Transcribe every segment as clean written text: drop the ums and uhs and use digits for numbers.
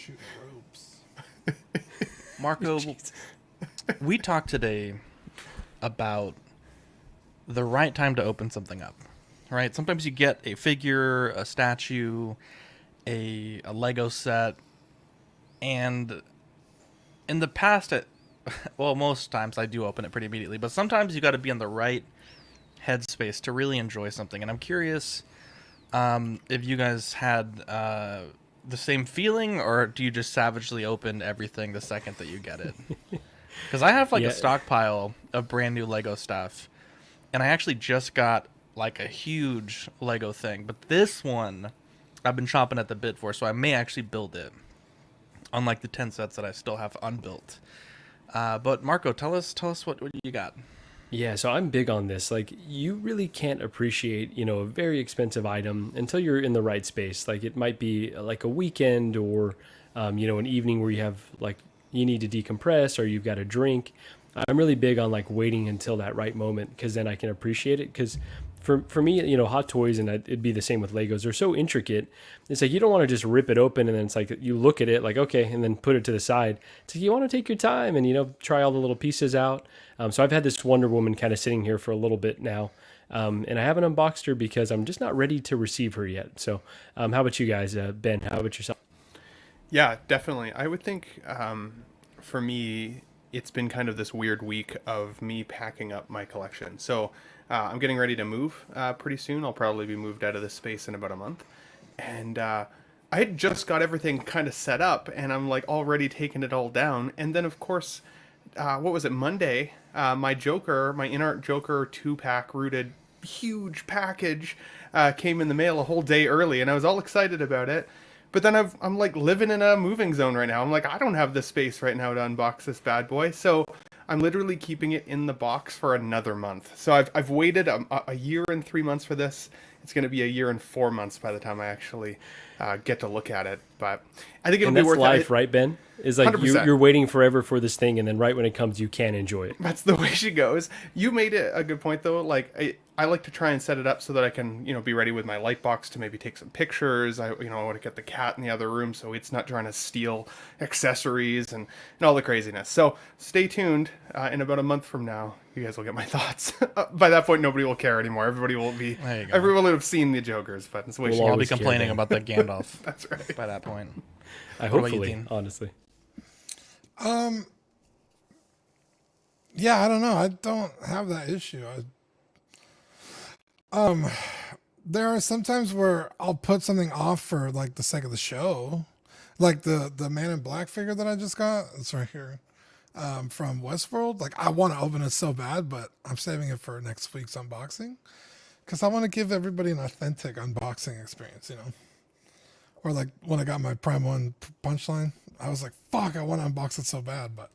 shooting ropes. Marco, we talked today about the right time to open something up, right? Sometimes you get a figure, a statue, a Lego set, and in the past, well, most times I do open it pretty immediately, but sometimes you got to be in the right headspace to really enjoy something. And I'm curious if you guys had the same feeling, or do you just savagely open everything the second that you get it? Because I have like a Yeah. stockpile of brand new Lego stuff, and I actually just got like a huge Lego thing, but this one I've been chomping at the bit for, so I may actually build it. Unlike the 10 sets that I still have unbuilt. But Marco, tell us what you got. Yeah, so I'm big on this. Like, you really can't appreciate, a very expensive item until you're in the right space. Like, it might be like a weekend or, an evening where you have, like, you need to decompress or you've got a drink. I'm really big on, like, waiting until that right moment because then I can appreciate it. Because for me, Hot Toys, and it'd be the same with Legos, they're so intricate. It's like you don't want to just rip it open and then it's like you look at it like, okay, and then put it to the side. It's like you want to take your time and, try all the little pieces out. So I've had this Wonder Woman kind of sitting here for a little bit now. And I haven't unboxed her because I'm just not ready to receive her yet. So how about you guys? Ben, how about yourself? Yeah, definitely. I would think for me, it's been kind of this weird week of me packing up my collection. So I'm getting ready to move pretty soon. I'll probably be moved out of this space in about a month. And I had just got everything kind of set up, and I'm like already taking it all down. And then, of course, what was it, Monday? My In-Art Joker 2-pack rooted huge package came in the mail a whole day early, and I was all excited about it. But then I'm like living in a moving zone right now. I'm like, I don't have the space right now to unbox this bad boy. So I'm literally keeping it in the box for another month. So I've waited a year and 3 months for this. It's going to be a year and 4 months by the time I actually get to look at it. But I think it'll And be that's worth life, it. right, Ben? Is like 100%. you're waiting forever for this thing, and then right when it comes, you can enjoy it. That's the way she goes. You made it a good point though. Like I like to try and set it up so that I can, be ready with my light box to maybe take some pictures. I want to get the cat in the other room so it's not trying to steal accessories and all the craziness. So stay tuned. In about a month from now, you guys will get my thoughts. By that point, nobody will care anymore. Everybody will be. There you go. Everyone will have seen the Jokers, but it's the way she We'll I'll goes. be always complaining care, about the Gandalf That's right. by that point. I What about you, hopefully, Dean? honestly. Yeah, I don't know. I don't have that issue. There are some times where I'll put something off for like the sake of the show, like the Man in Black figure that I just got. It's right here, from Westworld. Like I want to open it so bad, but I'm saving it for next week's unboxing because I want to give everybody an authentic unboxing experience. Or like when I got my Prime One Punchline, I was like, "Fuck, I want to unbox it so bad," but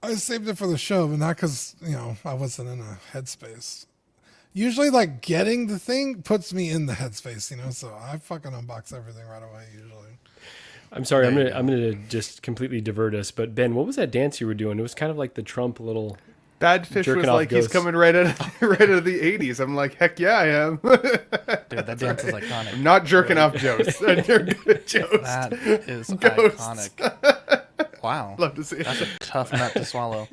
I saved it for the show, but not because I wasn't in a headspace. Usually, like getting the thing puts me in the headspace, So I fucking unbox everything right away. Usually, I'm sorry, There you I'm gonna just completely divert us. But Ben, what was that dance you were doing? It was kind of like the Trump little. Bad Fish Jerking was off like he's ghosts. coming right out of the 80s. I'm like, heck yeah, I am. Dude, that dance is iconic. I'm not jerking off Jost. And you're good at Jost. That is Ghosts. iconic. Wow. Love to see it. That's a tough nut to swallow.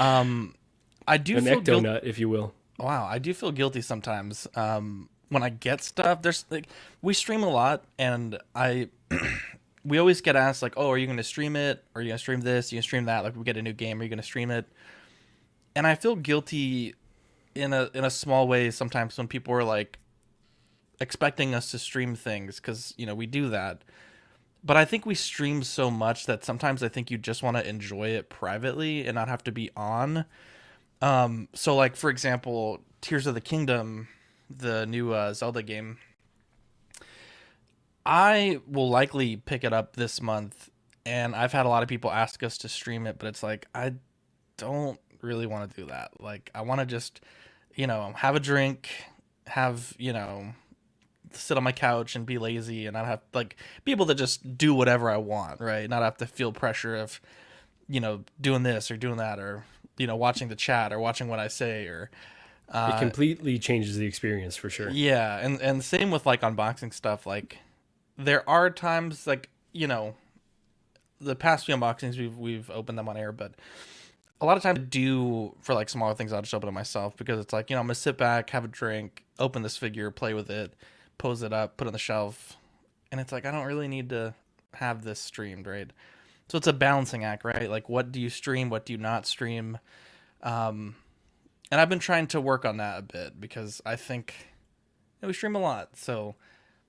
I do An feel ecto guilty. nut, if you will. Wow, I do feel guilty sometimes when I get stuff. There's like we stream a lot, and we always get asked like, "Oh, are you going to stream it? Or are you going to stream this? Are you going to stream that? Like, we get a new game. Are you going to stream it?" And I feel guilty in a small way sometimes when people are like expecting us to stream things because we do that. But I think we stream so much that sometimes I think you just want to enjoy it privately and not have to be on. So like, for example, Tears of the Kingdom, the new Zelda game, I will likely pick it up this month, and I've had a lot of people ask us to stream it, but it's like, I don't really want to do that. Like, I want to just, have a drink, have, sit on my couch and be lazy and not have, like, be able to just do whatever I want, right? Not have to feel pressure of, doing this or doing that or, watching the chat or watching what I say or... It completely changes the experience for sure. Yeah, and same with, like, unboxing stuff. Like, there are times, like, you know, the past few unboxings we've opened them on air, but a lot of times I do for like smaller things. I'll just open it myself because it's like, you know, I'm gonna sit back, have a drink, open this figure, play with it, pose it up, put it on the shelf, and it's like I don't really need to have this streamed, right? So it's a balancing act, right? Like, what do you stream, what do you not stream? And I've been trying to work on that a bit because I think we stream a lot, so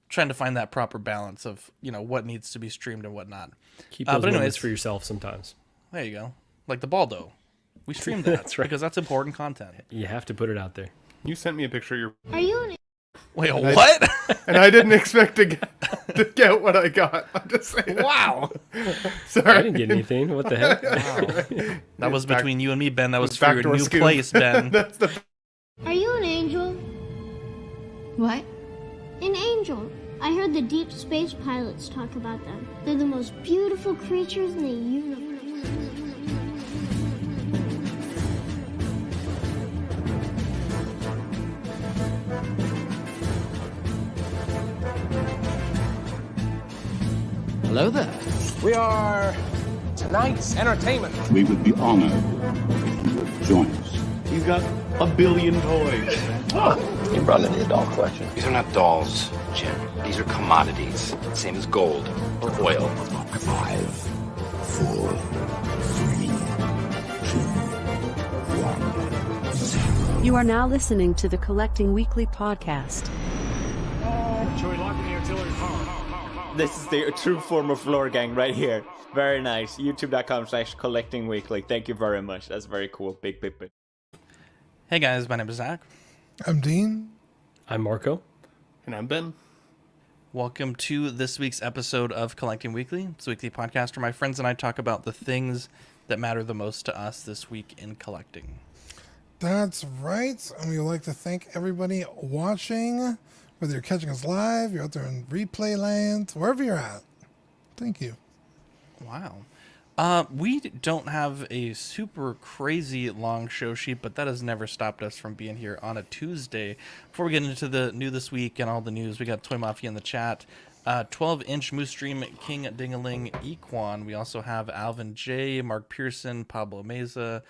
trying to find that proper balance of, you know, what needs to be streamed and what not. Keep those but anyways, moments for yourself sometimes. There you go. Like the Baldo. We streamed that. That's right. Because that's important content. You have to put it out there. You sent me a picture of your... Are you an Wait, what? And I didn't expect to get what I got. I'm just saying. Wow. Sorry. I didn't get anything. What the heck? Wow. That was between you and me, Ben. That was for your backdoor new scoop. place, Ben. That's the... Are you an angel? What? An angel. I heard the deep space pilots talk about them. They're the most beautiful creatures in the universe. Hello there. We are tonight's entertainment. We would be honored if you would join us. He's got a billion toys. You brought in the doll collection. These are not dolls, Jim. These are commodities. Same as gold or oil. 5, 4, 3, 2, 1, 0. You are now listening to the Collecting Weekly podcast. This is the true form of lore gang right here. Very nice. YouTube.com/collectingweekly. Thank you very much. That's very cool. Big. Hey guys, my name is Zach. I'm Dean. I'm Marco. And I'm Ben. Welcome to this week's episode of Collecting Weekly. It's a weekly podcast where my friends and I talk about the things that matter the most to us this week in collecting. That's right. And we would like to thank everybody watching, whether you're catching us live, you're out there in replay land, wherever you're at. Thank you. Wow. We don't have a super crazy long show sheet, but that has never stopped us from being here on a Tuesday. Before we get into the new this week and all the news, we got Toy Mafia in the chat. 12-inch Moose Dream King Dingaling Equan. We also have Alvin J, Mark Pearson, Pablo Meza,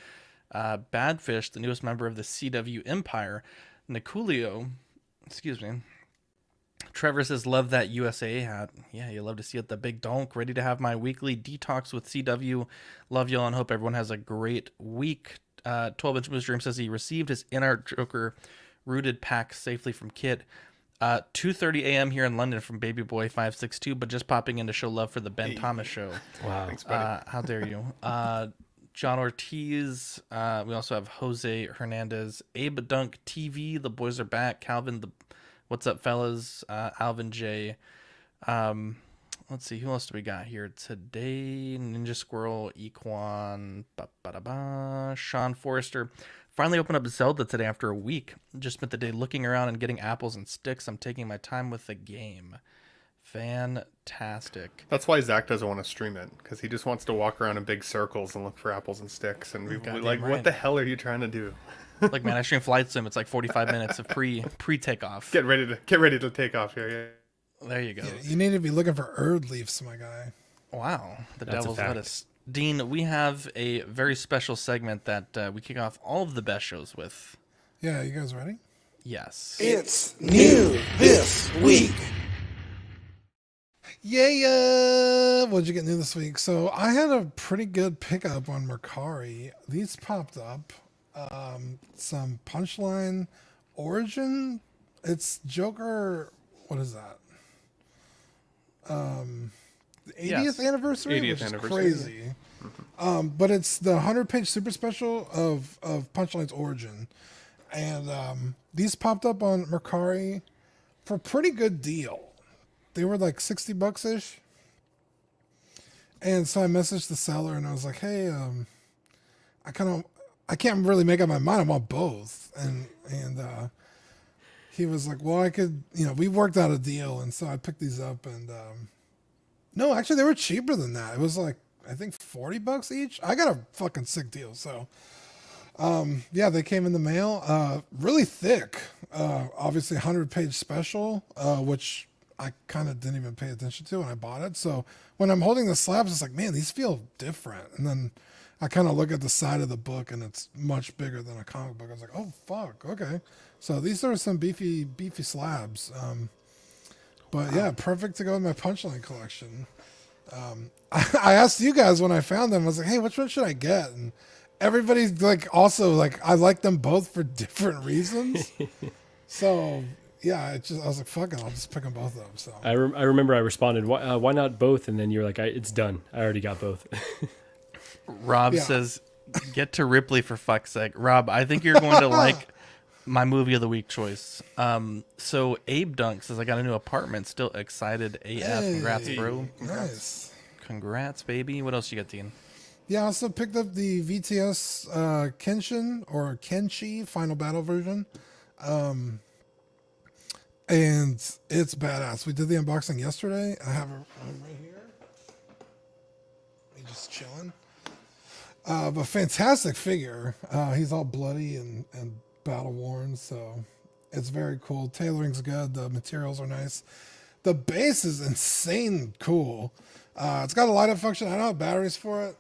Badfish, the newest member of the CW Empire, Niculio. Excuse me. Trevor says, love that USA hat. Yeah, you love to see it. The big donk. Ready to have my weekly detox with CW. Love y'all and hope everyone has a great week. 12-inch Moose Dream says he received his In-Art Joker rooted pack safely from Kit. 2:30 a.m. here in London from Baby Boy 562, but just popping in to show love for the Ben Thomas show. Wow. Thanks, buddy. How dare you? John Ortiz. We also have Jose Hernandez. Abe Dunk TV. The boys are back. Calvin the... What's up, fellas? Alvin J. Let's see, who else do we got here today? Ninja Squirrel, Equan, Sean Forrester. Finally opened up Zelda today after a week. Just spent the day looking around and getting apples and sticks. I'm taking my time with the game. Fantastic. That's why Zach doesn't want to stream it, because he just wants to walk around in big circles and look for apples and sticks. And we're like, right. what the hell are you trying to do? Like, man, I stream Flight Sim. It's like 45 minutes of pre takeoff. Get ready to take off here. Yeah. There you go. Yeah, you need to be looking for Erd Leafs, my guy. Wow, the That's a devil's fact. lettuce. Dean, we have a very special segment that we kick off all of the best shows with. Yeah, you guys ready? Yes. It's new this week. Yeah. What'd you get new this week? So I had a pretty good pickup on Mercari. These popped up. Some Punchline Origin. It's Joker. What is that? The 80th anniversary, 80th which is anniversary, crazy. But it's the 100-page super special of Punchline's Origin, and these popped up on Mercari for a pretty good deal. They were like $60 ish, and so I messaged the seller and I was like, "Hey, I can't really make up my mind. I want both," and he was like, "Well, I could, we worked out a deal," and so I picked these up and. No, actually, they were cheaper than that. It was like, I think $40 each. I got a fucking sick deal. So, yeah, they came in the mail. Really thick. Obviously, 100-page special, which I kind of didn't even pay attention to when I bought it. So when I'm holding the slabs, it's like, man, these feel different. And then I kind of look at the side of the book, and it's much bigger than a comic book. I was like, oh fuck, okay. So these are some beefy slabs. But yeah, perfect to go with my Punchline collection. I asked you guys when I found them, I was like, hey, which one should I get? And everybody's like, also like, I like them both for different reasons. So yeah, I was like, fuck it, I'll just pick them both up. So I remember I responded, why not both? And then you're like, it's done. I already got both. Rob says, get to Ripley for fuck's sake. Rob, I think you're going to like my movie of the week choice. So Abe Dunk says, I got a new apartment. Still excited AF. Hey, congrats, bro. Nice. Congrats, baby. What else you got, Dean? Yeah, I also picked up the VTS Kenshin or Kenshi Final Battle version. And it's badass. We did the unboxing yesterday. I have it right here. He's just chilling. But fantastic figure. He's all bloody and battle worn, so it's very cool. Tailoring's good. The materials are nice. The base is insane cool. It's got a light up function. I don't have batteries for it.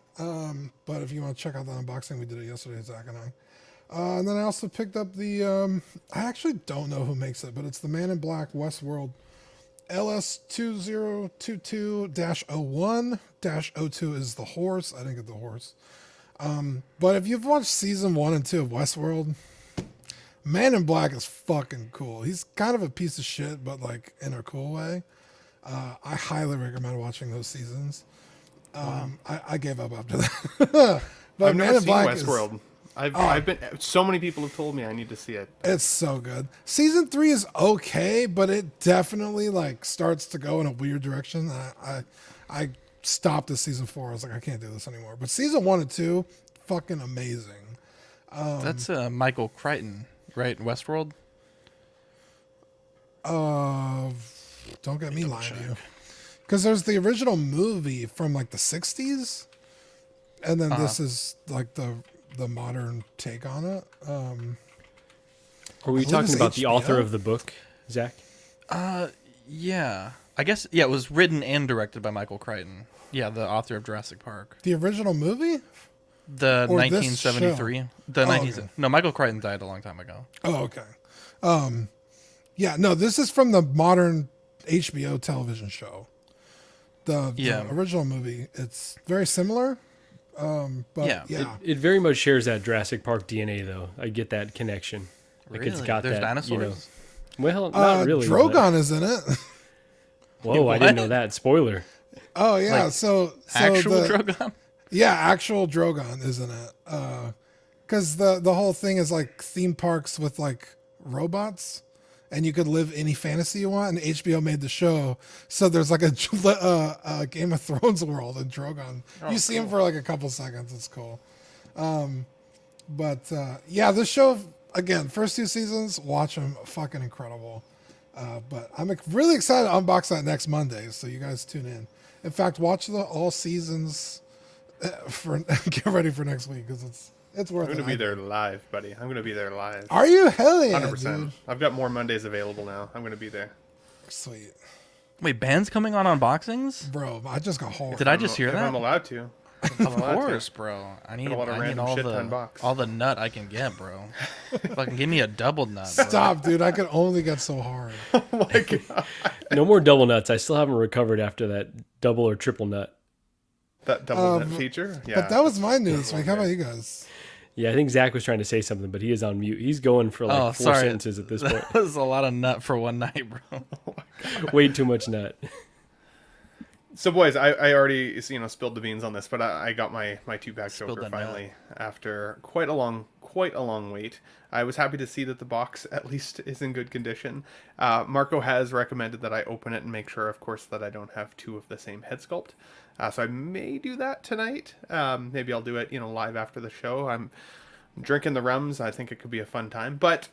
But if you want to check out the unboxing, we did it yesterday, Zach and I. And then I also picked up the, I actually don't know who makes it, but it's the Man in Black Westworld LS2022-01-02 is the horse. I didn't get the horse. But if you've watched season 1 and 2 of Westworld, Man in Black is fucking cool. He's kind of a piece of shit, but like in a cool way. I highly recommend watching those seasons. I gave up after that. But I've Man never in seen Black Westworld. I've been so many people have told me I need to see it. It's so good. Season 3 is okay, but it definitely like starts to go in a weird direction. I stopped at season 4. I was like, I can't do this anymore. But season 1 and 2, fucking amazing. That's Michael Crichton, right? In Westworld. Don't get me lying to you. Because there's the original movie from like the 60s, and then this is like the modern take on it. Are we talking about the author of the book, Zach? Yeah. I guess, yeah, it was written and directed by Michael Crichton. Yeah, the author of Jurassic Park. The original movie? The Or 1973. Okay. No, Michael Crichton died a long time ago. Oh, okay. Yeah, no, this is from the modern HBO television show. The original movie, it's very similar. But yeah. It very much shares that Jurassic Park DNA, though. I get that connection. Like Really? it's got There's that, dinosaurs? Well, not really. Drogon is in it. Whoa, I didn't know that. Spoiler. Oh yeah, Like, so actual Drogon? Yeah, actual Drogon is in it. Because the whole thing is like theme parks with like robots, and you could live any fantasy you want. And HBO made the show, so there's like a Game of Thrones world in Drogon. You see him for like a couple seconds. It's cool. But yeah, this show again, first 2 seasons, watch them, fucking incredible. But I'm really excited to unbox that next Monday, so you guys tune in. In fact, watch all seasons. Get ready for next week because it's worth it. I'm going to be there live, buddy. I'm going to be there live. Are you? Hell yeah, 100%. dude. I've got more Mondays available now. I'm going to be there. Sweet. Wait, band's coming on unboxings? Bro, I just got horror. Did I just hear If that? I'm allowed to. Of course, bro. I need a lot of random all shit to unbox. all the nut I can get, bro. Fucking give me a double nut. Bro. Stop, dude. I could only get so hard. Oh my god. No more double nuts. I still haven't recovered after that double or triple nut. That double nut feature? Yeah. But that was my news. Like, how about you guys? Yeah, I think Zach was trying to say something, but he is on mute. He's going for like 4 sentences at this point. That was a lot of nut for one night, bro. Oh my god. Way too much nut. So, boys, I already spilled the beans on this, but I got my 2-pack Joker finally after quite a long wait. I was happy to see that the box at least is in good condition. Marco has recommended that I open it and make sure, of course, that I don't have 2 of the same head sculpt. So I may do that tonight. Maybe I'll do it, live after the show. I'm drinking the rums. I think it could be a fun time, but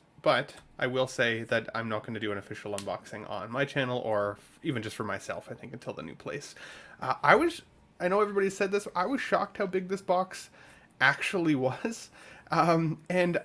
I will say that I'm not going to do an official unboxing on my channel or even just for myself, I think, until the new place. I know everybody said this, I was shocked how big this box actually was. And,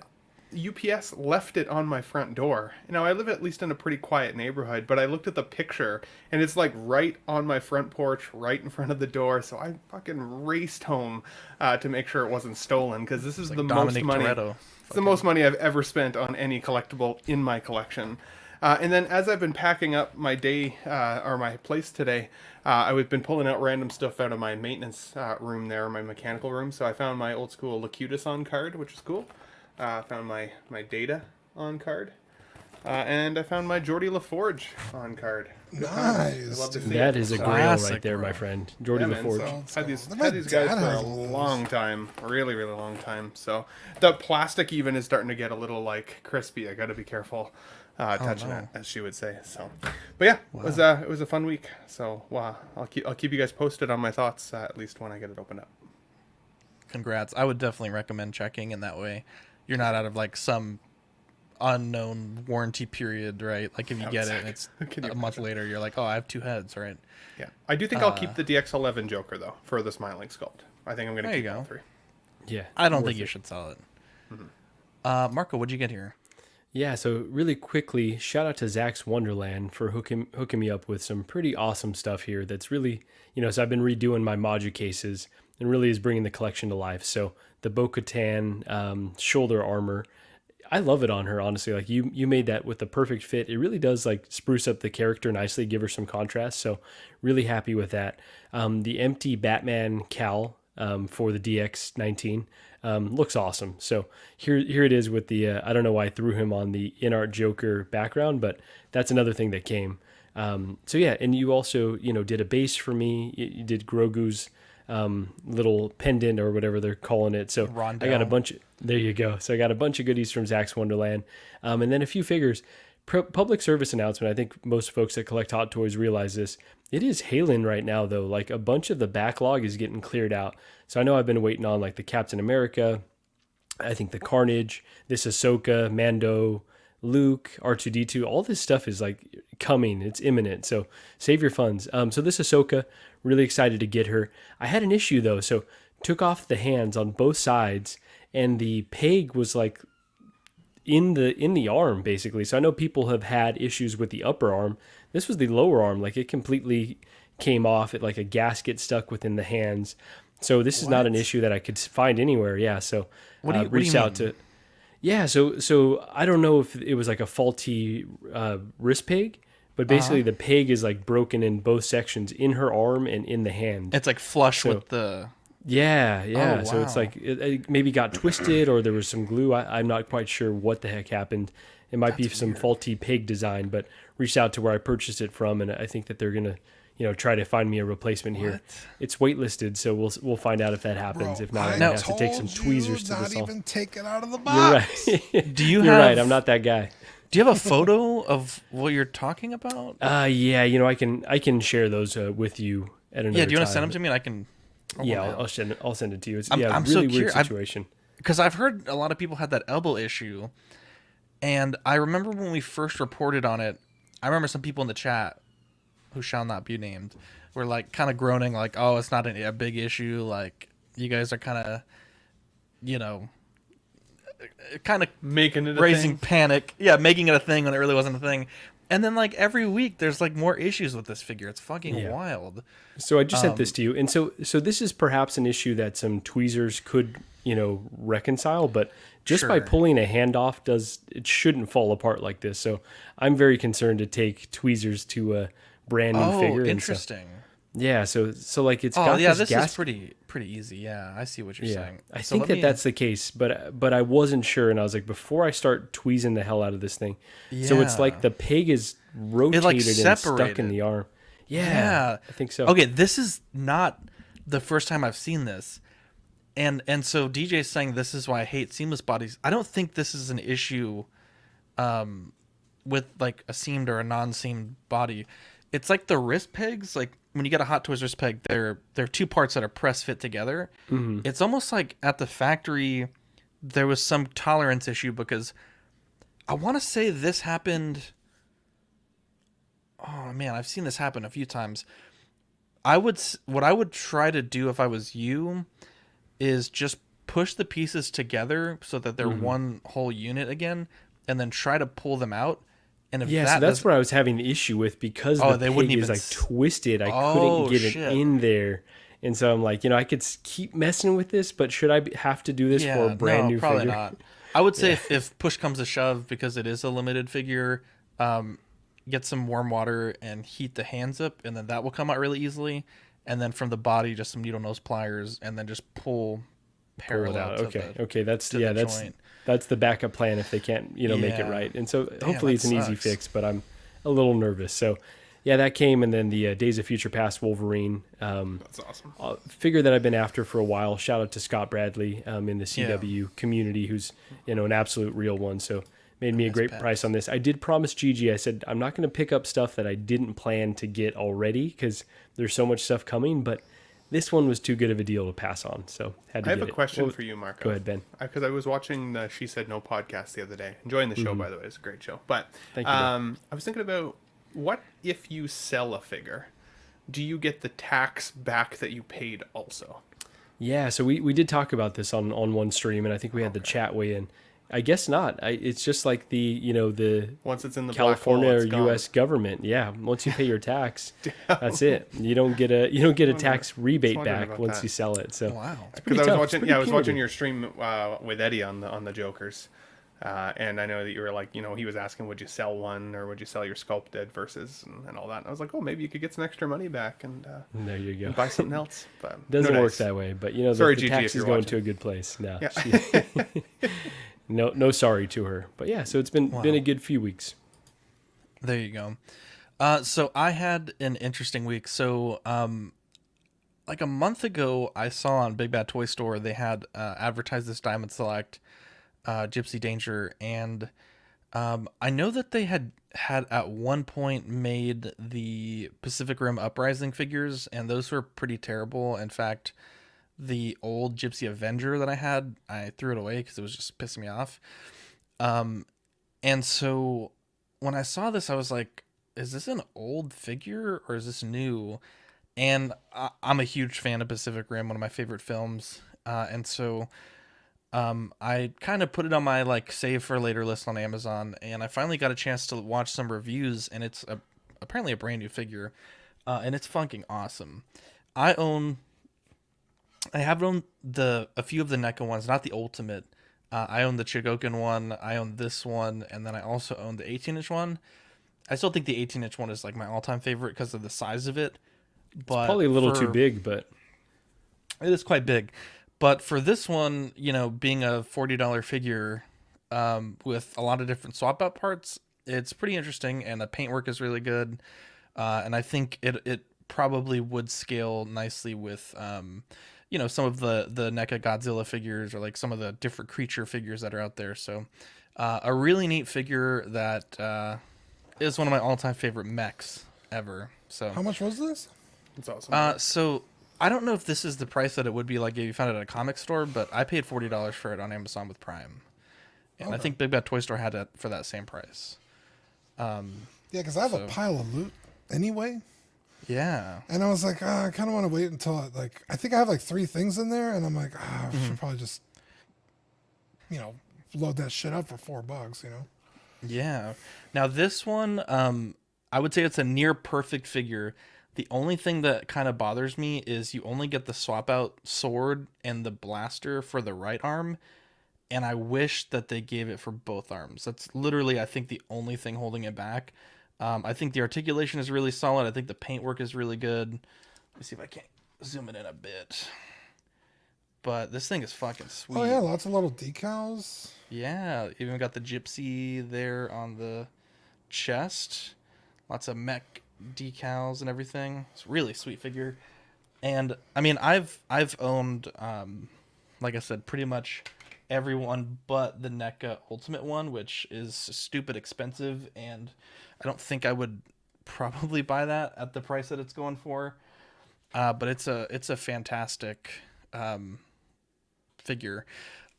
UPS left it on my front door. Now, I live at least in a pretty quiet neighborhood, but I looked at the picture, and it's like right on my front porch, right in front of the door. So I fucking raced home to make sure it wasn't stolen, because this is Like the Dominic most money. Toretto. It's the most money I've ever spent on any collectible in my collection. And then as I've been packing up my day or my place today, I've been pulling out random stuff out of my maintenance room there, my mechanical room. So I found my old school Locutus on card, which is cool. Found my Data on card. And I found my Geordie LaForge on card. Nice. I love to see That it. is a So- grail right there, my friend. Geordie Yeah, man, LaForge. so had these My guys dad for has a those. long time, really long time. So the plastic even is starting to get a little like crispy. I got to be careful touching it, as she would say. So, but yeah, it was a fun week. So I'll keep you guys posted on my thoughts at least when I get it opened up. Congrats. I would definitely recommend checking, in that way you're not out of like some unknown warranty period, right? Like if you get it and it's a month later, you're like, oh, I have two heads, right? Yeah, I do think I'll keep the DX11 Joker though for the smiling sculpt. I think I'm going to keep all three. Yeah, I don't think you should sell it. Marco, what'd you get here? Yeah, so really quickly, shout out to Zach's Wonderland for hooking me up with some pretty awesome stuff here. That's really, so I've been redoing my Maju cases and really is bringing the collection to life. So the Bo-Katan shoulder armor, I love it on her, honestly. Like you made that with the perfect fit. It really does like spruce up the character nicely, give her some contrast. So really happy with that. The empty Batman cowl for the DX19 looks awesome. So here it is with the, I don't know why I threw him on the in-art Joker background, but that's another thing that came. So yeah, and you also, did a base for me. You did Grogu's little pendant or whatever they're calling it. So Rondell. I got a bunch. There you go. So I got a bunch of goodies from Zach's Wonderland, and then a few figures. Public service announcement. I think most folks that collect Hot Toys realize this. It is hailing right now, though. Like a bunch of the backlog is getting cleared out. So I know I've been waiting on like the Captain America, I think the Carnage, this Ahsoka, Mando, Luke, R2D2. All this stuff is like coming. It's imminent. So save your funds. So this Ahsoka, really excited to get her. I had an issue though. So took off the hands on both sides, and the peg was like in the arm basically. So I know people have had issues with the upper arm. This was the lower arm. Like it completely came off. It like a gasket stuck within the hands. So this is not an issue that I could find anywhere. Yeah. So reached out to. Yeah. So I don't know if it was like a faulty wrist peg, but basically the peg is like broken in both sections, in her arm and in the hand. It's like flush with the. Yeah. Oh, wow. So it's like it maybe got twisted or there was some glue. I'm not quite sure what the heck happened. It might be some faulty peg design, but reached out to where I purchased it from, and I think that they're gonna, try to find me a replacement here. It's waitlisted, so we'll find out if that happens. If not, I'm gonna have to take some tweezers to this. Not even take it out of the You're box. right. Do you You're have? right. I'm not that guy. Do you have a photo of what you're talking about? Yeah. I can share those with you at another time. Yeah. Do you want to send them to me, and I can? I'll send it to you. It's I'm really so weird curious. situation. Because I've heard a lot of people had that elbow issue, and I remember when we first reported on it, I remember some people in the chat, who shall not be named, were like kind of groaning, like, "Oh, it's not a big issue. Like you guys are kind of, kind of making it raising panic, making it a thing when it really wasn't a thing." And then like every week, there's like more issues with this figure. It's fucking wild. So I just sent this to you, and so this is perhaps an issue that some tweezers could reconcile, but just by pulling a hand off, it shouldn't fall apart like this. So I'm very concerned to take tweezers to a brand new figure. Oh, interesting. So like it's got this is pretty easy. Yeah, I see what you're saying. I think that's the case, but I wasn't sure, and I was like, before I start tweezing the hell out of this thing. So it's like the peg is rotated and stuck in the arm. Yeah, I think so. Okay, this is not the first time I've seen this. And so DJ's saying this is why I hate seamless bodies. I don't think this is an issue with like a seamed or a non-seamed body. It's like the wrist pegs, like when you get a Hot Toys wrist peg, they're two parts that are press fit together. Mm-hmm. It's almost like at the factory there was some tolerance issue, because I want to say this happened. Oh man, I've seen this happen a few times. What I would try to do if I was you is just push the pieces together so that they're one whole unit again, and then try to pull them out. And if so that's where I was having the issue with, because the pig is like twisted. I couldn't get it in there. And so I'm like, I could keep messing with this, but should I have to do this for a brand new probably figure? Not. I would say if push comes to shove, because it is a limited figure, get some warm water and heat the hands up, and then that will come out really easily. And then from the body, just some needle nose pliers, and then just pull parallel. It out. Okay, that's the backup plan if they can't make it right. And so hopefully it's an easy fix, but I'm a little nervous. So yeah, that came, and then the Days of Future Past Wolverine. That's awesome. Figure that I've been after for a while. Shout out to Scott Bradley in the CW community, who's an absolute real one. So made me a great price on this. I did promise Gigi, I said I'm not going to pick up stuff that I didn't plan to get already, because there's so much stuff coming, but this one was too good of a deal to pass on, so had to I get have a question for you, Marco. Go ahead, Ben. Because I was watching the She Said No podcast the other day. Enjoying the show, by the way. It's a great show. But Thank you, Ben. I was thinking about, what if you sell a figure? Do you get the tax back that you paid also? Yeah, so we did talk about this on one stream, and I think we had the chat weigh in. I guess not. It's just like the once it's in the California black hole, or U.S. government. Yeah, once you pay your tax, that's it. You don't get a tax rebate back once you sell it. So wow, because I was watching your stream with Eddie on the Jokers, and I know that you were like, he was asking, would you sell one or would you sell your sculpted versus and all that. And I was like, oh, maybe you could get some extra money back and there you go, and buy something else. But doesn't work that way. But sorry, the Gigi, tax is going to a good place now. Yeah. No sorry to her. But yeah, so it's been a good few weeks. There you go. So I had an interesting week. So like a month ago, I saw on Big Bad Toy Store they had advertised this Diamond Select Gypsy Danger, and I know that they had at one point made the Pacific Rim Uprising figures, and those were pretty terrible. In fact, the old Gypsy Avenger that I threw it away because it was just pissing me off. And so when I saw this, I was like, is this an old figure or is this new? And I'm a huge fan of Pacific Rim, one of my favorite films. And so I kind of put it on my save for later list on Amazon, and I finally got a chance to watch some reviews, and it's apparently a brand new figure, and it's fucking awesome. I have owned a few of the NECA ones, not the Ultimate. I own the Chigokin one, I own this one, and then I also own the 18-inch one. I still think the 18-inch one is my all-time favorite because of the size of it. But it's probably a little too big, but it is quite big. But for this one, being a $40 figure with a lot of different swap out parts, it's pretty interesting, and the paintwork is really good. And I think it probably would scale nicely with some of the NECA Godzilla figures, or some of the different creature figures that are out there. So a really neat figure that is one of my all-time favorite mechs ever. So how much was this? That's awesome. So I don't know if this is the price that it would be if you found it at a comic store, but I paid $40 for it on Amazon with Prime. And I think Big Bad Toy Store had it for that same price. Yeah, because I have a pile of loot anyway. Yeah. And I was like, I kind of want to wait until I think I have 3 things in there, and I'm like, I should probably just, load that shit up for $4, Yeah. Now this one, I would say it's a near perfect figure. The only thing that kind of bothers me is you only get the swap out sword and the blaster for the right arm, and I wish that they gave it for both arms. That's literally, I think, the only thing holding it back. I think the articulation is really solid. I think the paintwork is really good. Let me see if I can zoom it in a bit. But this thing is fucking sweet. Oh yeah, lots of little decals. Yeah, even got the gypsy there on the chest. Lots of mech decals and everything. It's a really sweet figure. And I mean, I've owned like I said, pretty much everyone but the NECA Ultimate one, which is stupid expensive, and I don't think I would probably buy that at the price that it's going for. But it's a fantastic figure.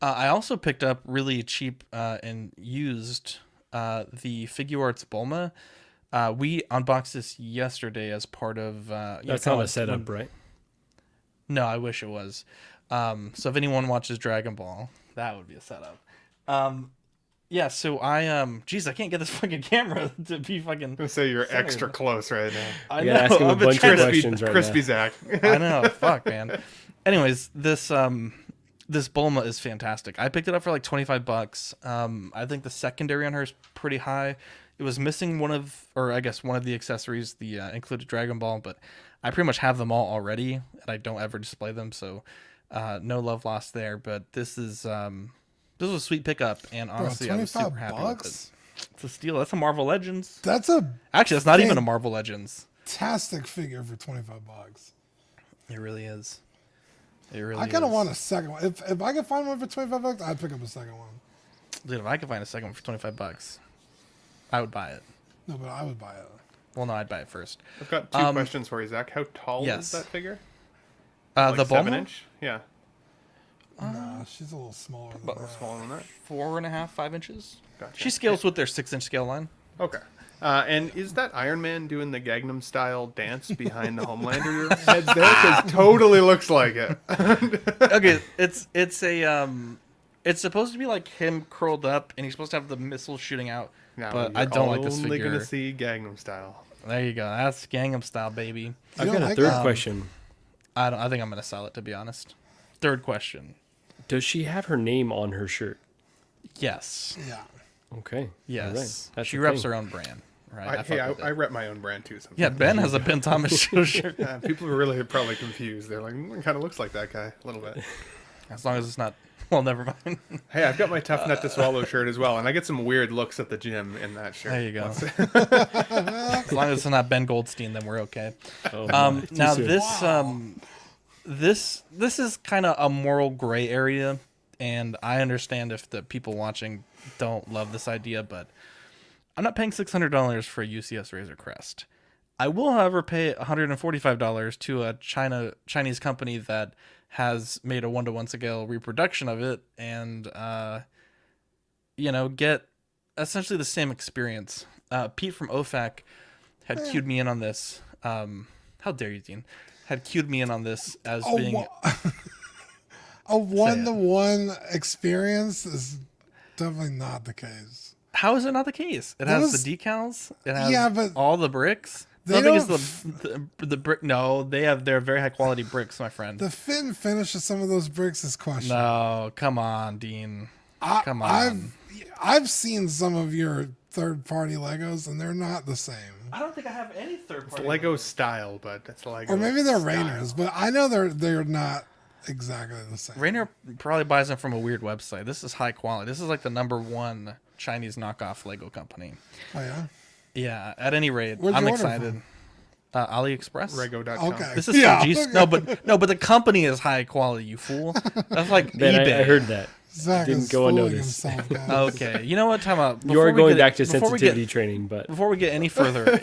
I also picked up really cheap and used the Figuarts Bulma. We unboxed this yesterday as part of that's not a setup, right? No, I wish it was. So if anyone watches Dragon Ball, that would be a setup. Yeah, so geez, I can't get this fucking camera to be fucking. I'm gonna say you're extra close right now. I know. Ask him a bunch of questions right crispy now. Zach. I know. Fuck, man. Anyways, this Bulma is fantastic. I picked it up for like $25. I think the secondary on her is pretty high. It was missing one of the accessories, the included Dragon Ball, but I pretty much have them all already, and I don't ever display them, so no love lost there. But this was a sweet pickup, and honestly, I was super happy with it. It's a steal. That's a Marvel Legends. That's not even a Marvel Legends. Fantastic figure for $25. It really is. It really. I kind of want a second one. If I could find one for $25, I'd pick up a second one. Dude, if I could find a second one for $25, I would buy it. No, but I would buy it. Well, no, I'd buy it first. I've got two questions for you, Zach. How tall is that figure? The Bulma? 7-inch? Yeah. Nah, she's a little smaller than that. Smaller than that? 4.5, 5 inches. Gotcha. She scales with their 6-inch scale line. Okay. And is that Iron Man doing the Gangnam Style dance behind the Homelander heads there? Because totally looks like it. Okay, it's supposed to be like him curled up, and he's supposed to have the missile shooting out. No, but I don't like this figure. Only gonna see Gangnam Style. There you go. That's Gangnam Style, baby. I've got a third question. I think I'm gonna sell it, to be honest. Third question. Does she have her name on her shirt? Yes. Yeah. Okay. Yes. All right. That's she the reps thing. her own brand. Right. I rep my own brand too. Sometimes. Yeah, Ben has a Ben Thomas Show shirt. Yeah, people are really probably confused. They're like, it kind of looks like that guy a little bit. As long as it's not. Well, never mind. Hey, I've got my Tough Nut to Swallow shirt as well, and I get some weird looks at the gym in that shirt. There you go. As long as it's not Ben Goldstein, then we're okay. Oh, now this is kind of a moral gray area, and I understand if the people watching don't love this idea, but I'm not paying $600 for a UCS Razor Crest. I will, however, pay $145 to a Chinese company that has made a 1-to-1 scale reproduction of it, and get essentially the same experience. Pete from OFAC had cued me in on this. How dare you, Dean? Had cued me in on this as being a 1-to-1 experience is definitely not the case. How is it not the case? It has the decals. It has but all the bricks. Nothing is the brick. No, they're very high quality bricks, my friend. The fit and finish of some of those bricks is questionable. No, come on, Dean. Come on. I've seen some of your third-party Legos, and they're not the same. I don't think I have any third-party. It's Lego style, but it's Lego. Or maybe they're style. Rainer's, but I know they're not exactly the same. Rainer probably buys them from a weird website. This is high quality. This is like the #1 Chinese knockoff Lego company. Oh yeah. Yeah. At any rate, Where'd I'm you order excited. AliExpress. Rego.com. Okay. This is some G. No, but the company is high quality. You fool. That's like eBay. I heard that. Zach Didn't is go fooling unnoticed. himself, guys. Okay. You know what? Time out. You are going back to sensitivity training, but before we get any further,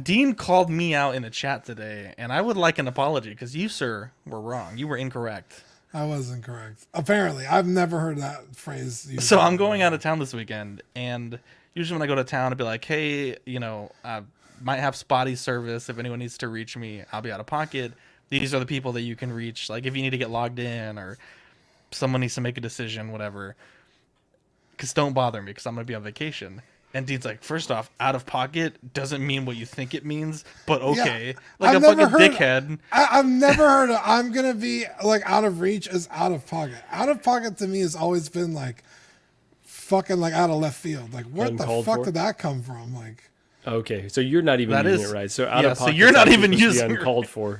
Dean called me out in a chat today, and I would like an apology because you, sir, were wrong. You were incorrect. I was incorrect. Apparently, I've never heard that phrase used. So I'm going out of town this weekend, and usually when I go to town, I'll be like, hey, I might have spotty service. If anyone needs to reach me, I'll be out of pocket. These are the people that you can reach. Like if you need to get logged in or someone needs to make a decision, whatever. Because don't bother me because I'm going to be on vacation. And Dean's like, first off, out of pocket doesn't mean what you think it means, but okay. Yeah, like I've a fucking never heard, dickhead. I've never heard of I'm going to be like out of reach as out of pocket. Out of pocket to me has always been like fucking like out of left field. Like what Uncalled the fuck for? did that come from? Like okay, so you're not even using it right. So out of pocket, so you're not even supposed to be using it uncalled for.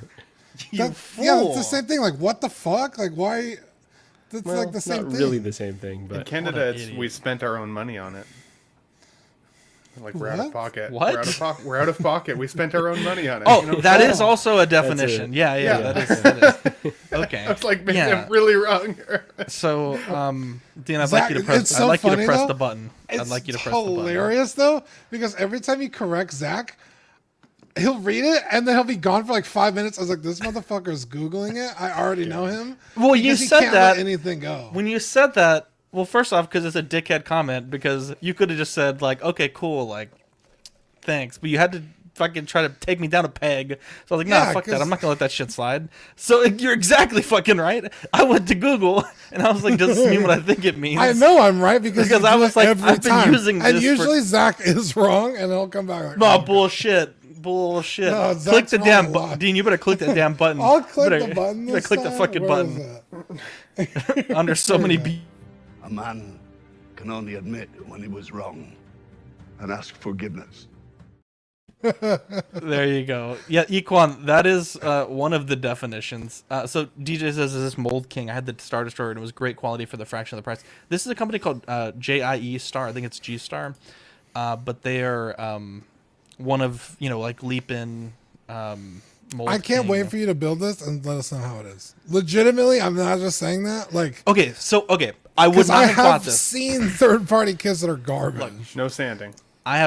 yeah, it's the same thing. Like what the fuck? Like why? That's Well, like the same not thing. really the same thing, but In Canada, we spent our own money on it. Like we're out of pocket. What? We're out of pocket. We spent our own money on it. Oh, you know? that is also a definition. Yeah, that is. Okay. I was like, man, I'm really wrong here. So, Dean, I'd Zach, like you to press. it's so I'd like you to funny, press though. the button. I'd like you to press the button. It's hilarious though, because every time you correct Zach, he'll read it and then he'll be gone for like 5 minutes. I was like, this motherfucker's Googling it. I already know him. Well, you because he said can't that. let anything go. When you said that, well, first off, because it's a dickhead comment, because you could have just said like, okay, cool, like, thanks, but you had to fucking try to take me down a peg. So I was like, nah, fuck that. I'm not gonna let that shit slide. So you're exactly fucking right. I went to Google and I was like, does this mean what I think it means? I know I'm right because I was like, every I've been time. using this. And usually Zach is wrong, and he'll come back like, no, bullshit. Bullshit. No, click the damn button. Dean, you better click that damn button. I'll click the button. You better click the fucking button. Under so many A man can only admit when he was wrong and ask forgiveness. There you go. Yeah, Equan, that is one of the definitions. So DJ says, is this Mold King? I had the Star Destroyer, and it was great quality for the fraction of the price. This is a company called JIE Star. I think it's G Star. But they are one of, like Leap-In, Mold I can't King. wait for you to build this and let us know how it is. Legitimately, I'm not just saying that. Like, okay, I would not have bought this. Seen third-party kits that are garbage. Look, no sanding. I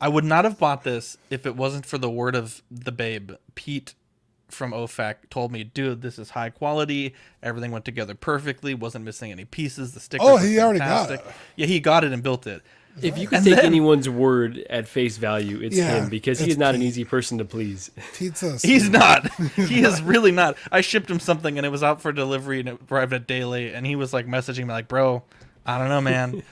would not have bought this if it wasn't for the word of the babe. Pete from OFAC told me, dude, this is high quality. Everything went together perfectly. Wasn't missing any pieces. The stickers he already got it. Yeah, he got it and built it. If you can take anyone's word at face value, it's him, because he is not an easy person to please. He's not. He is really not. I shipped him something and it was out for delivery and it arrived a day late, and he was like messaging me like, bro, I don't know, man.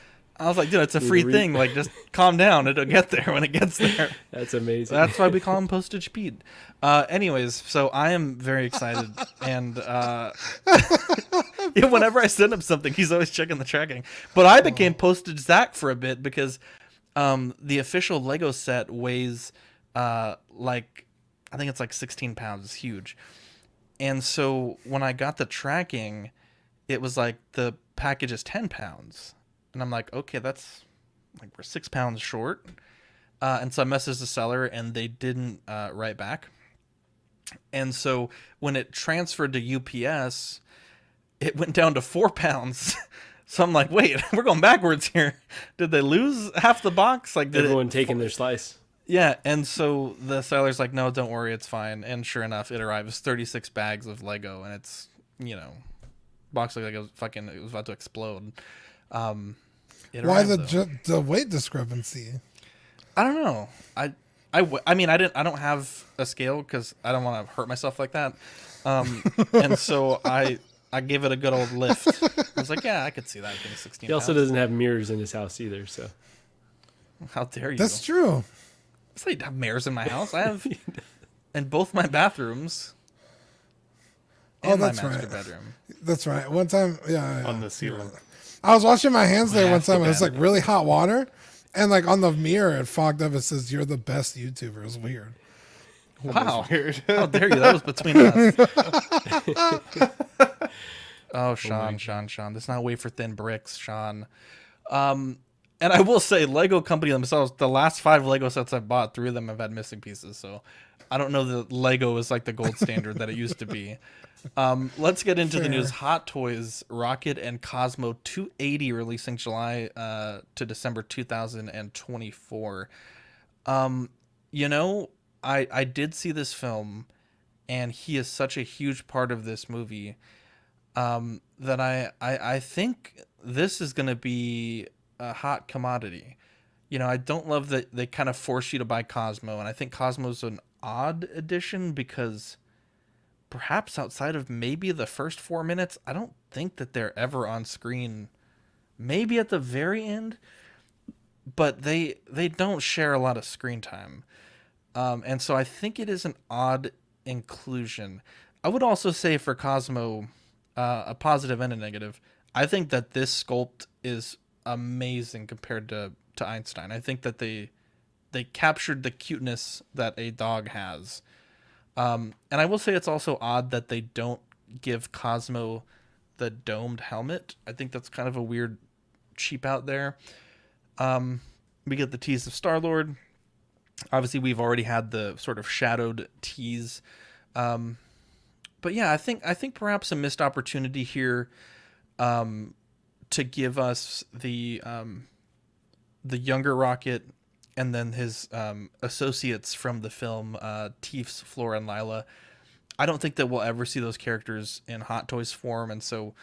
I was like, dude, it's a free thing. Like, just calm down. It'll get there when it gets there. That's amazing. That's why we call him Postage Pete. Anyways, so I am very excited. And whenever I send him something, he's always checking the tracking. But I became Postage Zach for a bit because the official Lego set weighs I think it's like 16 pounds. It's huge. And so when I got the tracking, it was like the package is 10 pounds. And I'm like, okay, that's like we're 6 pounds short. And so I messaged the seller and they didn't write back. And so when it transferred to UPS, it went down to 4 pounds. So I'm like, wait, we're going backwards here. Did they lose half the box? Like, did everyone taking their slice? Yeah. And so the seller's like, no, don't worry, it's fine. And sure enough, it arrives 36 bags of Lego, and it's, box looked like it was about to explode. Why the weight discrepancy? I don't know. I mean, I don't have a scale because I don't want to hurt myself like that. And so I gave it a good old lift. I was like, yeah, I could see that being 16 He also pounds. doesn't have mirrors in his house either, so. How dare you? That's true. I don't have mirrors in my house. I have in both my bathrooms. And that's my master right. bedroom. That's right. One time, on the ceiling. I was washing my hands there one time. the And it was like really hot water, and like on the mirror, it fogged up. It says, "You're the best YouTuber." It was weird. Wow. Weird. How dare you? That was between us. Oh, Sean. Let's not wait for thin bricks, Sean. And I will say, Lego company themselves, the last 5 Lego sets I've bought, 3 of them have had missing pieces. So I don't know that Lego is like the gold standard that it used to be. Let's get into the news. Hot Toys, Rocket, and Cosmo 280 releasing July to December 2024. I did see this film, and he is such a huge part of this movie that I think this is going to be a hot commodity. I don't love that they kind of force you to buy Cosmo, and I think Cosmo's an odd addition because perhaps outside of maybe the first 4 minutes, I don't think that they're ever on screen. Maybe at the very end, but they don't share a lot of screen time. And so I think it is an odd inclusion. I would also say for Cosmo, a positive and a negative, I think that this sculpt is amazing compared to Einstein. I think that they captured the cuteness that a dog has. And I will say it's also odd that they don't give Cosmo the domed helmet. I think that's kind of a weird cheap out there. We get the tease of Star-Lord. Obviously, we've already had the sort of shadowed tease. But yeah, I think perhaps a missed opportunity here to give us the younger Rocket and then his associates from the film, Teefs, Flora, and Lila. I don't think that we'll ever see those characters in Hot Toys form, and so,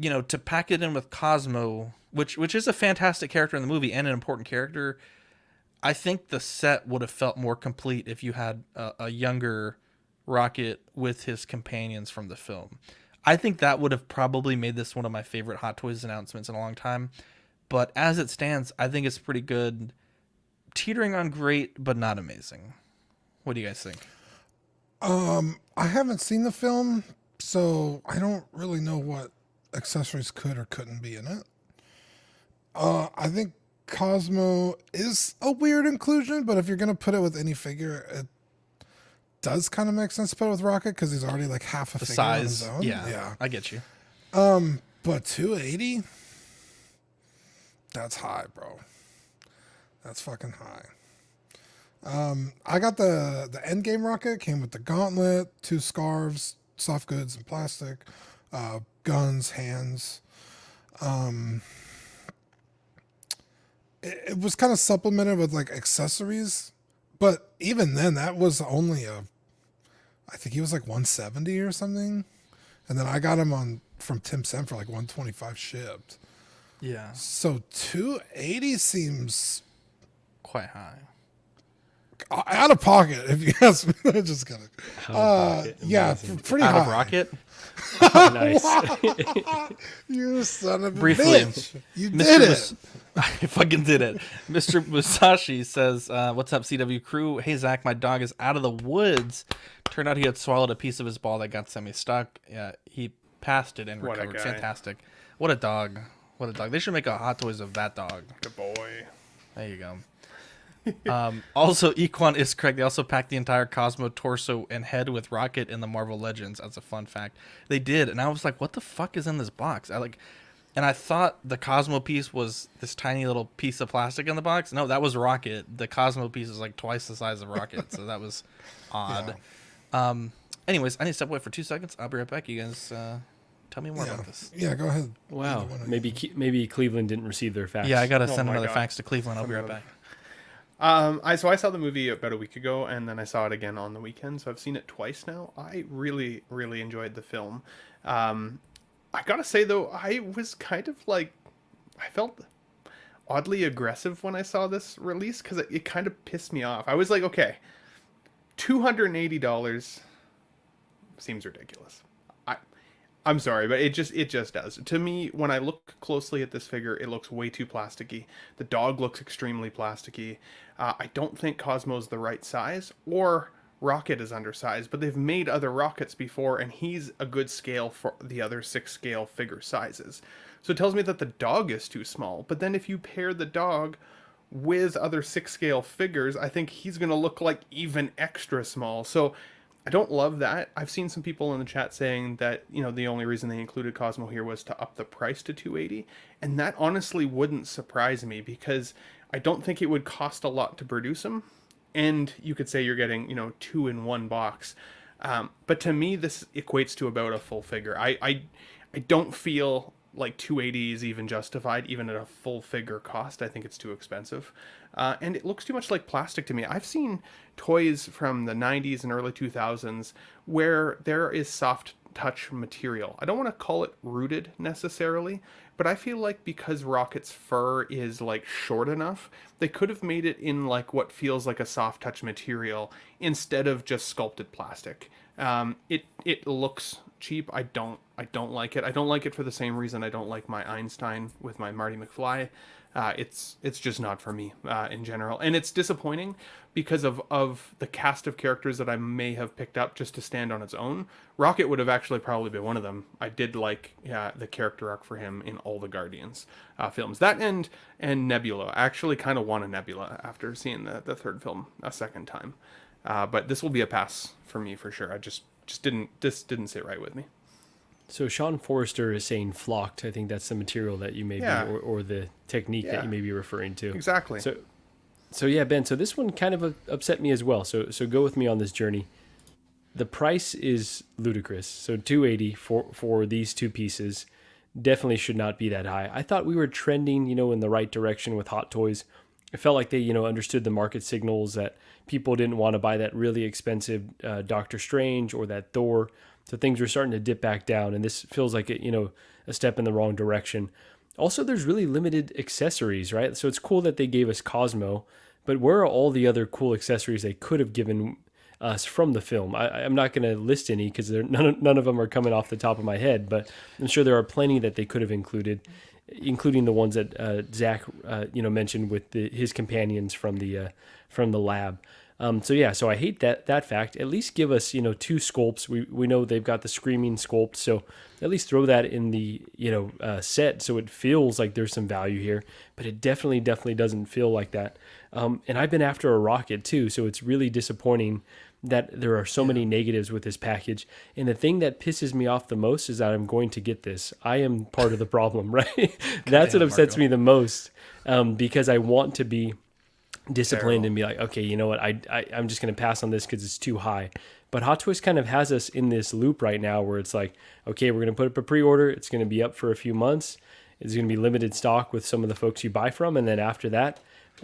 to pack it in with Cosmo, which is a fantastic character in the movie and an important character, I think the set would have felt more complete if you had a younger Rocket with his companions from the film. I think that would have probably made this one of my favorite Hot Toys announcements in a long time. But as it stands, I think it's pretty good. Teetering on great, but not amazing. What do you guys think? I haven't seen the film, so I don't really know what accessories could or couldn't be in it. I think Cosmo is a weird inclusion, but if you're going to put it with any figure, it does kind of make sense to put it with Rocket because he's already like half a The figure on size. his own. Yeah, I get you. But 280? That's high, bro. That's fucking high. I got the endgame Rocket, came with the gauntlet, 2 scarves, soft goods and plastic, guns, hands. It was kind of supplemented with like accessories, but even then that was only I think he was like 170 or something. And then I got him from Tim Sem for like 125 shipped. Yeah. So 280 seems quite high. Out of pocket, if you ask me. I just gotta. Yeah, pretty out high. Of Rocket. Nice. You son of a Briefly, bitch! You did it. I fucking did it. Mr. Musashi says, "What's up, CW crew? Hey Zach, my dog is out of the woods. Turned out he had swallowed a piece of his ball that got semi-stuck. Yeah, he passed it and What a recovered. guy. Fantastic. What a dog. What a dog. They should make a Hot Toys of that dog. Good boy. There you go." Also, Equan is correct. They also packed the entire Cosmo torso and head with Rocket in the Marvel Legends as a fun fact. They did, and I was like, "What the fuck is in this box?" And I thought the Cosmo piece was this tiny little piece of plastic in the box. No, that was Rocket. The Cosmo piece is like twice the size of Rocket, so that was odd. Yeah. Anyways, I need to step away for 2 seconds. I'll be right back. You guys tell me more about this. Yeah, go ahead. Wow. Maybe Cleveland didn't receive their fax. Yeah, I gotta send my another God. fax to Cleveland. I'll be right back. I saw the movie about a week ago, and then I saw it again on the weekend. So I've seen it twice now. I really, really enjoyed the film. I gotta say though, I was kind of like, I felt oddly aggressive when I saw this release because it kind of pissed me off. I was like, okay, $280 seems ridiculous. I'm sorry, but it just does. To me, when I look closely at this figure, it looks way too plasticky. The dog looks extremely plasticky. I don't think Cosmo's the right size, or Rocket is undersized, but they've made other Rockets before, and he's a good scale for the other 6 scale figure sizes. So it tells me that the dog is too small, but then if you pair the dog with other 6 scale figures, I think he's going to look like even extra small. So I don't love that. I've seen some people in the chat saying that, the only reason they included Cosmo here was to up the price to $280. And that honestly wouldn't surprise me because I don't think it would cost a lot to produce them. And you could say you're getting, 2 in 1 box. But to me, this equates to about a full figure. I don't feel like $280 is even justified, even at a full figure cost. I think it's too expensive. And it looks too much like plastic to me. I've seen toys from the 90s and early 2000s where there is soft touch material. I don't want to call it rooted necessarily, but I feel like because Rocket's fur is like short enough, they could have made it in like what feels like a soft touch material instead of just sculpted plastic. It looks cheap. I don't like it. I don't like it for the same reason I don't like my Einstein with my Marty McFly. It's just not for me in general, and it's disappointing because of the cast of characters that I may have picked up just to stand on its own. Rocket would have actually probably been one of them. I did like the character arc for him in all the Guardians films. That and Nebula. I actually kind of want a Nebula after seeing the third film a second time. But this will be a pass for me for sure. I just didn't sit right with me. So Sean Forrester is saying flocked. I think that's the material that you may be, or the technique that you may be referring to. Exactly. So yeah, Ben. So this one kind of upset me as well. So go with me on this journey. The price is ludicrous. So $280 for these 2 pieces definitely should not be that high. I thought we were trending, in the right direction with Hot Toys. It felt like they, understood the market signals that people didn't want to buy that really expensive Doctor Strange or that Thor. So things were starting to dip back down, and this feels like a step in the wrong direction. Also, there's really limited accessories, right? So it's cool that they gave us Cosmo, But where are all the other cool accessories they could have given us from the film? I'm not going to list any because none of them are coming off the top of my head, but I'm sure there are plenty that they could have included, including the ones that Zach mentioned with his companions from the lab. So I hate that fact. At least give us 2 sculpts. We know they've got the screaming sculpt, so at least throw that in the set so it feels like there's some value here. But it definitely doesn't feel like that. And I've been after a rocket too, so it's really disappointing that there are so many negatives with this package. And the thing that pisses me off the most is that I'm going to get this. I am part of the problem, right? That's what upsets me the most, because I want to be disciplined and be like, okay, you know what? I'm just going to pass on this because it's too high. But Hot Toys kind of has us in this loop right now where it's like, okay, we're going to put up a pre-order. It's going to be up for a few months. It's going to be limited stock with some of the folks you buy from. And then after that,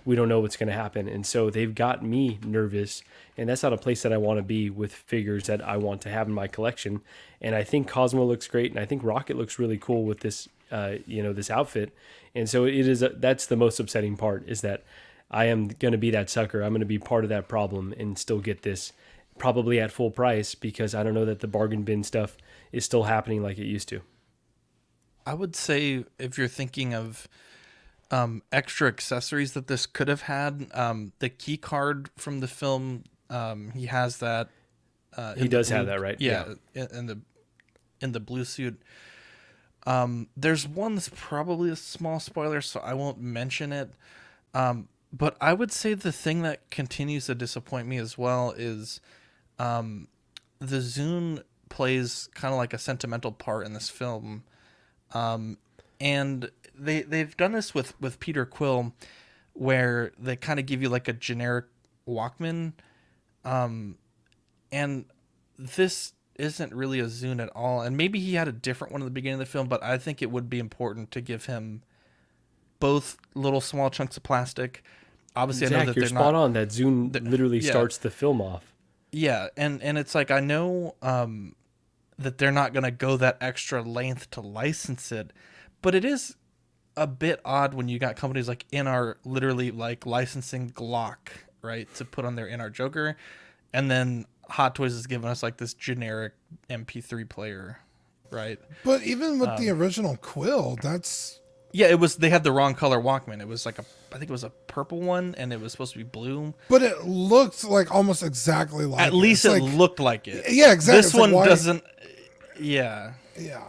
we don't know what's going to happen. And so they've got me nervous, and that's not a place that I want to be with figures that I want to have in my collection. And I think Cosmo looks great, and I think Rocket looks really cool with this, this outfit. And so that's the most upsetting part, is that I am going to be that sucker. I'm going to be part of that problem and still get this probably at full price, because I don't know that the bargain bin stuff is still happening like it used to. I would say if you're thinking of extra accessories that this could have had, the key card from the film, he has that. He does have that, right? Yeah, in the blue suit. There's one that's probably a small spoiler, so I won't mention it. But I would say the thing that continues to disappoint me as well is the Zune plays kind of like a sentimental part in this film. And they've done this with Peter Quill, where they kind of give you like a generic Walkman. And this isn't really a Zune at all. And maybe he had a different one in the beginning of the film, but I think it would be important to give him both little small chunks of plastic. Obviously, Zach, I know that you're they're spot not on. That Zune literally starts the film off. Yeah, and it's like, I know that they're not going to go that extra length to license it, but it is a bit odd when you got companies like NR literally like licensing Glock, right, to put on their NR Joker, and then Hot Toys is giving us like this generic MP3 player, right? But even with the original Quill, that's... Yeah, it was. They had the wrong color Walkman. It was like I think it was a purple one, and it was supposed to be blue. But it looked like almost exactly like At least it looked like it. Yeah, exactly. This one doesn't. Yeah. Yeah.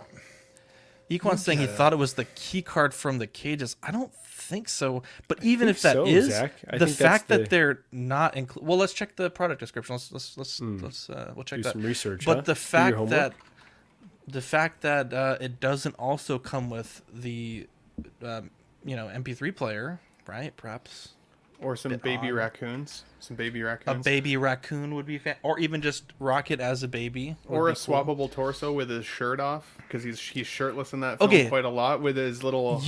Equan's saying he thought it was the key card from the cages. I don't think so. But even if that is, Zach. the fact that they're not included. Well, let's check the product description. We'll check do that. some research. But the fact that it doesn't also come with the MP3 player, right? Perhaps, or some baby raccoons. Some baby raccoons. A baby raccoon would be, or even just Rocket as a baby, or a swappable torso with his shirt off, because he's shirtless in that film quite a lot with his little.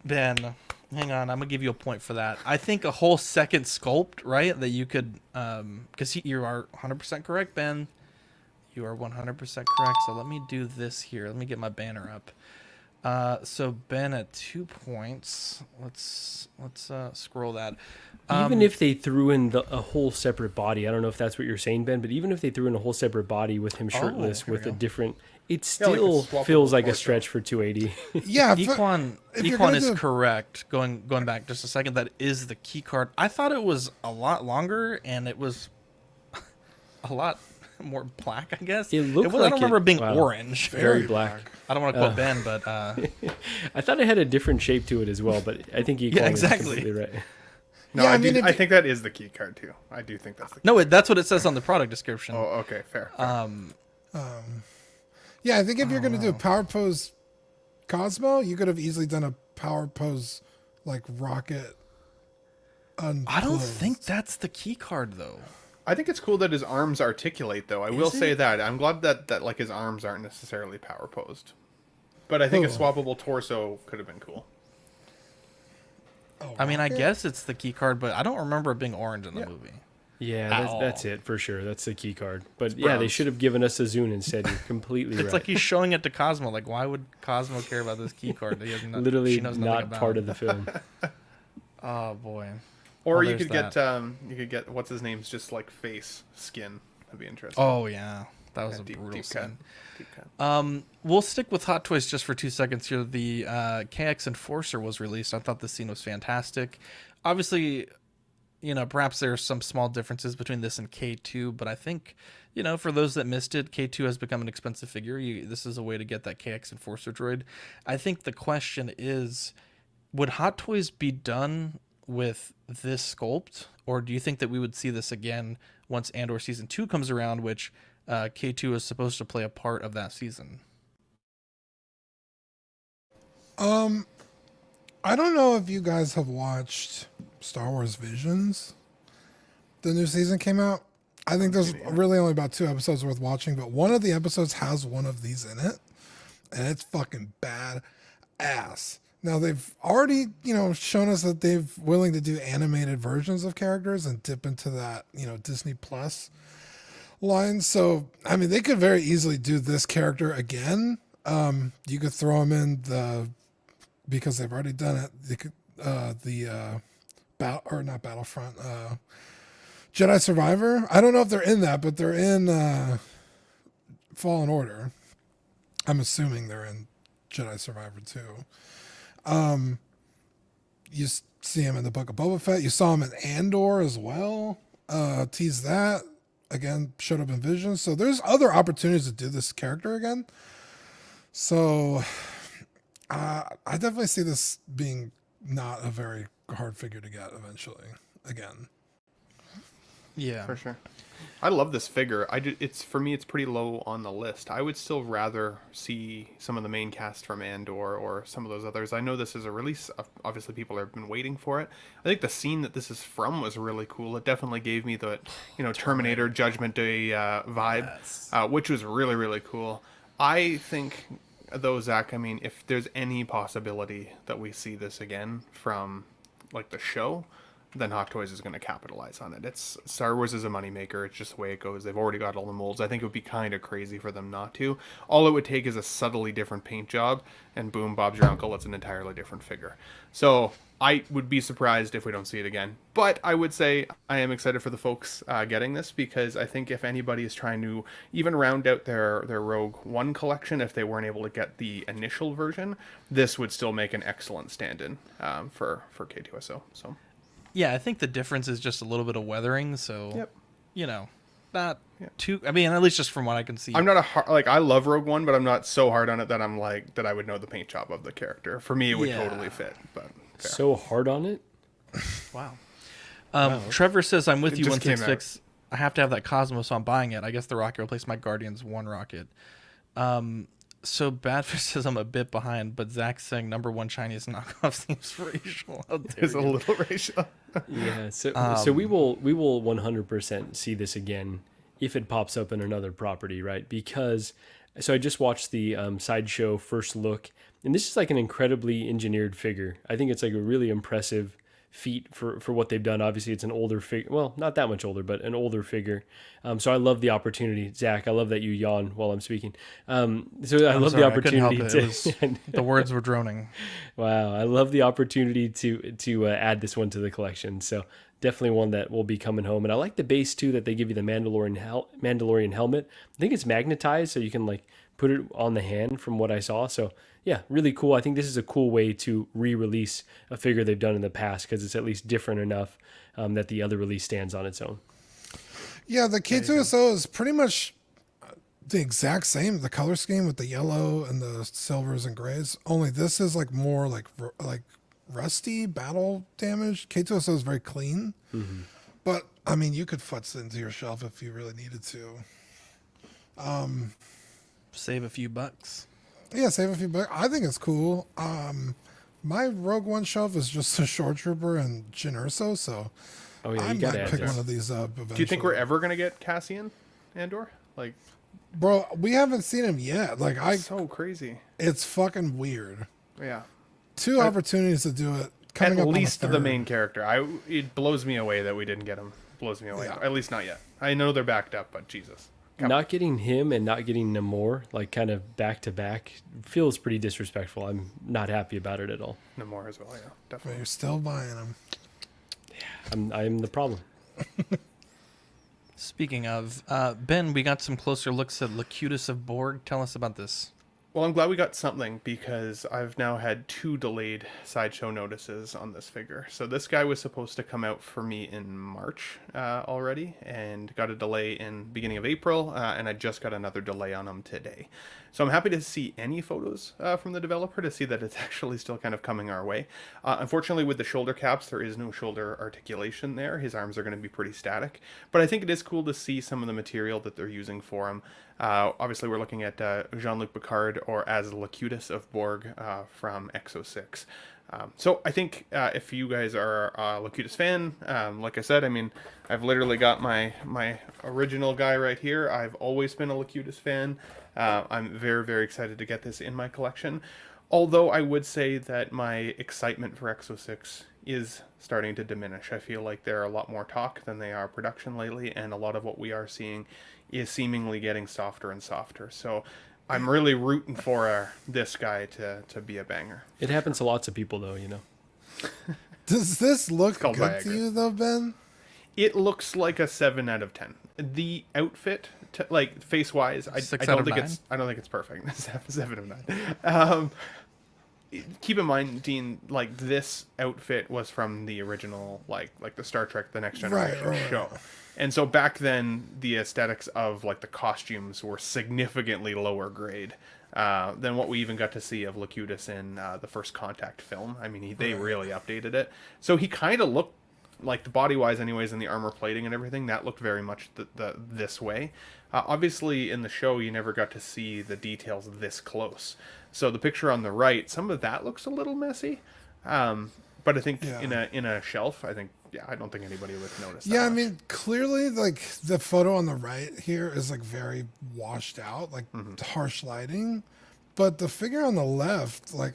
Ben, hang on, I'm gonna give you a point for that. I think a whole second sculpt, right? That you could, because you are 100% correct, Ben. You are 100% correct. So let me do this here. Let me get my banner up. So Ben at 2 points. Let's scroll that. Even if they threw in a whole separate body, I don't know if that's what you're saying, Ben, but even if they threw in a whole separate body with him shirtless with a different, it still feels like a stretch for 280. Yeah, Equan is correct. Going back just a second, that is the key card. I thought it was a lot longer, and it was a lot more black, I guess. It looked I don't remember it being orange. Very black. I don't want to quote Ben, but I thought it had a different shape to it as well, but I think is completely right. No, I think that is the key card too. I do think that's the key card. That's what it says on the product description. Oh, okay, fair. Yeah, I think if you're going to do a power pose Cosmo, you could have easily done a power pose like Rocket. I don't think that's the key card though. I think it's cool that his arms articulate, though. I will say that. I'm glad that like his arms aren't necessarily power posed. But I think a swappable torso could have been cool. I mean, I guess it's the key card, but I don't remember it being orange in the movie. Yeah, that's it for sure. That's the key card. But yeah, they should have given us a Zune instead. You're completely right. It's like he's showing it to Cosmo. Like, why would Cosmo care about this key card? He has literally not part of the film. Oh boy. Or Oh, you there's could get what's his name's just like face skin. That'd be interesting. Oh yeah, that was a deep, brutal deep scene. cut. We'll stick with Hot Toys just for 2 seconds here. The KX Enforcer was released. I thought the scene was fantastic. Obviously, perhaps there are some small differences between this and K2, but I think, for those that missed it, K2 has become an expensive figure. This is a way to get that KX Enforcer droid. I think the question is, would Hot Toys be done with this sculpt, or do you think that we would see this again once Andor Season 2 comes around, which K2 is supposed to play a part of that season? I don't know if you guys have watched Star Wars Visions. The new season came out. I think there's really only about 2 episodes worth watching, but one of the episodes has one of these in it, and it's fucking bad ass. Now they've already, shown us that they're willing to do animated versions of characters and dip into that, Disney Plus line. So, I mean, they could very easily do this character again. You could throw him in because they've already done it. They could, not Battlefront, Jedi Survivor. I don't know if they're in that, but they're in Fallen Order. I'm assuming they're in Jedi Survivor too. You see him in the Book of Boba Fett. You saw him in Andor as well. Tease that again. Showed up in Visions. So there's other opportunities to do this character again. So I definitely see this being not a very hard figure to get eventually again. Yeah, for sure. I love this figure. It's for me, it's pretty low on the list. I would still rather see some of the main cast from Andor or some of those others. I know this is a release. Obviously, people have been waiting for it. I think the scene that this is from was really cool. It definitely gave me the, Terminator Judgment Day vibe, yes. Which was really, really cool. I think, though, Zach, I mean, if there's any possibility that we see this again from, like, the show, then Hot Toys is going to capitalize on it. It's Star Wars is a moneymaker. It's just the way it goes. They've already got all the molds. I think it would be kind of crazy for them not to. All it would take is a subtly different paint job, and boom, Bob's your uncle. It's an entirely different figure. So I would be surprised if we don't see it again. But I would say I am excited for the folks getting this, because I think if anybody is trying to even round out their Rogue One collection, if they weren't able to get the initial version, this would still make an excellent stand-in for K2SO. So. Yeah, I think the difference is just a little bit of weathering. So, yep. Not too. I mean, at least just from what I can see. I'm not I love Rogue One, but I'm not so hard on it that I'm like that I would know the paint job of the character. For me, it would totally fit. But fair. So hard on it. Wow. Trevor says, "I'm with you 166. I have to have that Cosmo, so I'm buying it. I guess the rocket replaced my Guardians 1 rocket." So Badfish says I'm a bit behind, but Zach's saying #1 Chinese knockoff seems racial. It's a little racial. Yeah, so we will 100% see this again if it pops up in another property, right? Because I just watched the Sideshow first look, and this is like an incredibly engineered figure. I think it's like a really impressive feat for what they've done. Obviously, it's an older figure. Well, not that much older, but an older figure. So I love the opportunity. Zach, I love that you yawn while I'm speaking. I love the opportunity. The words were droning. Wow, I love the opportunity to add this one to the collection. So definitely one that will be coming home. And I like the base too, that they give you the Mandalorian helmet. I think it's magnetized, so you can like put it on the hand from what I saw. So yeah, really cool. I think this is a cool way to re-release a figure they've done in the past, because it's at least different enough that the other release stands on its own. Yeah, the K2SO is pretty much the exact same, the color scheme with the yellow and the silvers and grays. Only this is like more like rusty battle damage. K2SO is very clean, but I mean, you could futz into your shelf if you really needed to. Save a few bucks. Yeah, save a few bucks. I think it's cool. My Rogue One shelf is just a Shore Trooper and Jyn Erso, so I might pick one of these up eventually. Do you think we're ever going to get Cassian Andor? Like, bro, we haven't seen him yet. Like, so crazy. It's fucking weird. Yeah. 2 opportunities to do it. At least the main character. It blows me away that we didn't get him. Blows me away. Yeah. At least not yet. I know they're backed up, but Jesus. Not getting him and not getting Namor, like kind of back to back, feels pretty disrespectful. I'm not happy about it at all. Namor as well, yeah, definitely. But you're still buying them. I'm the problem. Speaking of, Ben, we got some closer looks at Locutus of Borg. Tell us about this. Well, I'm glad we got something because I've now had 2 delayed sideshow notices on this figure. So this guy was supposed to come out for me in March already, and got a delay in beginning of April, and I just got another delay on him today. So I'm happy to see any photos from the developer to see that it's actually still kind of coming our way. Unfortunately, with the shoulder caps, there is no shoulder articulation there. His arms are going to be pretty static, but I think it is cool to see some of the material that they're using for him. Obviously, we're looking at Jean-Luc Picard, or as Locutus of Borg from Exo 6. So I think if you guys are a Locutus fan, like I said, I mean, I've literally got my original guy right here. I've always been a Locutus fan. I'm very, very excited to get this in my collection. Although I would say that my excitement for Exo 6 is starting to diminish. I feel like there are a lot more talk than they are production lately, and a lot of what we are seeing is seemingly getting softer and softer. So I'm really rooting for this guy to be a banger. It happens to lots of people, though, you know. Does this look good to you, though, Ben? It looks like a 7 out of 10. The outfit, like face-wise, I don't think it's perfect. 7 of 9. Keep in mind, Dean, like this outfit was from the original, like the Star Trek: The Next Generation show. And so back then, the aesthetics of like the costumes were significantly lower grade than what we even got to see of Locutus in the First Contact film. I mean, they really updated it. So he kind of looked like, the body-wise anyways, and the armor plating and everything, that looked very much this way. Obviously, in the show, you never got to see the details this close. So the picture on the right, some of that looks a little messy. But I think in a shelf, I don't think anybody would notice that. Yeah, I mean, clearly, like, the photo on the right here is, like, very washed out, like, harsh lighting. But the figure on the left, like,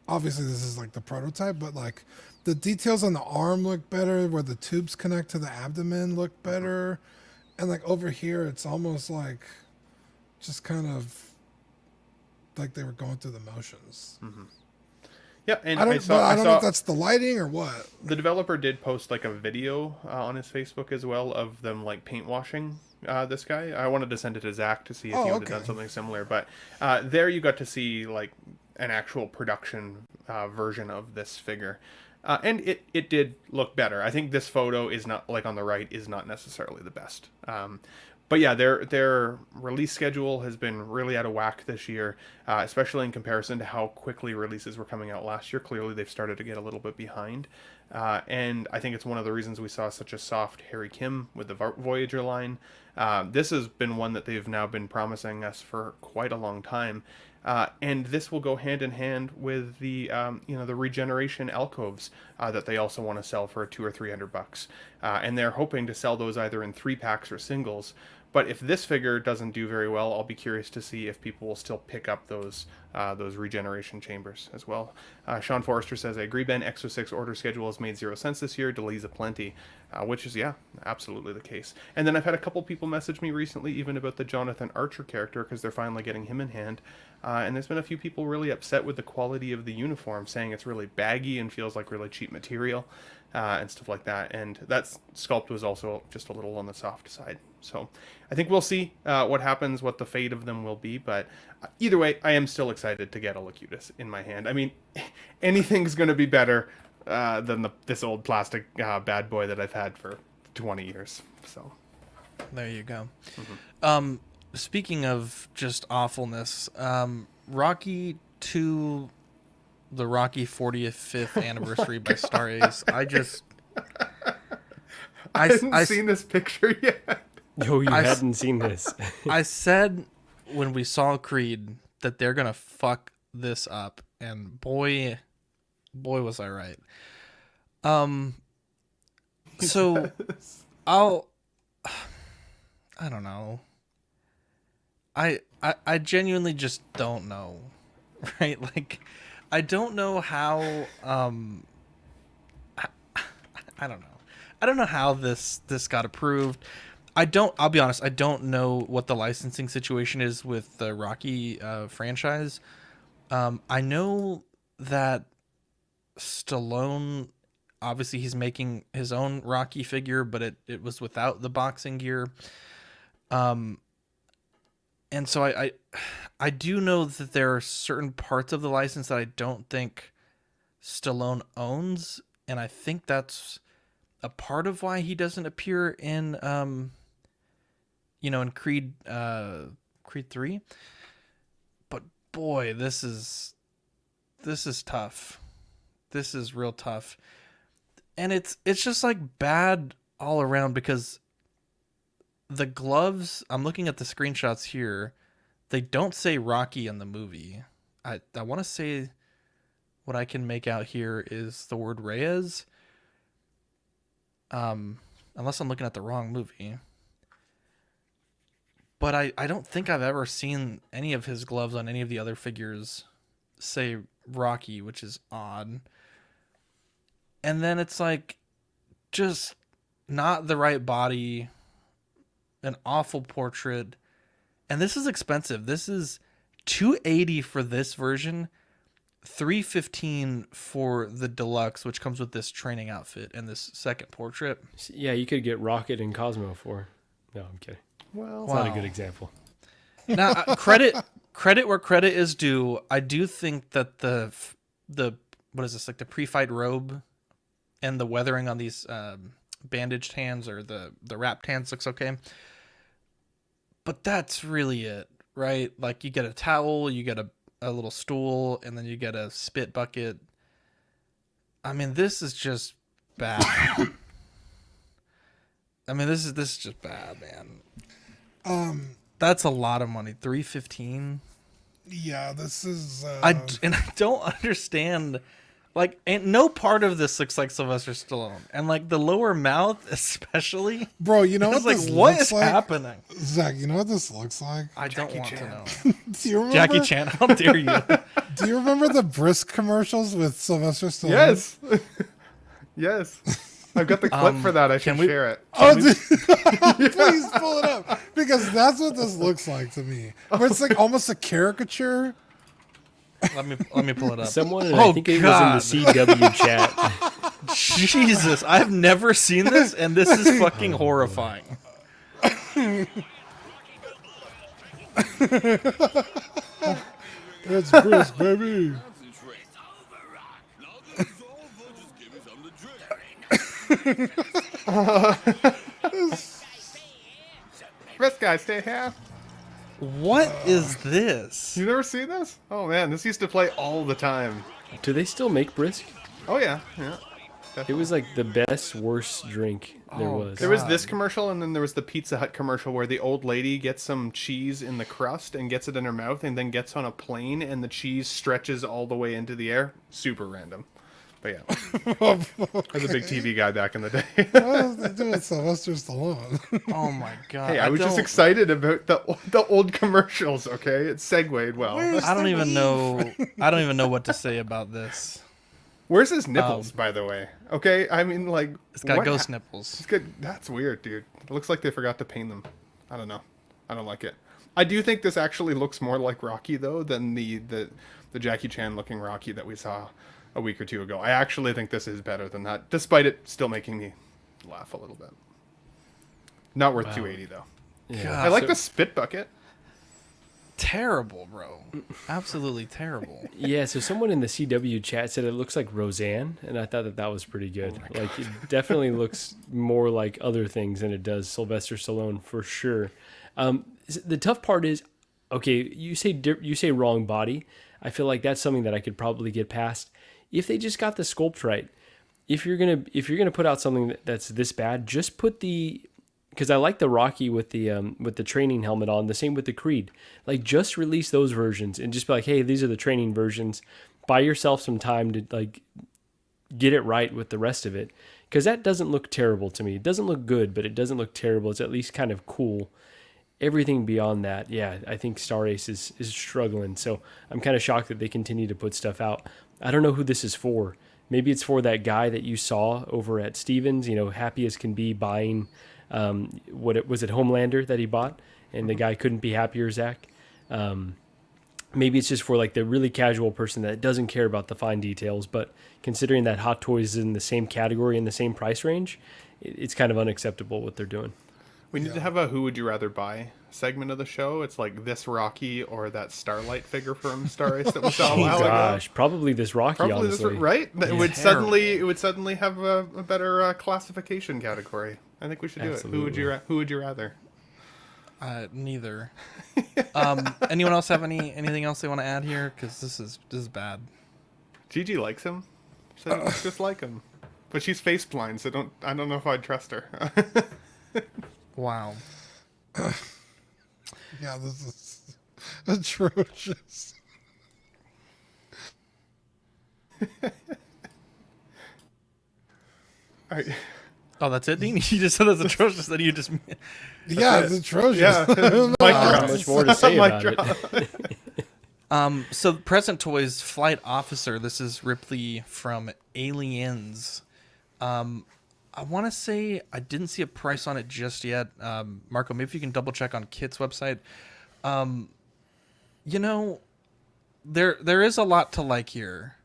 obviously this is, like, the prototype, but, like, the details on the arm look better, where the tubes connect to the abdomen look better. And, like, over here, it's almost, like, just kind of like they were going through the motions. Yeah, and I don't know if that's the lighting or what. The developer did post like a video on his Facebook as well of them like paint washing this guy. I wanted to send it to Zach to see if he would have done something similar, but there you got to see like an actual production version of this figure. And it did look better. I think this photo is not, like on the right, is not necessarily the best. But yeah, their release schedule has been really out of whack this year, especially in comparison to how quickly releases were coming out last year. Clearly, they've started to get a little bit behind. And I think it's one of the reasons we saw such a soft Harry Kim with the Voyager line. This has been one that they've now been promising us for quite a long time. And this will go hand in hand with the the regeneration alcoves that they also want to sell for $200 or $300, and they're hoping to sell those either in 3-packs or singles. But if this figure doesn't do very well, I'll be curious to see if people will still pick up those regeneration chambers as well. Sean Forrester says, I agree, Ben. Exo 6 order schedule has made 0 sense this year. Delays aplenty, which is, yeah, absolutely the case. And then I've had a couple people message me recently even about the Jonathan Archer character because they're finally getting him in hand. And there's been a few people really upset with the quality of the uniform, saying it's really baggy and feels like really cheap material and stuff like that. And that sculpt was also just a little on the soft side. So I think we'll see what happens, what the fate of them will be. But either way, I am still excited to get a Locutus in my hand. I mean, anything's going to be better than this old plastic bad boy that I've had for 20 years. So there you go. Speaking of just awfulness, Rocky 2, the Rocky 45th anniversary by Star Ace. I haven't seen this picture yet. No, you hadn't seen this. I said when we saw Creed that they're gonna fuck this up, and boy was I right. So I don't know. I genuinely just don't know, right? Like, I don't know how. I don't know. I don't know how this got approved. I'll be honest, I don't know what the licensing situation is with the Rocky franchise. I know that Stallone obviously he's making his own Rocky figure, but it was without the boxing gear. And so I do know that there are certain parts of the license that I don't think Stallone owns, and I think that's a part of why he doesn't appear in in Creed 3. But boy, this is tough. This is real tough. And it's just like bad all around, because the gloves, I'm looking at the screenshots here, they don't say Rocky in the movie. I want to say what I can make out here is the word Reyes. Unless I'm looking at the wrong movie. But I don't think I've ever seen any of his gloves on any of the other figures say Rocky, which is odd. And then it's like just not the right body, an awful portrait. And this is expensive. This is $280 for this version, $315 for the deluxe, which comes with this training outfit and this second portrait. Yeah, you could get Rocket and Cosmo for. No, I'm kidding. Well, it's not a good example. Now, credit where credit is due. I do think that the what is this, like the pre-fight robe and the weathering on these bandaged hands, or the wrapped hands, looks okay. But that's really it, right? Like, you get a towel, you get a little stool, and then you get a spit bucket. I mean, this is just bad. I mean, this is just bad, man. That's a lot of money. $315. Yeah, this is. I don't understand. Like, and no part of this looks like Sylvester Stallone, and like the lower mouth, especially. Bro, you know what like, this what looks is like? happening? Zach, you know what this looks like? I don't want to know. Do you remember? Jackie Chan, how dare you? Do you remember the Brisk commercials with Sylvester Stallone? Yes. Yes. I've got the clip for that. I should share it. Please pull it up, because that's what this looks like to me. Where it's like almost a caricature. Let me pull it up. Someone, I think it was in the CW chat. Jesus, I've never seen this, and this is fucking horrifying. It's Brisk, baby. This guy, stay here. What is this? You never seen this? Oh man, this used to play all the time. Do they still make Brisk? Oh yeah, yeah. It was like the best, worst drink there was. There was this commercial, and then there was the Pizza Hut commercial where the old lady gets some cheese in the crust and gets it in her mouth, and then gets on a plane, and the cheese stretches all the way into the air. Super random. But yeah, I was a big TV guy back in the day. What is they doing with Sylvester Stallone? Oh my god! Hey, I was just excited about the old commercials. Okay, it segued well. I don't even know. I don't even know what to say about this. Where's his nipples, by the way? Okay, I mean, like, it's got ghost nipples. That's weird, dude. It looks like they forgot to paint them. I don't know. I don't like it. I do think this actually looks more like Rocky though than the Jackie Chan looking Rocky that we saw a week or two ago. I actually think this is better than that, despite it still making me laugh a little bit. Not worth $280 though. Yeah. I like the spit bucket. Terrible, bro. Absolutely terrible. Yeah, so someone in the CW chat said it looks like Roseanne, and I thought that was pretty good. Like, it definitely looks more like other things than it does Sylvester Stallone, for sure. The tough part is, okay, you say wrong body. I feel like that's something that I could probably get past if they just got the sculpt right. If you're gonna put out something that's this bad, just put the, because I like the Rocky with the training helmet on. The same with the Creed. Like, just release those versions and just be like, hey, these are the training versions. Buy yourself some time to like get it right with the rest of it, because that doesn't look terrible to me. It doesn't look good, but it doesn't look terrible. It's at least kind of cool. Everything beyond that, yeah, I think Star Ace is struggling. So I'm kind of shocked that they continue to put stuff out. I don't know who this is for. Maybe it's for that guy that you saw over at Stevens, happy as can be buying, was it Homelander that he bought? And the guy couldn't be happier, Zach. maybe it's just for like the really casual person that doesn't care about the fine details, but considering that Hot Toys is in the same category in the same price range, it's kind of unacceptable what they're doing. We need to have a who would you rather buy segment of the show. It's like this Rocky or that Starlight figure from Star Race that we saw a while ago. Probably this Rocky, Probably honestly. right? It would suddenly have a better classification category. I think we should do Absolutely. it. Who would you rather? Neither. Anyone else have anything else they want to add here? Because this is bad. Gigi likes him. So just like him. But she's face blind, so I don't know if I'd trust her. Wow. Yeah, this is atrocious. All right. Oh, that's it, Dean? You just said that's atrocious. That you just... Yeah, it's atrocious. Yeah. Not much more to say about it. So Present Toys Flight Officer. This is Ripley from Aliens. I want to say I didn't see a price on it just yet. Marco, maybe if you can double check on Kit's website. You know, there is a lot to like here.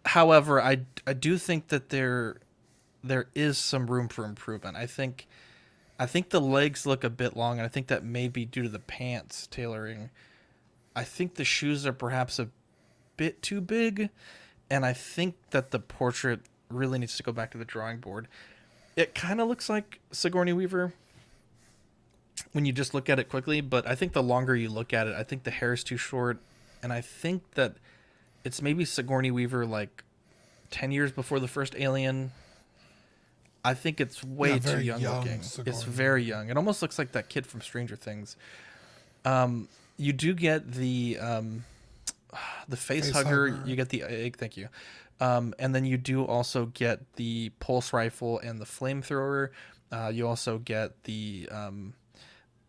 However, I do think that there is some room for improvement. I think the legs look a bit long, and I think that may be due to the pants tailoring. I think the shoes are perhaps a bit too big, and I think that the portrait really needs to go back to the drawing board. It kind of looks like Sigourney Weaver when you just look at it quickly, but I think the longer you look at it, I think the hair is too short, and I think that it's maybe Sigourney Weaver like 10 years before the first Alien. I think it's way too young looking. It's very young. It almost looks like that kid from Stranger Things. You do get the face hugger. You get the egg. Thank you. And then you do also get the pulse rifle and the flamethrower. You also get the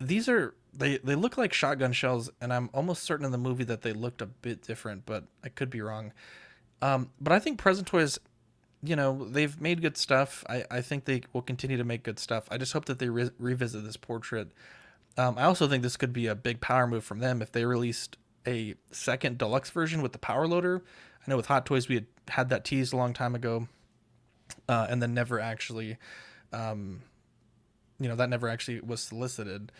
these are they look like shotgun shells, and I'm almost certain in the movie that they looked a bit different, but I could be wrong. But I think Present Toys, you know, they've made good stuff. I think they will continue to make good stuff. I just hope that they revisit this portrait. I also think this could be a big power move from them if they released a second deluxe version with the power loader. I know with Hot Toys we had that teased a long time ago, and then never actually, that never actually was solicited.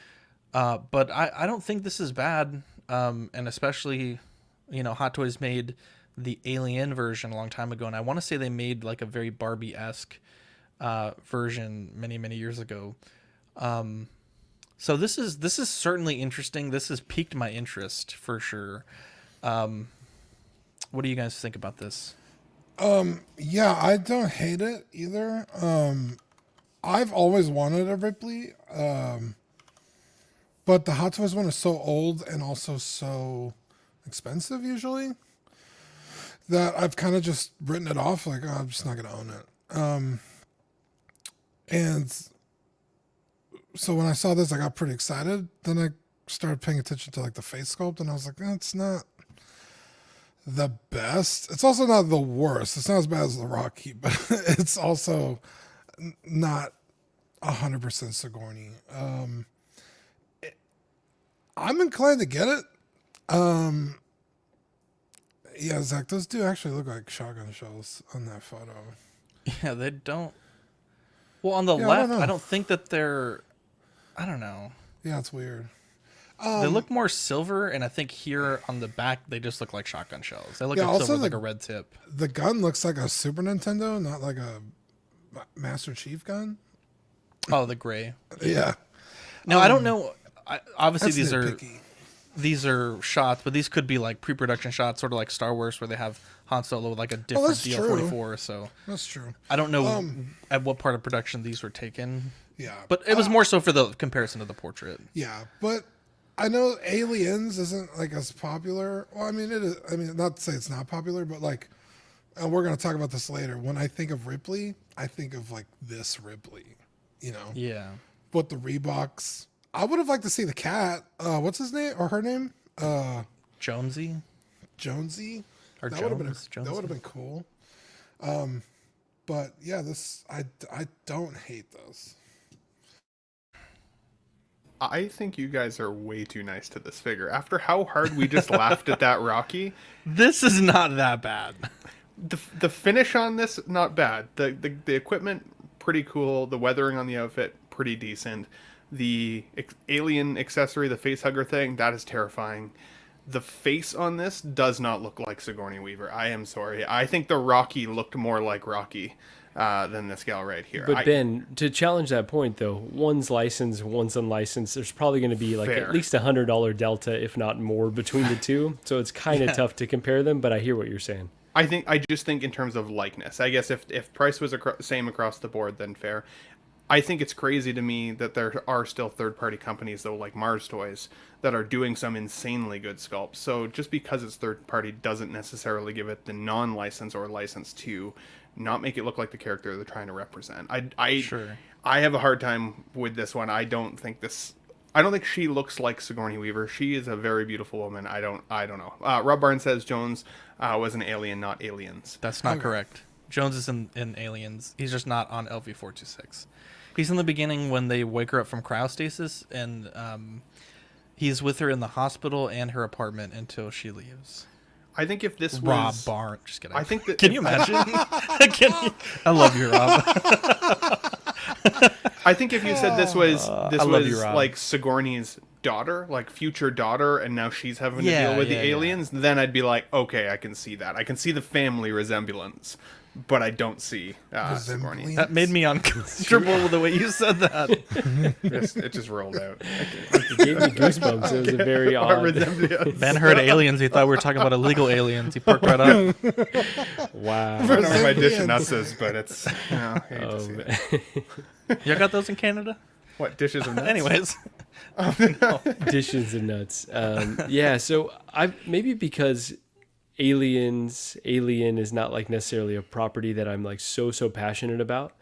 But I don't think this is bad, and especially, Hot Toys made the Alien version a long time ago, and I want to say they made like a very Barbie-esque version many years ago. So this is certainly interesting. This has piqued my interest for sure. What do you guys think about this? Yeah, I don't hate it either. I've always wanted a Ripley, but the Hot Toys one is so old and also so expensive usually that I've kind of just written it off. Like, oh, I'm just not gonna own it. And so when I saw this, I got pretty excited. Then I started paying attention to like the face sculpt, and I was like, it's not the best. It's also not the worst. It's not as bad as the Rocky, but it's also not 100% Sigourney. I'm inclined to get it. Yeah, Zach, those do actually look like shotgun shells on that photo. Yeah, they don't. Well, on the left, I don't think that they're. I don't know. Yeah, it's weird. They look more silver, and I think here on the back they just look like shotgun shells. They look like silver with like a red tip. The gun looks like a Super Nintendo, not like a Master Chief gun. Oh, the gray. Yeah. Now I don't know. Obviously, these are shots, but these could be like pre-production shots, sort of like Star Wars, where they have Han Solo with like a different DL-44. So that's true. I don't know at what part of production these were taken. Yeah, but it was more so for the comparison to the portrait. Yeah, but I know Aliens isn't like as popular. Well, I mean it is. I mean, not to say it's not popular, but like, and we're gonna talk about this later. When I think of Ripley, I think of like this Ripley. Yeah. But the Reeboks. I would have liked to see the cat. What's his name or her name? Jonesy. Or that would have been cool. But yeah, I don't hate this. I think you guys are way too nice to this figure. After how hard we just laughed at that Rocky, This is not that bad. the finish on this, not bad. The equipment, pretty cool. The weathering on the outfit, pretty decent. The alien accessory, the face hugger thing, that is terrifying. The face on this does not look like Sigourney Weaver. I am sorry. I think the Rocky looked more like Rocky than this gal right here. But Ben, to challenge that point though, one's licensed, one's unlicensed. There's probably going to be like at least $100 delta, if not more, between the two. So it's kind of tough to compare them. But I hear what you're saying. I just think in terms of likeness. I guess if price was same across the board, then fair. I think it's crazy to me that there are still third-party companies, though, like Mars Toys, that are doing some insanely good sculpts. So just because it's third-party doesn't necessarily give it the non-license or license to not make it look like the character they're trying to represent. I have a hard time with this one. I don't think she looks like Sigourney Weaver. She is a very beautiful woman. I don't know. Rob Barnes says Jones was an alien, not aliens. That's not correct. Jones is in Aliens. He's just not on LV-426. He's in the beginning when they wake her up from cryostasis, and he's with her in the hospital and her apartment until she leaves. I think if this Rob was Barnes, just kidding. I think that can you imagine? I love you, Rob. I think if you said this was you, like Sigourney's daughter, like future daughter, and now she's having to deal with the aliens, then I'd be like, okay, I can see that. I can see the family resemblance, but I don't see Sigourney. That made me uncomfortable with the way you said that. It just rolled out. It gave me goosebumps. It was a very odd. Ben heard aliens. He thought we were talking about illegal aliens. He perked right up. Wow. I don't know where my dish and nuts is, but it's. I hate to see it. You got those in Canada? What, dishes of nuts? Anyways. Dishes and nuts. Yeah, so maybe because Alien is not like necessarily a property that I'm like so passionate about.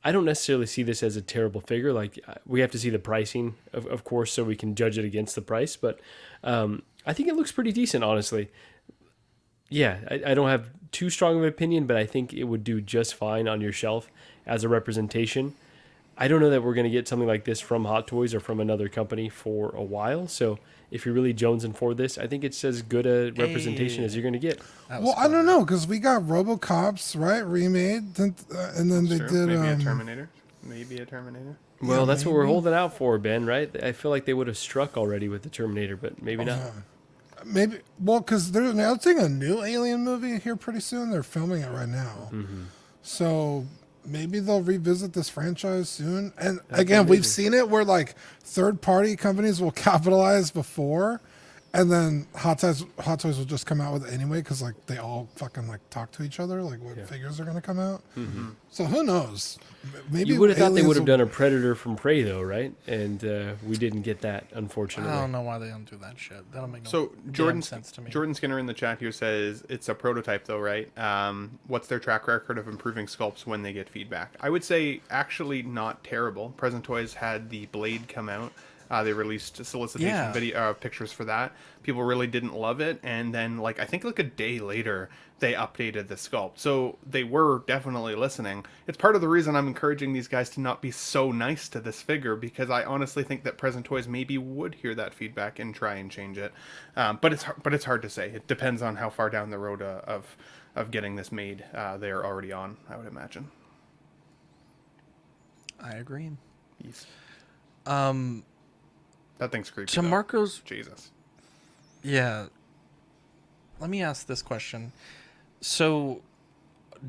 I don't necessarily see this as a terrible figure. Like we have to see the pricing, of course, so we can judge it against the price. But I think it looks pretty decent, honestly. Yeah, I don't have too strong of an opinion, but I think it would do just fine on your shelf as a representation. I don't know that we're going to get something like this from Hot Toys or from another company for a while. So if you're really jonesing for this, I think it's as good a representation as you're going to get. Well, I don't know, because we got RoboCops, right, remade, and then they did... Maybe a Terminator. Well, that's what we're holding out for, Ben, right? I feel like they would have struck already with the Terminator, but maybe not. Maybe, well, because they're announcing a new Alien movie here pretty soon. They're filming it right now. Mm-hmm. So... maybe they'll revisit this franchise soon. And again, we've seen it where like third-party companies will capitalize before, and then Hot Toys will just come out with it anyway because like they all fucking like talk to each other, like what figures are gonna come out. Mm-hmm. So who knows? Maybe you would have thought they would have done a Predator from Prey though, right? And we didn't get that, unfortunately. I don't know why they don't do that shit. That'll make sense to me. Jordan Skinner in the chat here says it's a prototype though, right? What's their track record of improving sculpts when they get feedback? I would say actually not terrible. Present Toys had the Blade come out. They released solicitation video pictures for that. People really didn't love it, and then like I think like a day later they updated the sculpt. So they were definitely listening. It's part of the reason I'm encouraging these guys to not be so nice to this figure, because I honestly think that Present Toys maybe would hear that feedback and try and change it. But it's hard to say. It depends on how far down the road of getting this made they are already on, I would imagine. I agree. Yes. That thing's creepy. To Marco's... Jesus. Yeah. Let me ask this question. So,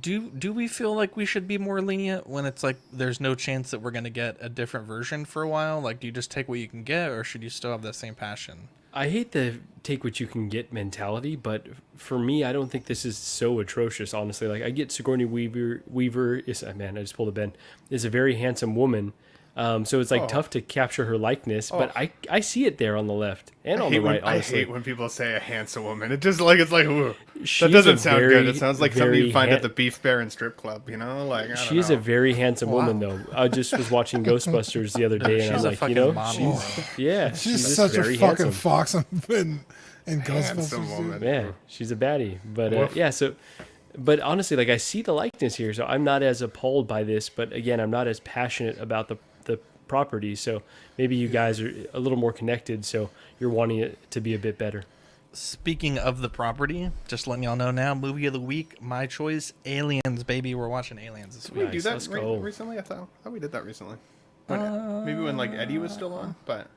do we feel like we should be more lenient when it's like there's no chance that we're going to get a different version for a while? Like, do you just take what you can get, or should you still have that same passion? I hate the take what you can get mentality, but for me, I don't think this is so atrocious, honestly. Like, I get Sigourney Weaver is, man, I just pulled a Ben, is a very handsome woman. So it's like tough to capture her likeness, but I see it there on the left and on the right. Honestly, I hate when people say a handsome woman. It's like ooh, that doesn't sound good. It sounds like something you'd find at the Beef Baron strip club. You know, like she is a very handsome woman, though. I just was watching Ghostbusters the other day, and I was like, you know, she's such a fucking handsome. fox in Ghostbusters. Woman. Yeah, she's a baddie, but yeah. So, but honestly, like I see the likeness here, so I'm not as appalled by this. But again, I'm not as passionate about the property. So maybe you guys are a little more connected, so you're wanting it to be a bit better. Speaking of the property, just letting y'all know now, movie of the week, my choice, Aliens, baby. We're watching Aliens this Did week. we do that recently? I thought we did that recently. Maybe when like Eddie was still on, but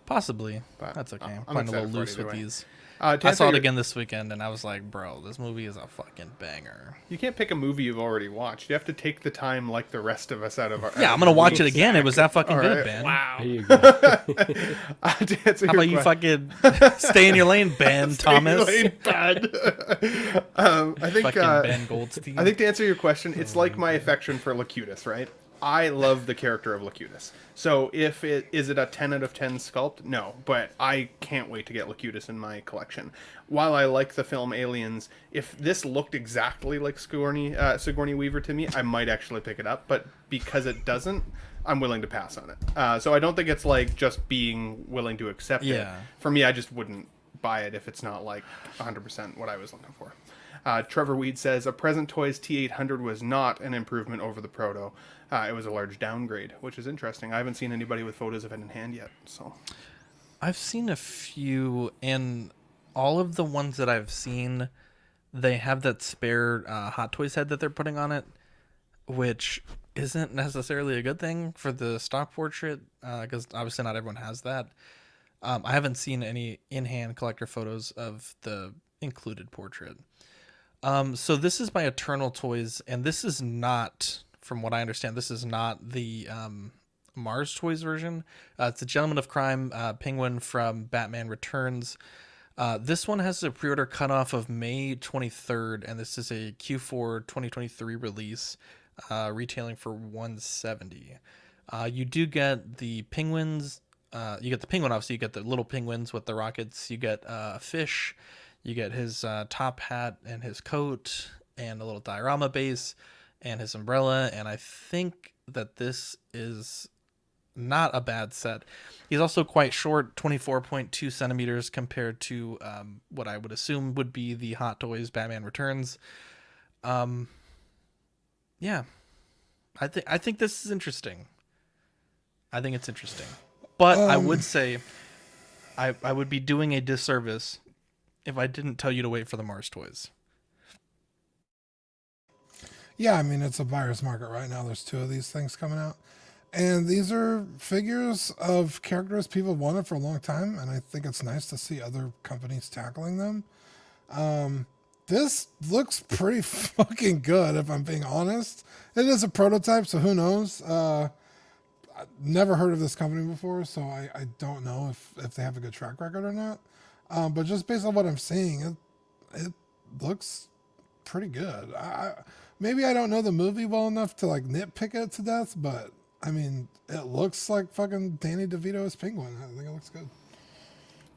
possibly. But that's okay. I'm Playing a little excited for it loose either with way. these. To I saw it answer again this weekend, and I was like, bro, this movie is a fucking banger. You can't pick a movie you've already watched. You have to take the time like the rest of us out of our... Yeah, I'm going to watch it again. It was that fucking All good, right. Ben. Wow. There you go. How about you fucking stay in your lane, Ben Thomas? I think Fucking Ben Goldstein. I think to answer your question, it's like my affection for Locutus, right? I love the character of Locutus. So is it a 10 out of 10 sculpt? No, but I can't wait to get Locutus in my collection. While I like the film Aliens, if this looked exactly like Sigourney Weaver to me, I might actually pick it up. But because it doesn't, I'm willing to pass on it. So I don't think it's like just being willing to accept it. For me, I just wouldn't buy it if it's not like 100% what I was looking for. Trevor Weed says, a Present Toys T800 was not an improvement over the Proto. It was a large downgrade, which is interesting. I haven't seen anybody with photos of it in hand yet. So, I've seen a few, and all of the ones that I've seen, they have that spare Hot Toys head that they're putting on it, which isn't necessarily a good thing for the stock portrait, because obviously not everyone has that. I haven't seen any in-hand collector photos of the included portrait. So this is by Eternal Toys, and this is not, from what I understand, this is not the Mars Toys version. It's a Gentleman of Crime penguin from Batman Returns. This one has a pre-order cutoff of May 23rd, and this is a Q4 2023 release, retailing for $170. You do get the penguins. You get the penguin, obviously. You get the little penguins with the rockets. You get a fish. You get his top hat and his coat and a little diorama base and his umbrella. And I think that this is not a bad set. He's also quite short, 24.2 centimeters compared to what I would assume would be the Hot Toys Batman Returns. Yeah, I think this is interesting. I think it's interesting. But I would say I would be doing a disservice if I didn't tell you to wait for the Mars Toys. Yeah, I mean, it's a buyer's market right now. There's 2 of these things coming out. And these are figures of characters people have wanted for a long time. And I think it's nice to see other companies tackling them. This looks pretty fucking good, if I'm being honest. It is a prototype, so who knows? I've never heard of this company before, so I don't know if they have a good track record or not. But just based on what I'm seeing, it looks pretty good. Maybe I don't know the movie well enough to like nitpick it to death, but I mean, it looks like fucking Danny DeVito as Penguin. I think it looks good.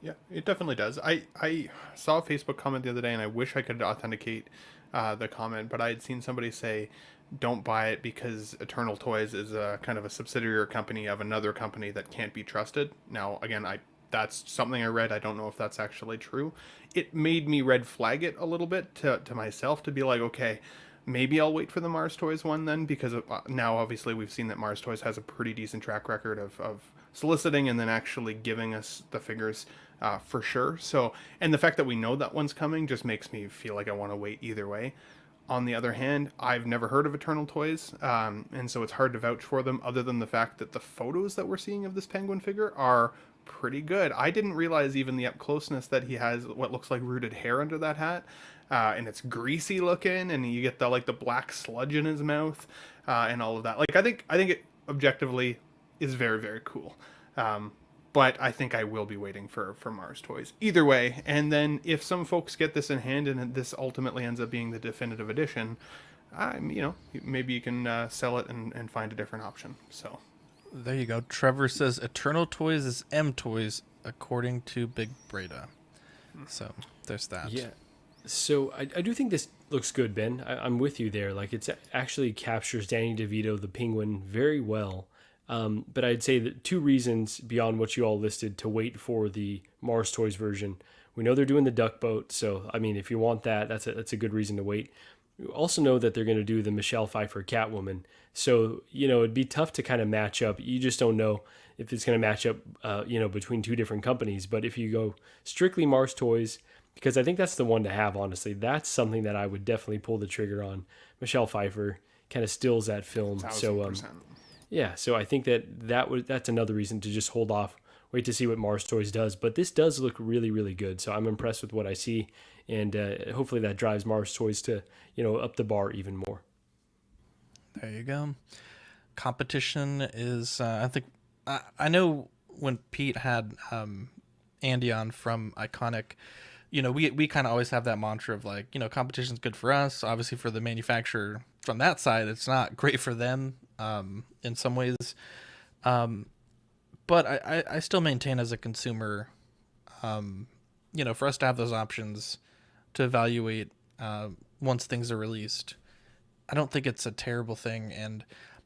Yeah, it definitely does. I saw a Facebook comment the other day, and I wish I could authenticate the comment, but I had seen somebody say, don't buy it because Eternal Toys is a kind of a subsidiary company of another company that can't be trusted. Now, again, that's something I read. I don't know if that's actually true. It made me red flag it a little bit to myself to be like, okay, maybe I'll wait for the Mars Toys one then, because now obviously we've seen that Mars Toys has a pretty decent track record of soliciting and then actually giving us the figures for sure. So, and the fact that we know that one's coming just makes me feel like I want to wait either way. On the other hand, I've never heard of Eternal Toys, and so it's hard to vouch for them other than the fact that the photos that we're seeing of this penguin figure are pretty good. I didn't realize even the up closeness that he has what looks like rooted hair under that hat, and it's greasy looking, and you get the black sludge in his mouth, and all of that. Like I think it objectively is very, very cool. But I think I will be waiting for Mars Toys either way. And then if some folks get this in hand and this ultimately ends up being the definitive edition, maybe you can sell it and find a different option. So there you go. Trevor says Eternal Toys is M Toys according to Big Breda. So there's that. Yeah. So I do think this looks good, Ben. I'm with you there. Like, it actually captures Danny DeVito, the Penguin, very well. But I'd say that 2 reasons beyond what you all listed to wait for the Mars Toys version. We know they're doing the duck boat, so I mean, if you want that, that's a good reason to wait. We also know that they're going to do the Michelle Pfeiffer Catwoman. So, it'd be tough to kind of match up. You just don't know if it's going to match up, between two different companies. But if you go strictly Mars Toys, because I think that's the one to have, honestly, that's something that I would definitely pull the trigger on. Michelle Pfeiffer kind of steals that film. 1000%. So, yeah, so I think that's another reason to just hold off, wait to see what Mars Toys does. But this does look really, really good. So I'm impressed with what I see. And hopefully that drives Mars Toys to, up the bar even more. There you go. Competition is, I think, I know when Pete had Andy on from Iconic, we kind of always have that mantra of like, competition's good for us. Obviously for the manufacturer from that side, it's not great for them in some ways. But I still maintain as a consumer, for us to have those options to evaluate once things are released, I don't think it's a terrible thing. And,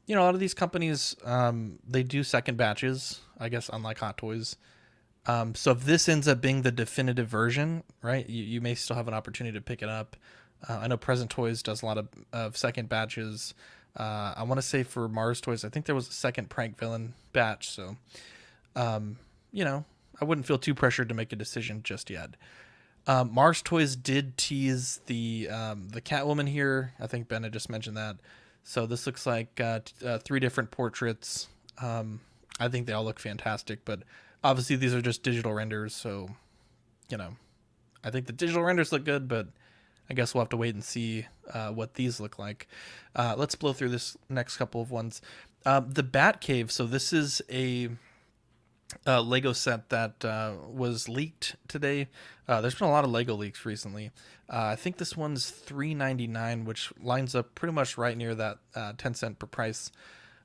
a lot of these companies, they do second batches, I guess, unlike Hot Toys. So if this ends up being the definitive version, right, you may still have an opportunity to pick it up. I know Present Toys does a lot of second batches. I want to say for Mars Toys, I think there was a second Prank Villain batch. So, I wouldn't feel too pressured to make a decision just yet. Mars Toys did tease the Catwoman here. I think Ben had just mentioned that. So this looks like 3 different portraits. I think they all look fantastic, but obviously these are just digital renders. So, I think the digital renders look good, but I guess we'll have to wait and see what these look like. Let's blow through this next couple of ones. The Batcave. So this is a Lego set that was leaked today. There's been a lot of Lego leaks recently. I think this one's $3.99, which lines up pretty much right near that 10 cent per price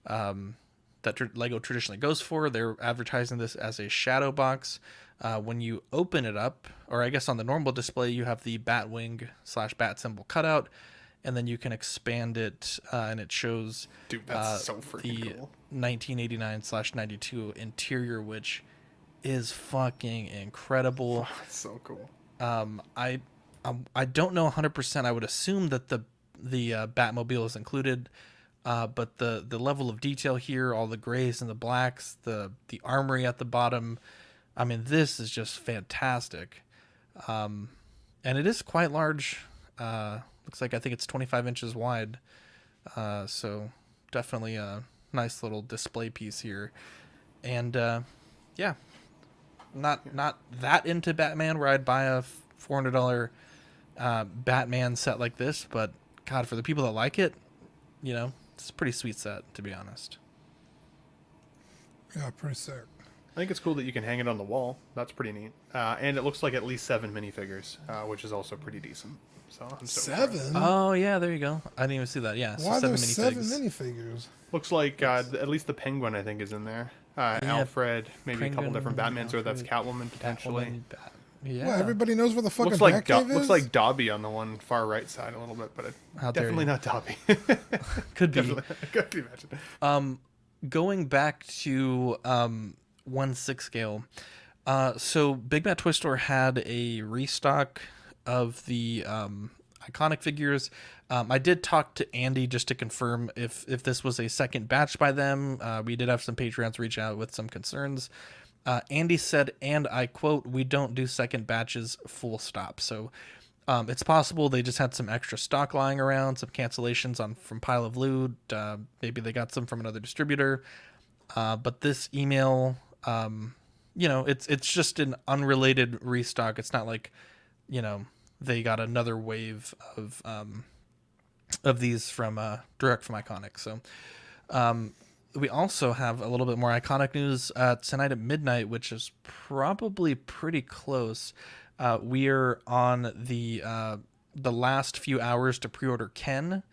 that Lego traditionally goes for. They're advertising this as a shadow box. When you open it up, or I guess on the normal display, you have the Batwing / bat symbol cutout, and then you can expand it, and it shows that's so freaking the cool. 1989/92 interior, which is fucking incredible. That's so cool. I don't know 100%. I would assume that the Batmobile is included, but the level of detail here, all the grays and the blacks, the armory at the bottom, I mean, this is just fantastic. And it is quite large. Looks like I think it's 25 inches wide. So definitely a nice little display piece here. And yeah, not that into Batman where I'd buy a $400 Batman set like this, but God, for the people that like it, it's a pretty sweet set, to be honest. Yeah, pretty sick. I think it's cool that you can hang it on the wall. That's pretty neat. And it looks like at least 7 minifigures, which is also pretty decent. So I'm stoked for it. 7? Oh yeah, there you go. I didn't even see that. Yeah, Why so are there 7 7 minifigs. minifigures? Looks like at least the Penguin, I think, is in there. Alfred, maybe a couple different Batmans, or that's Catwoman potentially. Yeah. Well, everybody knows where the fucking Looks like Batcave is? looks like Dobby on the one far right side a little bit, but How dare definitely you. not Dobby. Could be. Could be imagine. Going back to 1/6 scale. So Big Bad Toy Store had a restock of the iconic figures. I did talk to Andy just to confirm if this was a second batch by them. We did have some Patreons reach out with some concerns. Andy said, and I quote, "We don't do second batches, full stop." So it's possible they just had some extra stock lying around, some cancellations from Pile of Loot. Maybe they got some from another distributor. But this email, it's just an unrelated restock. It's not like, they got another wave of these from direct from Iconic. So we also have a little bit more Iconic news tonight at midnight, which is probably pretty close. We're on the last few hours to pre-order Ken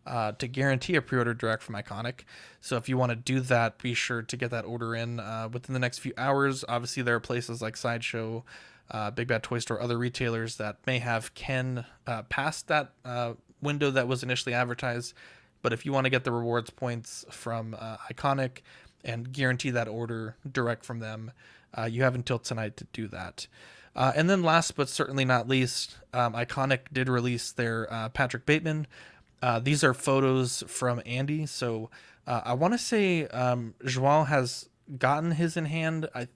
to guarantee a pre-order direct from Iconic. So if you want to do that, be sure to get that order in within the next few hours. Obviously, there are places like Sideshow, Big Bad Toy Store, other retailers that may have Ken past that window that was initially advertised. But if you want to get the rewards points from Iconic and guarantee that order direct from them, you have until tonight to do that. And then last but certainly not least, Iconic did release their Patrick Bateman. These are photos from Andy. So I want to say Joao has gotten his in hand. I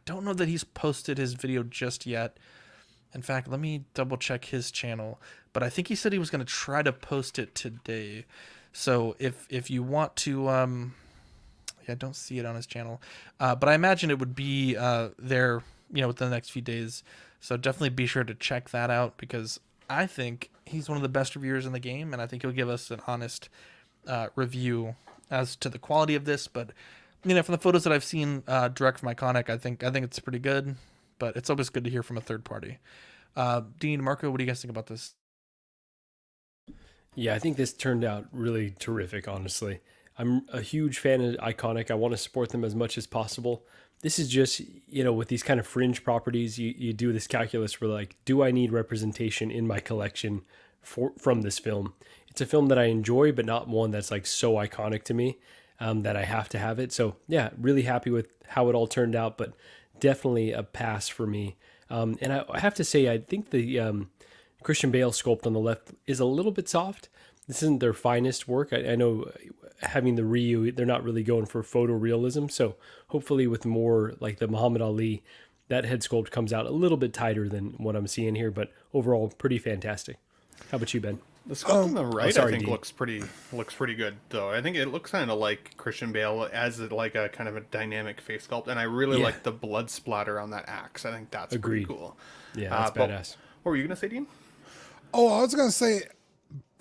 don't know that he's posted his video just yet. In fact, let me double check his channel. But I think he said he was going to try to post it today. So if you want to, I don't see it on his channel. But I imagine it would be there, within the next few days. So definitely be sure to check that out, because I think he's one of the best reviewers in the game, and I think he'll give us an honest review as to the quality of this. But from the photos that I've seen direct from Iconic, I think it's pretty good. But it's always good to hear from a third party. Dean, Marco, what do you guys think about this? Yeah, I think this turned out really terrific, honestly. I'm a huge fan of Iconic. I want to support them as much as possible. This is just, with these kind of fringe properties, you do this calculus where, like, do I need representation in my collection from this film? It's a film that I enjoy, but not one that's, like, so iconic to me that I have to have it. So, yeah, really happy with how it all turned out, but definitely a pass for me. And I have to say, I think the Christian Bale sculpt on the left is a little bit soft. This isn't their finest work. I know having the Ryu, they're not really going for photorealism. So hopefully with more like the Muhammad Ali, that head sculpt comes out a little bit tighter than what I'm seeing here. But overall, pretty fantastic. How about you, Ben? The sculpt on the right, I think, Dean. looks pretty good, though. I think it looks kind of like Christian Bale as like a kind of a dynamic face sculpt, and I really like the blood splatter on that axe. I think that's pretty cool. Yeah, that's badass. What were you gonna say, Dean? Oh, I was gonna say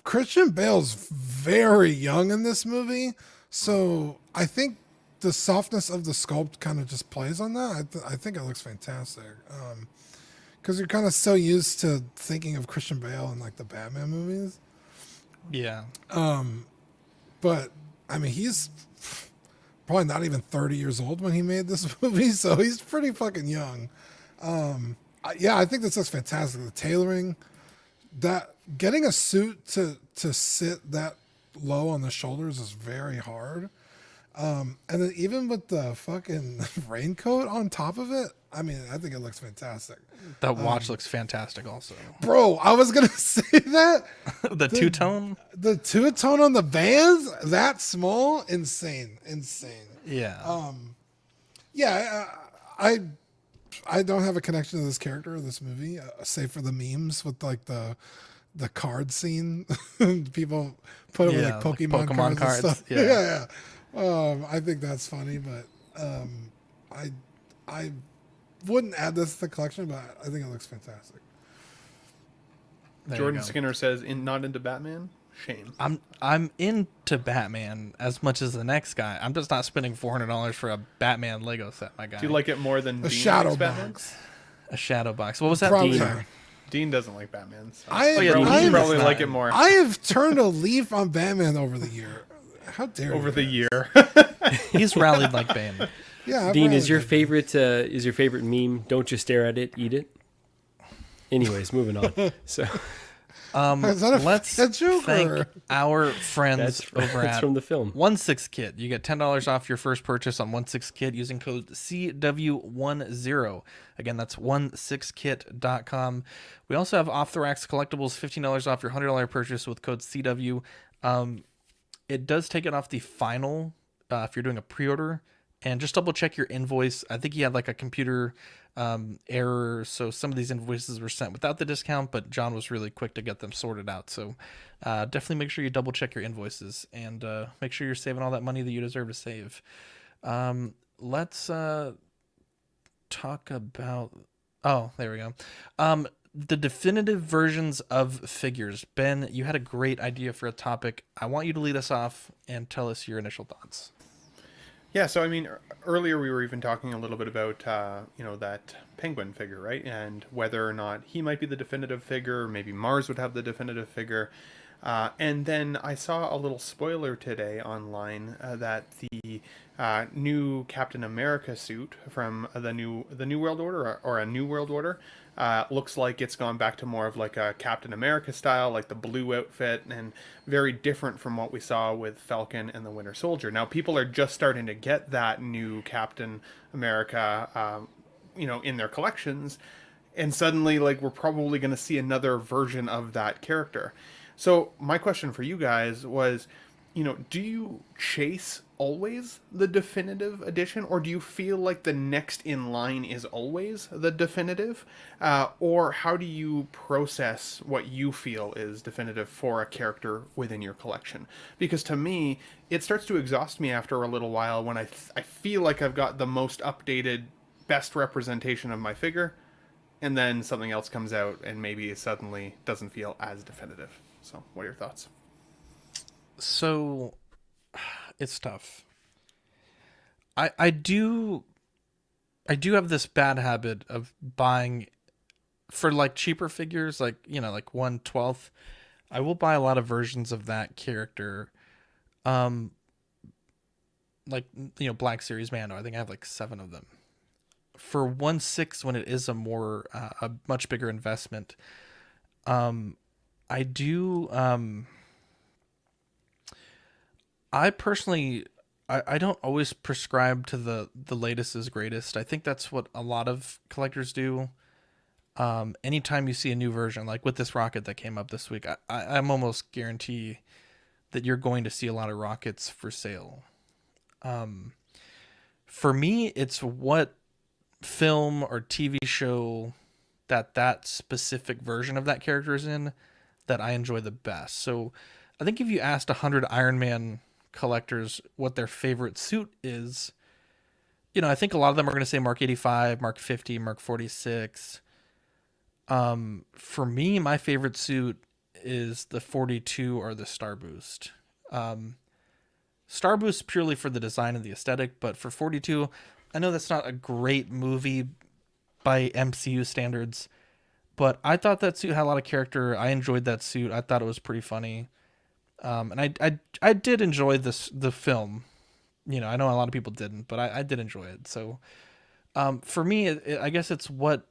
Christian Bale's very young in this movie, so I think the softness of the sculpt kind of just plays on that. I think it looks fantastic. Because you're kind of so used to thinking of Christian Bale in like the Batman movies. Yeah. But I mean, he's probably not even 30 years old when he made this movie, so he's pretty fucking young. Yeah, I think this looks fantastic. The tailoring, that getting a suit to sit that low on the shoulders is very hard. And then even with the fucking raincoat on top of it, I mean, I think it looks fantastic. That watch looks fantastic also. Bro, I was going to say that. the two-tone? The two-tone on the bands, that small, insane. Yeah. Yeah, I don't have a connection to this character or this movie, save for the memes with like the card scene. People put it with like Pokemon cards and stuff. Yeah. I think that's funny, but I wouldn't add this to the collection, but I think it looks fantastic. Jordan Skinner says, not into Batman? Shame. I'm into Batman as much as the next guy. I'm just not spending $400 for a Batman Lego set, my guy. Do you like it more than a Dean shadow likes box? Batman? A shadow box. What was that? Probably. Dean doesn't like Batman. So. I probably like it more. I have turned a leaf on Batman over the year. How dare you? Over the year. He's rallied like Batman. Yeah, Dean, is your favorite meme? Don't just stare at it, eat it. Anyways, moving on. So, let's thank our friends over that's at from the film 16 Kit. You get $10 off your first purchase on 16 Kit using code CW10. Again, that's 16kit.com. We also have Off the Racks Collectibles, $15 off your $100 purchase with code CW. It does take it off the final if you're doing a pre-order, and just double check your invoice. I think you had like a computer error, so some of these invoices were sent without the discount, but John was really quick to get them sorted out. So definitely make sure you double check your invoices and make sure you're saving all that money that you deserve to save. Let's talk about, there we go. The definitive versions of figures. Ben, you had a great idea for a topic. I want you to lead us off and tell us your initial thoughts. Yeah, so I mean, earlier we were even talking a little bit about, that penguin figure, right? And whether or not he might be the definitive figure, maybe Mars would have the definitive figure. And then I saw a little spoiler today online that the new Captain America suit from the New World Order or a New World Order looks like it's gone back to more of like a Captain America style, like the blue outfit, and very different from what we saw with Falcon and the Winter Soldier. Now people are just starting to get that new Captain America, in their collections. and suddenly like we're probably going to see another version of that character. So my question for you guys was, do you chase always the definitive edition, or do you feel like the next in line is always the definitive? Or how do you process what you feel is definitive for a character within your collection? Because to me, it starts to exhaust me after a little while when I feel like I've got the most updated, best representation of my figure, and then something else comes out and maybe it suddenly doesn't feel as definitive. So what are your thoughts? So it's tough. I do have this bad habit of buying for like cheaper figures, like, like 1/12. I will buy a lot of versions of that character. Like, Black Series Mando. I think I have like 7 of them. For 1/6, when it is a much bigger investment, I do. I personally, I don't always prescribe to the latest is greatest. I think that's what a lot of collectors do. Anytime you see a new version, like with this rocket that came up this week, I'm almost guarantee that you're going to see a lot of rockets for sale. For me, it's what film or TV show that specific version of that character is in that I enjoy the best. So I think if you asked 100 Iron Man collectors what their favorite suit is, I think a lot of them are going to say Mark 85, Mark 50, Mark 46. For me, my favorite suit is the 42 or the Star Boost. Star Boost purely for the design and the aesthetic, but for 42, I know that's not a great movie by MCU standards, but I thought that suit had a lot of character. I enjoyed that suit. I thought it was pretty funny. And I did enjoy the film. I know a lot of people didn't, but I did enjoy it. So, for me, I guess it's what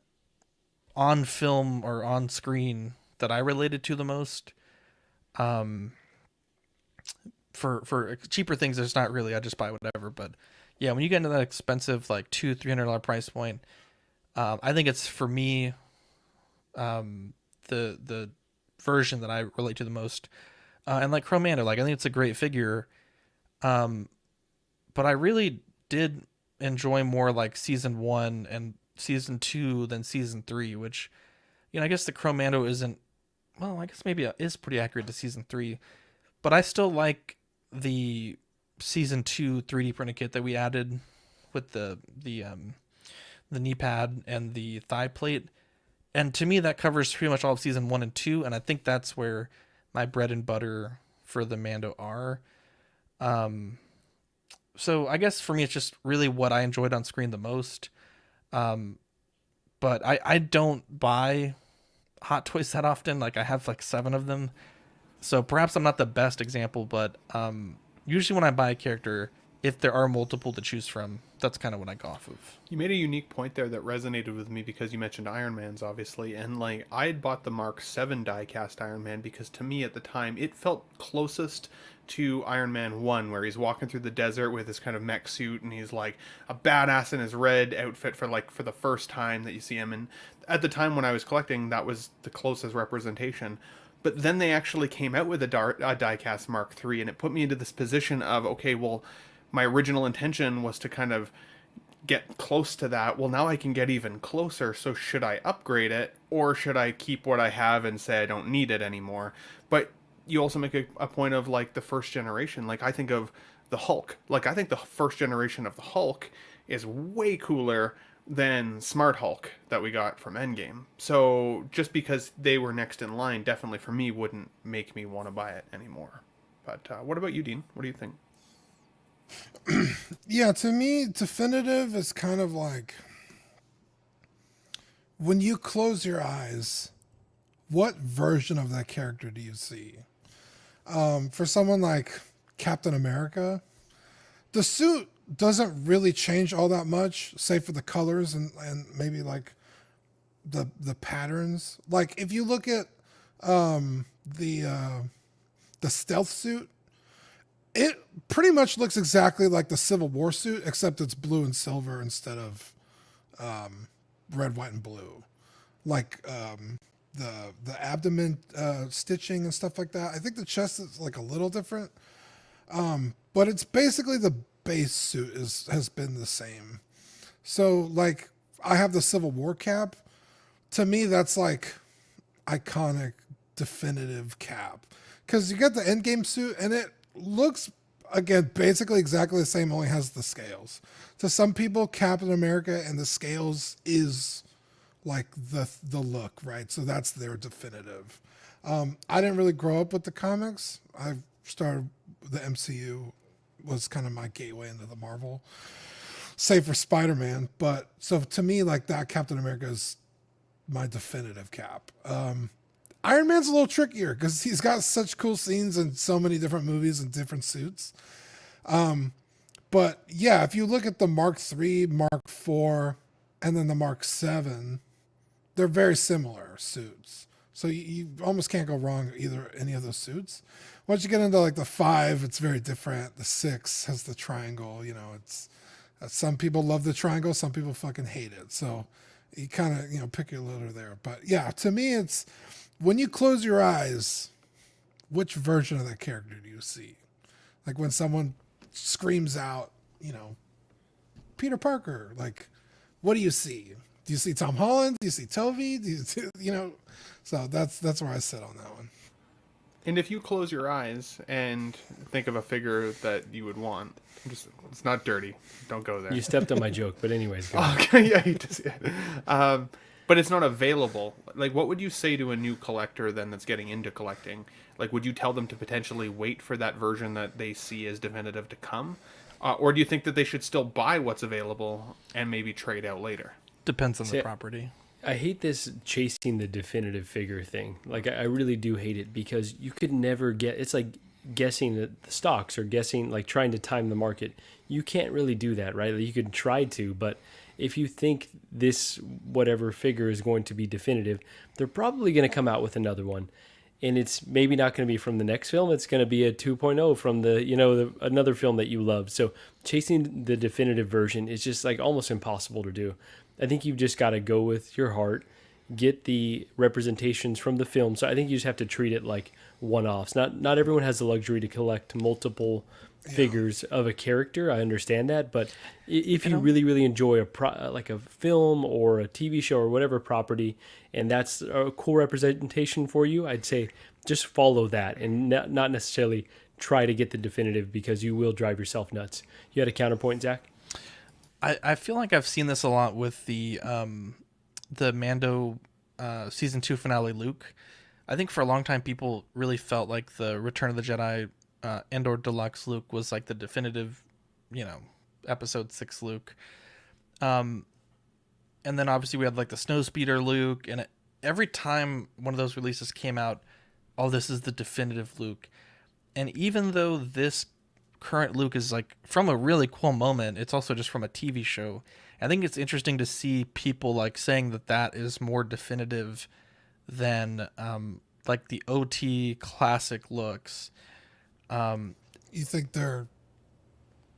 on film or on screen that I related to the most. For cheaper things, there's not really. I just buy whatever. But yeah, when you get into that expensive, like $200-$300 price point, I think it's for me, the version that I relate to the most. And like Chromando, like I think it's a great figure. But I really did enjoy more like season 1 and season 2 than season 3, which, I guess the Chromando isn't, well, I guess maybe it is pretty accurate to season 3, but I still like the season 2 3D printed kit that we added with the knee pad and the thigh plate. And to me, that covers pretty much all of season 1 and 2. And I think that's where my bread and butter for the Mando are. So I guess for me, it's just really what I enjoyed on screen the most. But I don't buy Hot Toys that often. Like I have like 7 of them. So perhaps I'm not the best example, but usually when I buy a character, if there are multiple to choose from, that's kind of what I go off of. You made a unique point there that resonated with me because you mentioned Iron Man's, obviously. And like I had bought the Mark 7 die-cast Iron Man because to me at the time, it felt closest to Iron Man 1, where he's walking through the desert with his kind of mech suit and he's like a badass in his red outfit for the first time that you see him. And at the time when I was collecting, that was the closest representation. But then they actually came out with a die-cast Mark 3, and it put me into this position of, okay, well, my original intention was to kind of get close to that. Well, now I can get even closer. So should I upgrade it, or should I keep what I have and say I don't need it anymore? But you also make a point of like the first generation. Like I think of the Hulk. Like I think the first generation of the Hulk is way cooler than Smart Hulk that we got from Endgame. So just because they were next in line, definitely for me wouldn't make me want to buy it anymore. But what about you, Dean? What do you think? Yeah, to me, definitive is kind of like when you close your eyes, what version of that character do you see? For someone like Captain America, the suit doesn't really change all that much, save for the colors and maybe like the patterns. Like if you look at the stealth suit, it pretty much looks exactly like the Civil War suit, except it's blue and silver instead of red, white, and blue. like the abdomen stitching and stuff like that. I think the chest is like a little different, but it's basically the base suit has been the same. So like I have the Civil War cap. To me, that's like iconic, definitive cap, because you get the Endgame suit and it looks again basically exactly the same, only has the scales. To some people, Captain America and the scales is like the look, right? So that's their definitive. I didn't really grow up with the comics. I started the MCU was kind of my gateway into the Marvel, save for Spider-Man. But so to me, like that Captain America is my definitive cap. Iron Man's a little trickier because he's got such cool scenes in so many different movies and different suits. But yeah, if you look at the Mark III, Mark IV, and then the Mark VII, they're very similar suits. So you almost can't go wrong with either any of those suits. Once you get into like the 5, it's very different. The 6 has the triangle. You know, it's some people love the triangle, some people fucking hate it. So you kind of pick your litter there. But yeah, to me, it's when you close your eyes, which version of that character do you see? Like when someone screams out, Peter Parker, like, what do you see? Do you see Tom Holland? Do you see Toby? Do you see, So that's where I sit on that one. And if you close your eyes and think of a figure that you would want, it's not dirty. Don't go there. You stepped on my joke, but anyways. Go okay, yeah, you just, but it's not available. Like, what would you say to a new collector then that's getting into collecting? Like, would you tell them to potentially wait for that version that they see as definitive to come? Or do you think that they should still buy what's available and maybe trade out later? Depends on the property. I hate this chasing the definitive figure thing. Like, I really do hate it because you could never get... It's like guessing the stocks or guessing, like trying to time the market. You can't really do that, right? You could try to, but if you think this whatever figure is going to be definitive, they're probably going to come out with another one. And it's maybe not going to be from the next film. It's going to be a 2.0 from another film that you love. So chasing the definitive version is just like almost impossible to do. I think you've just got to go with your heart, get the representations from the film. So I think you just have to treat it like one-offs. Not everyone has the luxury to collect multiple figures of a character. I understand that, but if you really, really enjoy like a film or a TV show or whatever property, and that's a cool representation for you, I'd say just follow that and not necessarily try to get the definitive, because you will drive yourself nuts. You had a counterpoint, Zach? I feel like I've seen this a lot with the Mando season 2 finale Luke. I think for a long time people really felt like the Return of the Jedi Endor Deluxe Luke was like the definitive, episode 6 Luke. And then obviously we had like the Snowspeeder Luke, and every time one of those releases came out, this is the definitive Luke. And even though this current Luke is like from a really cool moment, it's also just from a TV show. I think it's interesting to see people like saying that is more definitive than like the OT classic looks. You think they're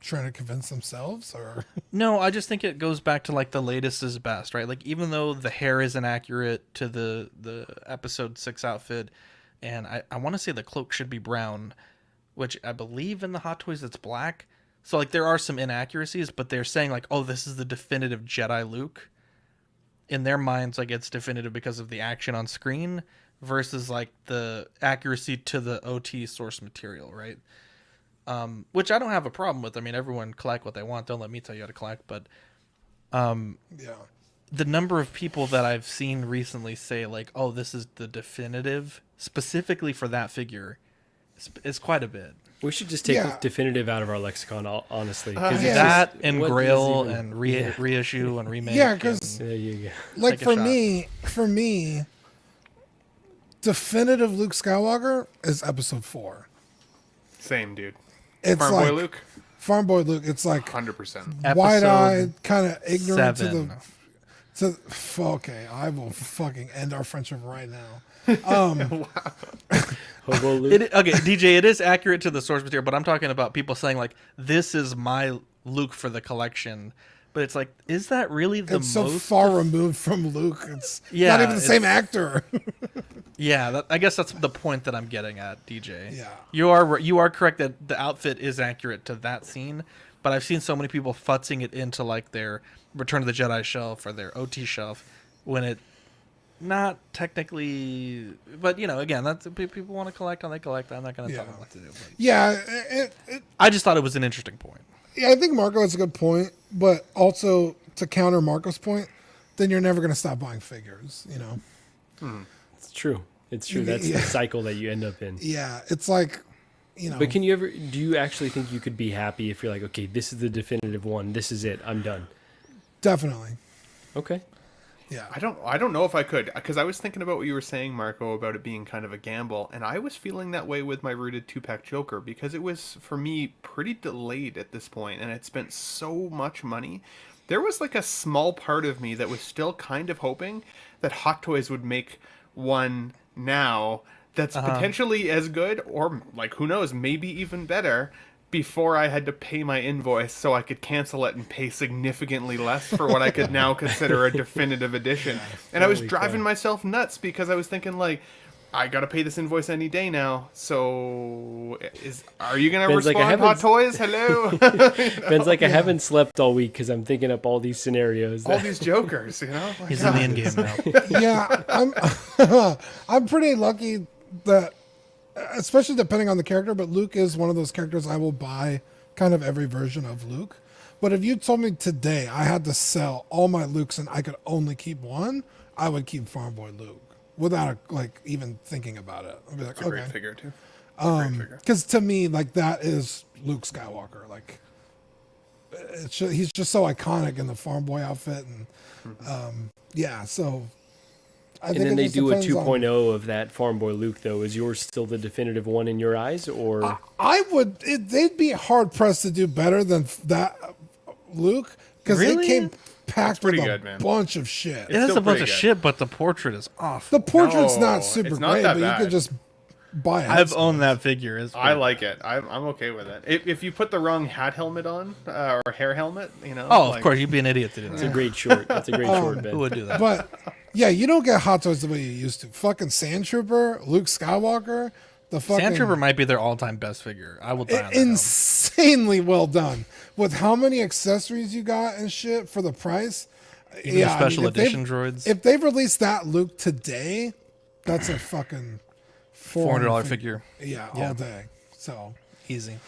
trying to convince themselves, or? No, I just think it goes back to like the latest is best, right? Like even though the hair isn't accurate to the episode 6 outfit, and I want to say the cloak should be brown, which I believe in the Hot Toys it's black. So like there are some inaccuracies, but they're saying like, this is the definitive Jedi Luke. In their minds, like it's definitive because of the action on screen versus like the accuracy to the OT source material, right? Which I don't have a problem with. I mean, everyone collect what they want. Don't let me tell you how to collect. But the number of people that I've seen recently say like, this is the definitive specifically for that figure is quite a bit. We should just take definitive out of our lexicon, honestly. That and Grail and reissue and remake. Yeah, because like for me, definitive Luke Skywalker is episode 4. Same, dude. It's Farm like Boy Luke. Farm Boy Luke. It's like 100%. wide-eyed, kind of ignorant 7. Okay, I will fucking end our friendship right now. Hobo Luke. Okay, DJ, it is accurate to the source material, but I'm talking about people saying like, this is my Luke for the collection. but it's like, is that really the It's most? so far removed from Luke. It's Yeah, not even the same actor. Yeah, I guess that's the point that I'm getting at, DJ. Yeah. You are correct that the outfit is accurate to that scene, but I've seen so many people futzing it into like their Return of the Jedi shelf or their OT shelf when it not technically, but again, that's people want to collect and they collect. I'm not going to tell them what to do. But Yeah, I just thought it was an interesting point. yeah, I think Marco has a good point, but also to counter Marco's point, then you're never going to stop buying figures, It's true. It's true. That's the cycle that you end up in. Yeah, it's like, But do you actually think you could be happy if you're like, okay, this is the definitive one. This is it. I'm done. Definitely. Okay. Yeah. I don't know if I could, because I was thinking about what you were saying, Marco, about it being kind of a gamble, and I was feeling that way with my rooted 2-pack Joker, because it was, for me, pretty delayed at this point, and it spent so much money. There was like a small part of me that was still kind of hoping that Hot Toys would make one now that's potentially as good, or like, who knows, maybe even better, before I had to pay my invoice so I could cancel it and pay significantly less for what I could now consider a definitive edition. And I was driving myself nuts because I was thinking, like, I gotta pay this invoice any day now. So, are you gonna Ben's respond, like, Hot Toys? Hello. Ben's like, I haven't slept all week because I'm thinking up all these scenarios. All these jokers, My He's God. in the end game now. Yeah, I'm pretty lucky that, especially depending on the character, but Luke is one of those characters I will buy kind of every version of Luke. But if you told me today I had to sell all my Lukes and I could only keep one, I would keep Farm Boy Luke without even thinking about it. I'd be like, It's a great figure too. Because to me, like, that is Luke Skywalker. Like, he's just so iconic in the Farm Boy outfit, and so. And then they do a 2.0 of that Farm Boy Luke, though. Is yours still the definitive one in your eyes, or they'd be hard pressed to do better than that Luke, because it came packed with a bunch of shit. It has a bunch of shit, but the portrait is off. The portrait's not super great, but bad. you could just buy it. I've owned that figure. I like it. I'm okay with it. If you put the wrong hat helmet on or hair helmet, of course, you'd be an idiot to do that. It's a great short. That's a great short, Ben. Who would do that? But yeah, you don't get Hot Toys the way you used to. Fucking Sand Trooper, Luke Skywalker, the fucking Sand Trooper might be their all-time best figure. I will die on that. Insanely well done with how many accessories you got and shit for the price. Even the special edition droids. If they released that Luke today, that's a fucking $400 figure. Yeah, all day. So easy.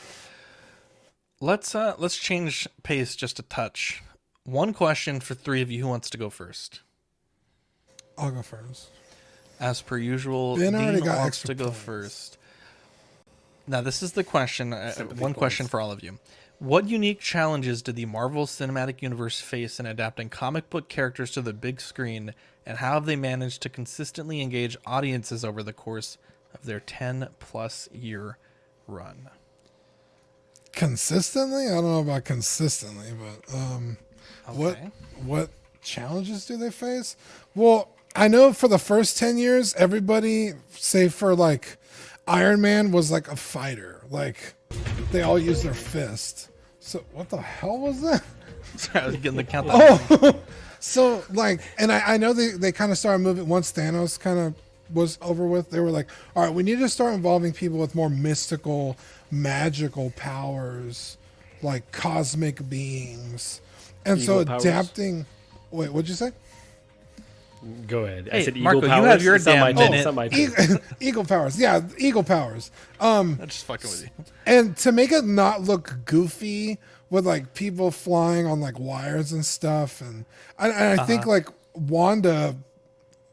Let's change pace just a touch. One question for three of you. Who wants to go first? I'll go first. As per usual, Ben already Dean got wants extra to go points. first. Now, this is the question. One question for all of you. What unique challenges did the Marvel Cinematic Universe face in adapting comic book characters to the big screen, and how have they managed to consistently engage audiences over the course of their 10-plus year run? Consistently? I don't know about consistently, but what challenges do they face? Well, I know for the first 10 years, everybody, save for like Iron Man, was like a fighter. Like, they all use their fist. So what the hell was that? Sorry, I was getting the countdown. So like, and I know they kind of started moving once Thanos kind of was over with. They were like, all right, we need to start involving people with more mystical, magical powers, like cosmic beings. And Eagle so powers. adapting. Wait, what'd you say? Go ahead. Hey, I said Marco, eagle you powers. have your It's not my damn turn. minute. It's not my turn. Eagle powers. Yeah, eagle powers. I'm just fucking with you. And to make it not look goofy with like people flying on like wires and stuff, and I think like Wanda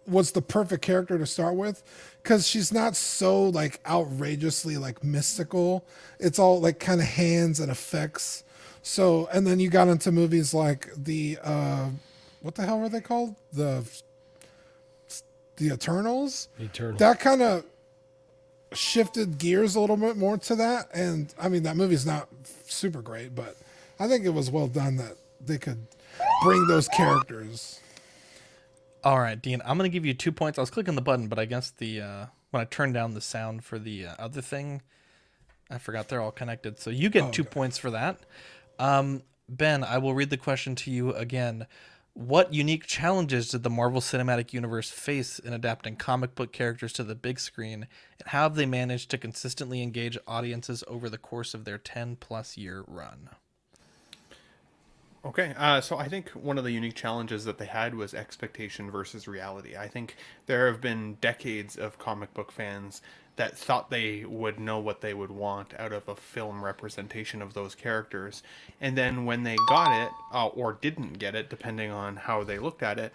was the perfect character to start with because she's not so like outrageously like mystical. It's all like kind of hands and effects. So, and then you got into movies like the what the hell were they called? The Eternals. That kind of shifted gears a little bit more to that, and I mean that movie's not super great, but I think it was well done that they could bring those characters. All right, Dean, I'm going to give you 2 points. I was clicking the button, but I guess when I turned down the sound for the other thing, I forgot they're all connected. So you get 2 points for that. Ben, I will read the question to you again. What unique challenges did the Marvel Cinematic Universe face in adapting comic book characters to the big screen, and how have they managed to consistently engage audiences over the course of their 10-plus year run? Okay, so I think one of the unique challenges that they had was expectation versus reality. I think there have been decades of comic book fans that thought they would know what they would want out of a film representation of those characters. And then when they got it, or didn't get it, depending on how they looked at it,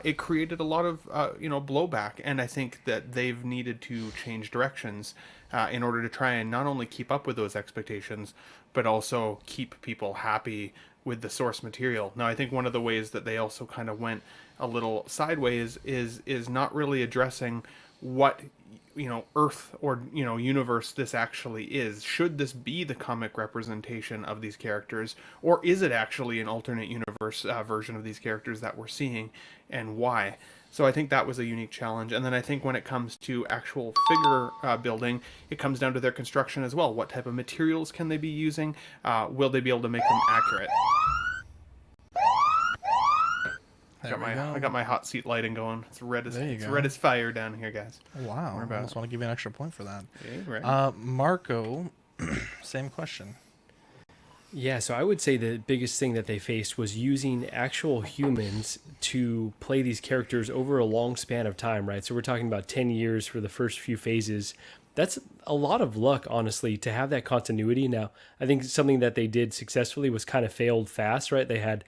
it created a lot of blowback. And I think that they've needed to change directions in order to try and not only keep up with those expectations, but also keep people happy with the source material. Now, I think one of the ways that they also kind of went a little sideways is not really addressing what Earth or universe this actually is. Should this be the comic representation of these characters, or is it actually an alternate universe version of these characters that we're seeing, and why? So I think that was a unique challenge. And then I think when it comes to actual figure building, it comes down to their construction as well. What type of materials can they be using? Will they be able to make them accurate? I got my hot seat lighting going. It's red as fire down here, guys. Wow. I almost want to give you an extra point for that. Yeah, right. Marco, same question. Yeah, so I would say the biggest thing that they faced was using actual humans to play these characters over a long span of time, right? So we're talking about 10 years for the first few phases. That's a lot of luck, honestly, to have that continuity. Now, I think something that they did successfully was kind of failed fast, right? They had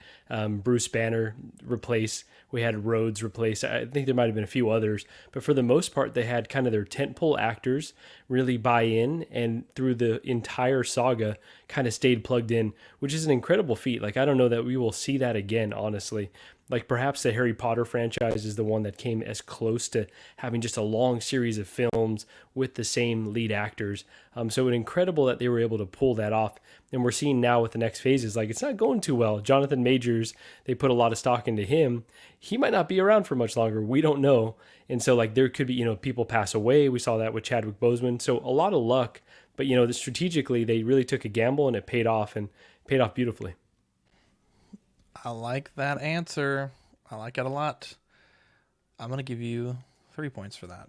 Bruce Banner replace, we had Rhodes replace. I think there might have been a few others, but for the most part, they had kind of their tentpole actors really buy in, and through the entire saga kind of stayed plugged in, which is an incredible feat. Like, I don't know that we will see that again, honestly. Like, perhaps the Harry Potter franchise is the one that came as close to having just a long series of films with the same lead actors. So it's incredible that they were able to pull that off. And we're seeing now with the next phases, like, it's not going too well. Jonathan Majors, they put a lot of stock into him. He might not be around for much longer. We don't know. And so, like, there could be, people pass away. We saw that with Chadwick Boseman. So a lot of luck. But, strategically, they really took a gamble, and it paid off, and paid off beautifully. I like that answer. I like it a lot. I'm going to give you 3 points for that.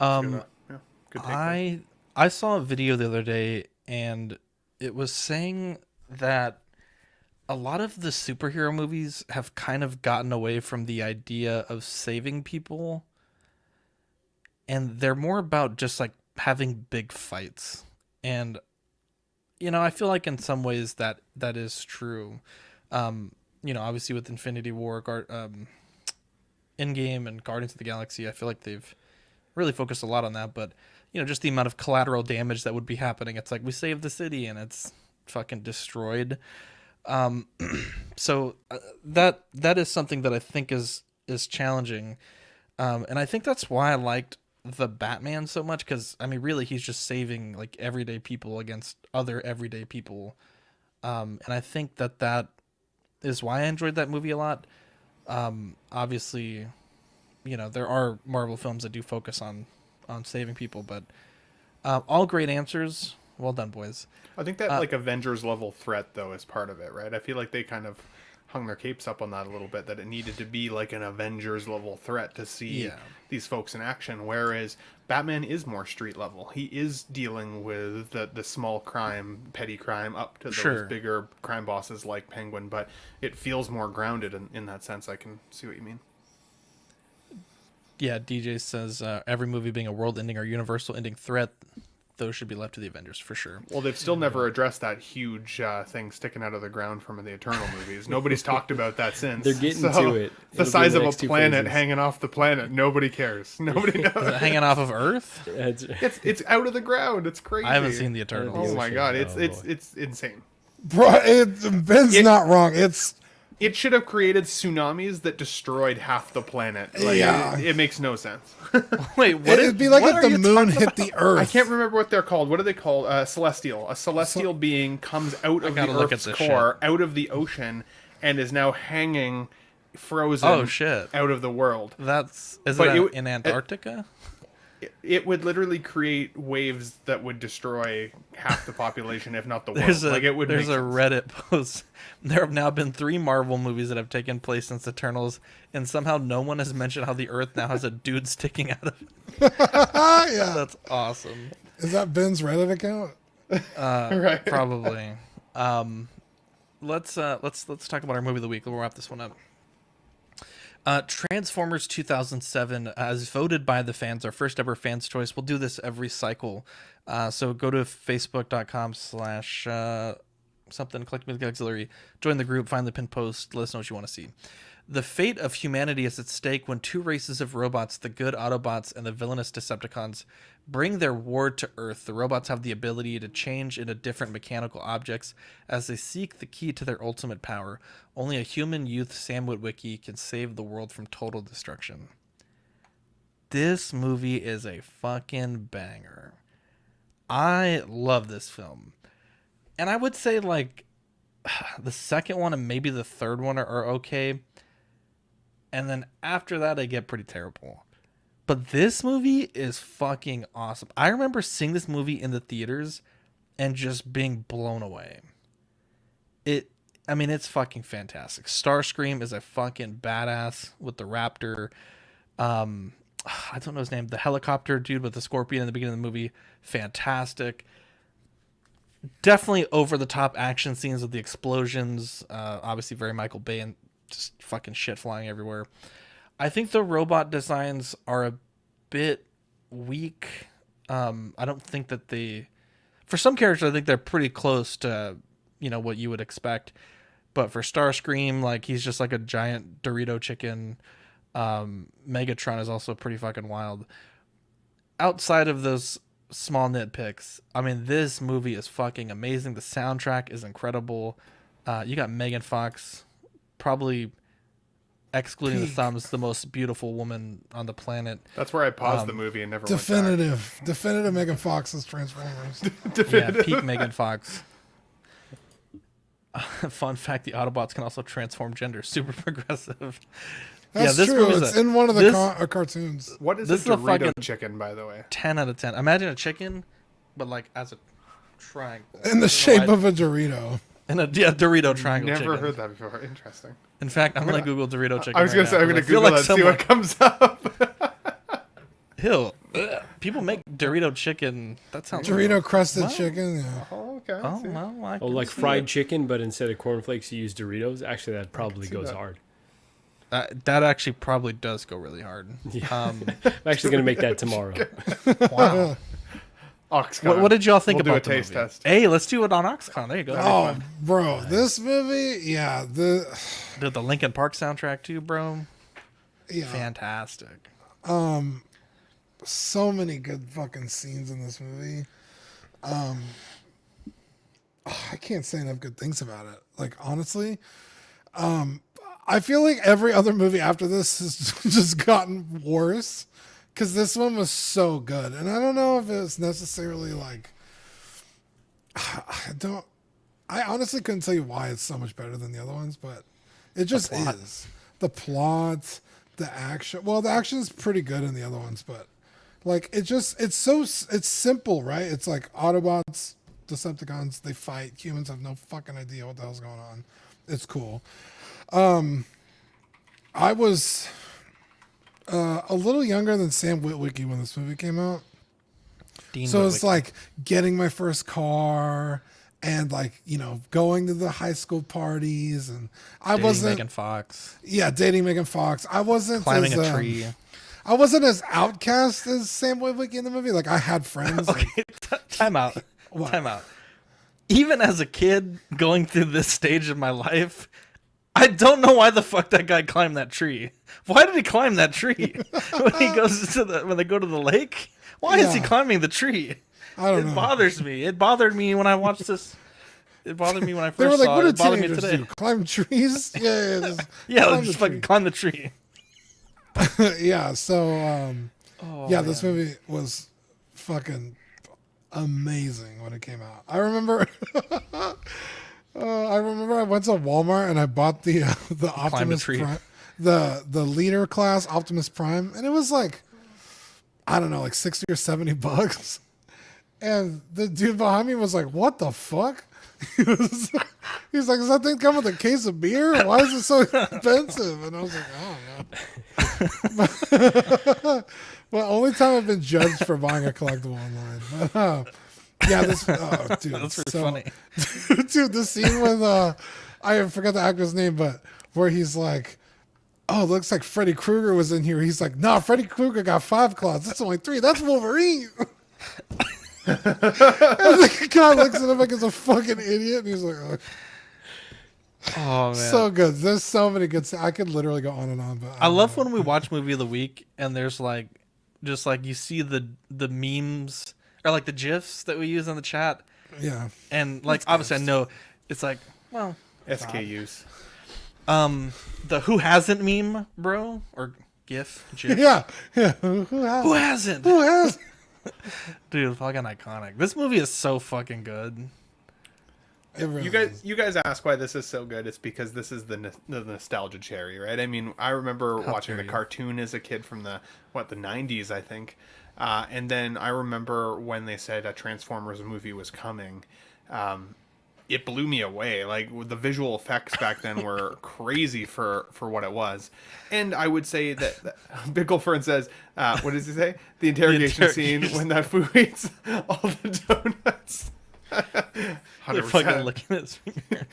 Yeah, good take. I saw a video the other day, and it was saying that a lot of the superhero movies have kind of gotten away from the idea of saving people, and they're more about just like having big fights. And I feel like in some ways that is true. Obviously with Infinity War, Endgame, and Guardians of the Galaxy, I feel like they've really focused a lot on that. But just the amount of collateral damage that would be happening. It's like we saved the city and it's fucking destroyed. So that is something that I think is challenging, and I think that's why I liked the Batman so much, because really he's just saving like everyday people against other everyday people, and I think that is why I enjoyed that movie a lot. Obviously, there are Marvel films that do focus on saving people, but all great answers. Well done, boys. I think that like Avengers level threat though is part of it, right? I feel like they kind of hung their capes up on that a little bit, that it needed to be like an Avengers level threat to see these folks in action, whereas Batman is more street level. He is dealing with the small crime, petty crime, up to those bigger crime bosses like Penguin, but it feels more grounded in that sense. I can see what you mean. Yeah, DJ says every movie being a world-ending or universal-ending threat, those should be left to the Avengers for sure. Well, they've still never addressed that huge thing sticking out of the ground from the Eternal movies. Nobody's talked about that since. They're getting to it. The size of a planet hanging off the planet. Nobody cares. Nobody knows. Is it hanging off of Earth? It's out of the ground. It's crazy. I haven't seen the Eternals. Oh my god, it's insane. Bro, Ben's not wrong. It should have created tsunamis that destroyed half the planet. Like, it makes no sense. Wait, what? It'd be like if the moon hit the Earth. I can't remember what they're called. What are they called? Celestial. A celestial being comes out of the Earth's core, out of the ocean, and is now hanging frozen out of the world. Is it in Antarctica? it would literally create waves that would destroy half the population, if not the world. There's a Reddit post. There have now been 3 Marvel movies that have taken place since Eternals, and somehow no one has mentioned how the Earth now has a dude sticking out of it. Yeah, that's awesome. Is that Ben's Reddit account? Right. Probably. Let's talk about our movie of the week. We'll wrap this one up. Transformers 2007, as voted by the fans, our first ever fans choice. We'll do this every cycle. So go to facebook.com/ something, Collecting Weekly Auxiliary, join the group, find the pinned post, let us know what you want to see. The fate of humanity is at stake when 2 races of robots, the good Autobots and the villainous Decepticons, bring their war to Earth. The robots have the ability to change into different mechanical objects as they seek the key to their ultimate power. Only a human youth, Sam Witwicky, can save the world from total destruction. This movie is a fucking banger. I love this film. And I would say, like, the second one and maybe the third one are okay. And then after that, they get pretty terrible. But this movie is fucking awesome. I remember seeing this movie in the theaters and just being blown away. It's fucking fantastic. Starscream is a fucking badass with the Raptor. I don't know his name. The helicopter dude with the scorpion in the beginning of the movie. Fantastic. Definitely over the top action scenes with the explosions. Obviously very Michael Bay and just fucking shit flying everywhere. I think the robot designs are a bit weak. I don't think that for some characters, I think they're pretty close to, what you would expect. But for Starscream, like, he's just like a giant Dorito chicken. Megatron is also pretty fucking wild. Outside of those small nitpicks, this movie is fucking amazing. The soundtrack is incredible. You got Megan Fox, probably excluding the thumbs, the most beautiful woman on the planet. That's where I paused the movie and never went back. Definitive Megan Fox's Transformers. Yeah, peak Megan Fox. Fun fact, the Autobots can also transform gender. Super progressive. That's true. It's in one of the cartoons. What is a Dorito chicken, by the way? 10 out of 10. Imagine a chicken, but like as a triangle. In the shape of a Dorito. In a Dorito triangle Never chicken. heard that before. Interesting. In fact, I'm going to Google Dorito chicken. I was going to say, I'm going to Google that and see what comes up. Ew. People make Dorito chicken. That sounds Dorito crusted chicken. Yeah. Oh, okay. Oh, well, like fried chicken, but instead of cornflakes, you use Doritos. Actually, that probably goes hard. That actually probably does go really hard. Yeah. I'm actually going to make that tomorrow. Wow. Oxcon. What did y'all think we'll about do a taste test? Hey, let's do it on Oxcon. There you go. Oh, bro, this movie, yeah, the Linkin Park soundtrack too, bro. Yeah, fantastic. So many good fucking scenes in this movie. I can't say enough good things about it. Like, honestly, I feel like every other movie after this has just gotten worse. Because this one was so good. And I don't know if it's necessarily like... I honestly couldn't tell you why it's so much better than the other ones, but it just is. The plot, the action... Well, the action is pretty good in the other ones, but... Like, it's simple, right? It's like Autobots, Decepticons, they fight. Humans have no fucking idea what the hell's going on. It's cool. I was... a little younger than Sam Witwicky when this movie came out. So it's like getting my first car and like, going to the high school parties and dating Megan Fox. Yeah, dating Megan Fox. I wasn't climbing a tree. I wasn't as outcast as Sam Witwicky in the movie. Like I had friends. Okay, time out. Time out. Even as a kid going through this stage of my life, I don't know why the fuck that guy climbed that tree. Why did he climb that tree? When they go to the lake? Why is he climbing the tree? I don't know. It bothers me. It bothered me when I watched this. It bothered me when I first saw what it. It bothered me teenagers today. do? Climb trees? Yeah. Just fucking climb the tree. Yeah, so this movie was fucking amazing when it came out. I remember I went to Walmart and I bought the Optimus Prime, the leader class Optimus Prime, and it was like I don't know, like $60 or $70. And the dude behind me was like, "What the fuck?" He's like, "Does that thing come with a case of beer? Why is it so expensive?" And I was like, "I don't know." Well, only time I've been judged for buying a collectible online. But, yeah, this dude, That's pretty so funny. Dude, the scene with I forgot the actor's name, but where he's like, "Oh, it looks like Freddy Krueger was in here." He's like, "No, Freddy Krueger got 5 claws. That's only 3. That's Wolverine." And the guy looks at him like he's a fucking idiot, and he's like, "Oh man, so good." There's so many good. I could literally go on and on. But I love when we watch movie of the week and there's like, just like you see the memes or like the gifs that we use in the chat. Yeah, and like obviously I know it's like, well, SKUs. The who hasn't meme, bro, or gif. Yeah. Who hasn't? Who hasn't? Dude, fucking iconic. This movie is so fucking good. Really you guys ask why this is so good. It's because this is the nostalgia cherry, right? I mean, I remember watching the cartoon as a kid from the 90s, I think. And then I remember when they said a Transformers movie was coming. It blew me away. Like, the visual effects back then were crazy for what it was. And I would say that Bickleford says, what does he say? The interrogation scene when that fool eats all the donuts. 100%. Fucking looking at his fingers.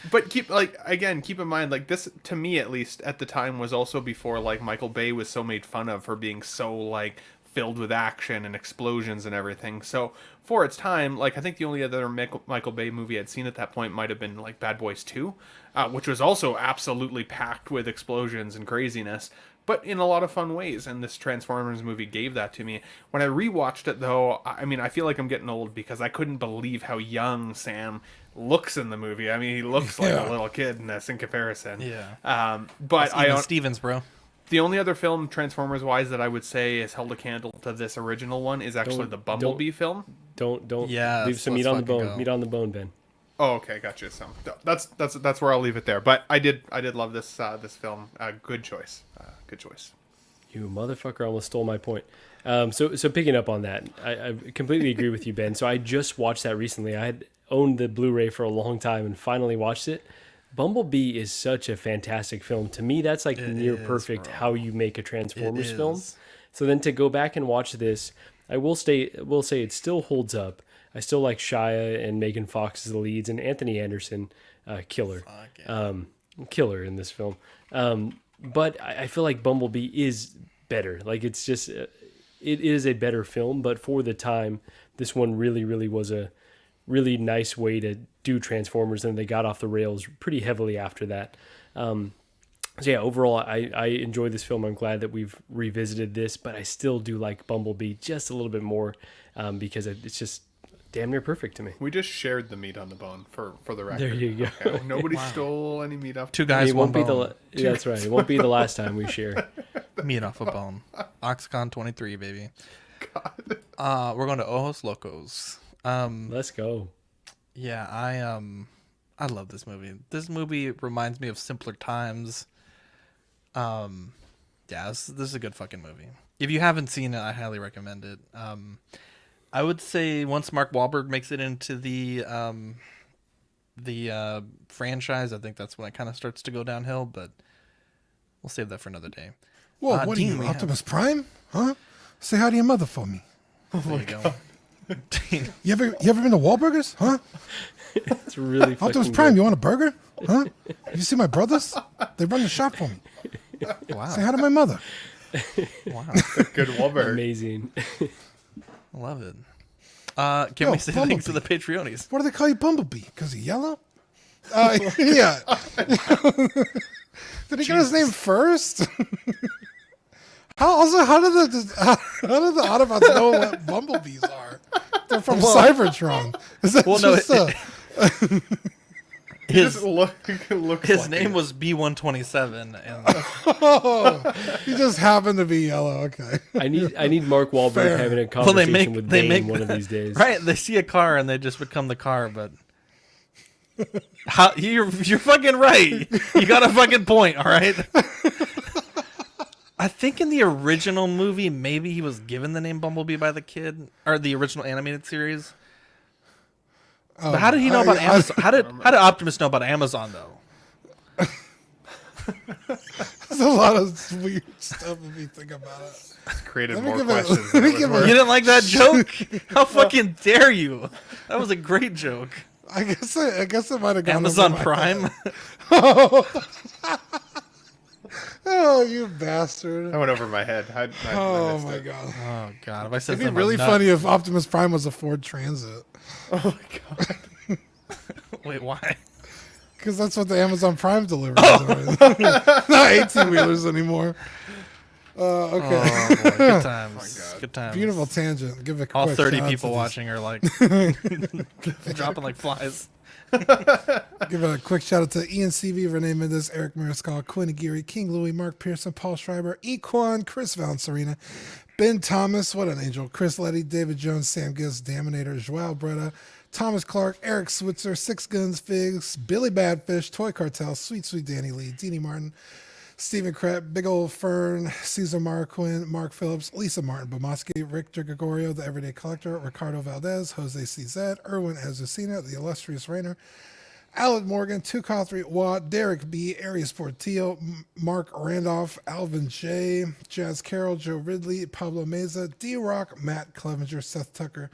But keep in mind, like, this, to me at least at the time, was also before like Michael Bay was so made fun of for being so like filled with action and explosions and everything. So for its time, like, I think the only other Michael Bay movie I'd seen at that point might have been like Bad Boys 2, which was also absolutely packed with explosions and craziness, but in a lot of fun ways. And this Transformers movie gave that to me. When I rewatched it, though, I mean, I feel like I'm getting old because I couldn't believe how young Sam looks in the movie. I mean, he looks like a little kid in this in comparison. Yeah. But Stevens, bro. The only other film, Transformers-wise, that I would say has held a candle to this original one is actually the Bumblebee film. Don't Yeah, leave some meat on the bone. Meat on the bone, Ben. Oh, okay, gotcha. So that's where I'll leave it there. But I did love this this film. Good choice. Good choice. You motherfucker almost stole my point. So picking up on that, I completely agree with you, Ben. So I just watched that recently. I had owned the Blu-ray for a long time and finally watched it. Bumblebee is such a fantastic film. To me, that's like near perfect how you make a Transformers film. So then to go back and watch this, I will say it still holds up. I still like Shia and Megan Fox as the leads, and Anthony Anderson, killer in this film. But I feel like Bumblebee is better. Like, it's just, it is a better film, but for the time, this one really, really was a really nice way to do Transformers, and they got off the rails pretty heavily after that. So yeah, overall, I enjoy this film. I'm glad that we've revisited this, but I still do like Bumblebee just a little bit more because it's just damn near perfect to me. We just shared the meat on the bone for the record. There you go. Okay. Nobody stole any meat off. Two guys, one bone. That's right. It won't be the last time we share meat off a bone. Oxcon 23, baby. God. We're going to Ojos Locos. Let's go. Yeah, I love this movie. This movie reminds me of simpler times. Yeah, this is a good fucking movie. If you haven't seen it, I highly recommend it. I would say once Mark Wahlberg makes it into the franchise, I think that's when it kind of starts to go downhill, but we'll save that for another day. Whoa, what Dean, are you, Optimus Prime? Huh? Say hi to your mother for me. There you go. You ever been to Wahlburgers? Huh? It's really fucking Optimus Prime, good. you want a burger? Huh? You see my brothers? They run the shop for me. Wow. Say hi to my mother. Wow. Good Wahlberg. Amazing. Love it. Can we say thanks to the Patreonies? What do they call you Bumblebee? Because he's yellow? Yeah. Did he get his name first? How did the Autobots know what bumblebees are? They're from Cybertron. Is that his name was B127, and he just happened to be yellow. Okay. I need Mark Wahlberg having a conversation with Bane one of these days. Right? They see a car and they just become the car, but you're fucking right. You got a fucking point. All right. I think in the original movie, maybe he was given the name Bumblebee by the kid, or the original animated series. But how did he know about Amazon? How did Optimus know about Amazon though? There's a lot of weird stuff if you think about it. It's created more questions. You didn't like that joke? How fucking dare you? That was a great joke. I guess it might have gone Amazon over my Prime. head. Oh, you bastard! That went over my head. I Oh missed my it. god! Oh god! If I said It'd be something really about funny if Optimus Prime was a Ford Transit. Oh my god! Wait, why? Because that's what the Amazon Prime delivers. Not 18-wheelers anymore. Okay. Oh, boy. Good times. Good times. Beautiful tangent. Give a all quick 30 shout out people to watching are like dropping like flies. Give a quick shout out to Ian CV, Renee Mendes, Eric Mariscal, Quinn Aguirre, King Louis, Mark Pearson, Paul Schreiber, Equan, Chris Valencerina, Ben Thomas, what an angel, Chris Letty, David Jones, Sam Giss, Daminator, Joao Bretta, Thomas Clark, Eric Switzer, Six Guns Figs, Billy Badfish, Toy Cartel, Sweet Sweet Danny Lee, Deanie Martin, Stephen Krett, Big Old Fern, Cesar Marquin, Mark Phillips, Lisa Martin, Bomaski, Rick Gregorio, The Everyday Collector, Ricardo Valdez, Jose CZ, Erwin Azucena, The Illustrious Rainer, Alan Morgan, Tukothri Watt, Derek B, Arias Portillo, Mark Randolph, Alvin J, Jazz Carroll, Joe Ridley, Pablo Meza, D-Rock, Matt Clevenger, Seth Tucker,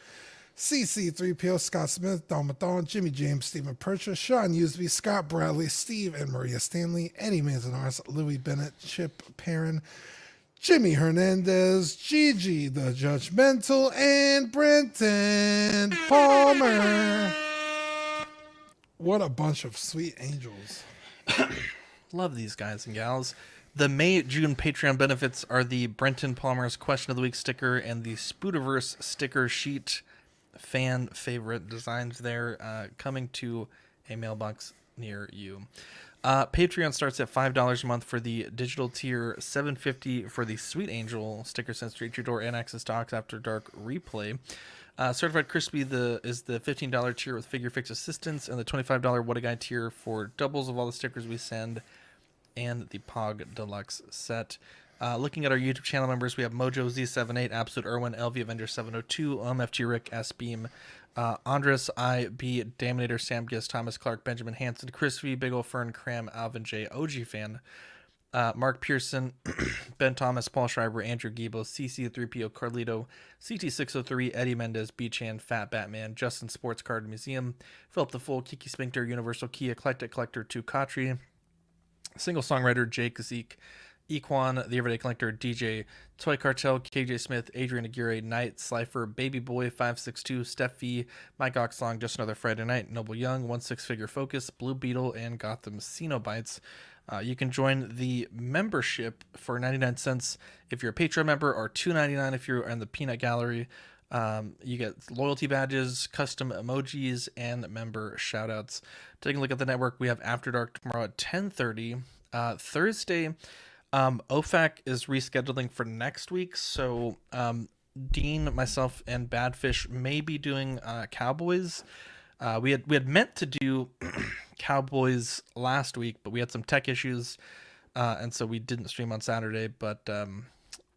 CC3PO, Scott Smith, Don Mathon, Jimmy James, Stephen Percha, Sean Usby, Scott Bradley, Steve and Maria Stanley, Eddie Manzanares, Louis Bennett, Chip Perrin, Jimmy Hernandez, Gigi the Judgmental, and Brenton Palmer. What a bunch of sweet angels. Love these guys and gals. The May-June Patreon benefits are the Brenton Palmer's Question of the Week sticker and the Spootiverse sticker sheet. Fan favorite designs there, coming to a mailbox near you. Patreon starts at $5 a month for the digital tier, $7.50 for the Sweet Angel sticker sent straight to your door and access to Ox After Dark replay. Certified Crispy is the $15 tier with figure fix assistance, and the $25 What a Guy tier for doubles of all the stickers we send, and the Pog Deluxe set. Looking at our YouTube channel members, we have Mojo Z78, Absolute Irwin, LV Avenger 702, OMFG Rick, S Beam, Andres IB, Daminator, Sam Giss, Thomas Clark, Benjamin Hansen, Chris V, Big Ol' Fern, Cram, Alvin J, OG Fan, Mark Pearson, Ben Thomas, Paul Schreiber, Andrew Giebel, CC3PO, Carlito, CT603, Eddie Mendez, B-Chan, Fat Batman, Justin Sports Card Museum, Philip the Fool, Kiki Spinkter, Universal Key, Eclectic Collector 2, Kotri, Single Songwriter, Jake Zeke, Equan, The Everyday Collector, DJ, Toy Cartel, KJ Smith, Adrian Aguirre, Knight, Slifer, Baby Boy, 562, Steph V, Mike Oxlong, Just Another Friday Night, Noble Young, 16-Figure Focus, Blue Beetle, and Gotham Cenobites. You can join the membership for 99 cents if you're a Patreon member, or $2.99 if you're in the Peanut Gallery. You get loyalty badges, custom emojis, and member shoutouts. Taking a look at the network, we have After Dark tomorrow at 10:30. Thursday, OFAC is rescheduling for next week, so Dean, myself, and Badfish may be doing Cowboys. We had meant to do Cowboys last week, but we had some tech issues, and so we didn't stream on Saturday. But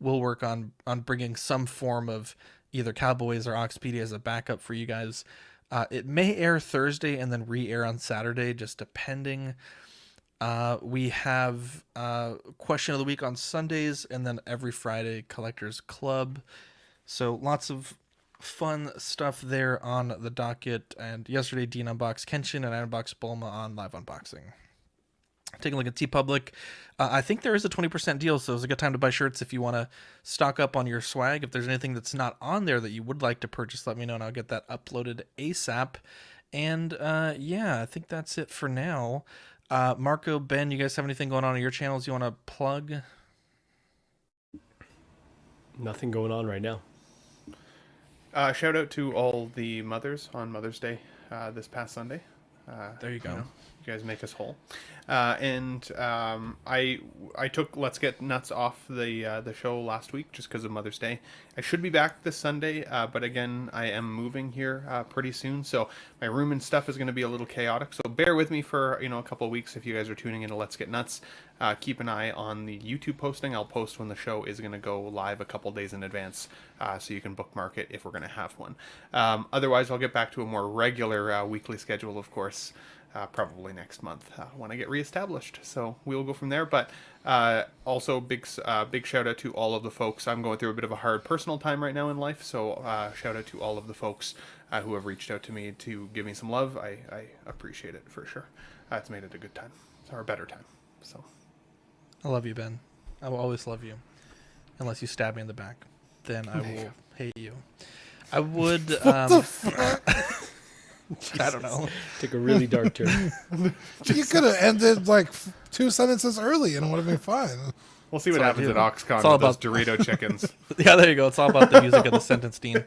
we'll work on bringing some form of either Cowboys or Oxpedia as a backup for you guys. It may air Thursday and then re-air on Saturday, just depending. We have Question of the Week on Sundays, and then every Friday Collectors Club. So lots of fun stuff there on the docket. And yesterday Dean unboxed Kenshin and I unboxed Bulma on Live Unboxing. Taking a look at TeePublic, I think there is a 20% deal, so it's a good time to buy shirts if you want to stock up on your swag. If there's anything that's not on there that you would like to purchase, let me know and I'll get that uploaded ASAP. And yeah, I think that's it for now. Marco, Ben, you guys have anything going on your channels you want to plug? Nothing going on right now. Shout out to all the mothers on Mother's Day this past Sunday. There you go. You guys make us whole. And I took Let's Get Nuts off the show last week just because of Mother's Day. I should be back this Sunday, but again, I am moving here pretty soon, so my room and stuff is going to be a little chaotic. So bear with me for a couple of weeks if you guys are tuning into Let's Get Nuts. keep an eye on the YouTube posting. I'll post when the show is going to go live a couple days in advance, so you can bookmark it if we're going to have one. Otherwise, I'll get back to a more regular weekly schedule, of course, probably next month when I get reestablished. So we'll go from there. But also big shout out to all of the folks. I'm going through a bit of a hard personal time right now in life, so shout out to all of the folks who have reached out to me to give me some love. I appreciate it for sure. It's made it a good time, or a better time. So I love you, Ben. I will always love you, unless you stab me in the back. Then I will hate you. I would. What the fuck? I don't know. Took a really dark turn. You could have ended like 2 sentences early and it would have been fine. We'll see what happens at Oxcon with those Dorito chickens. Yeah, there you go. It's all about the music of the sentence, Dean.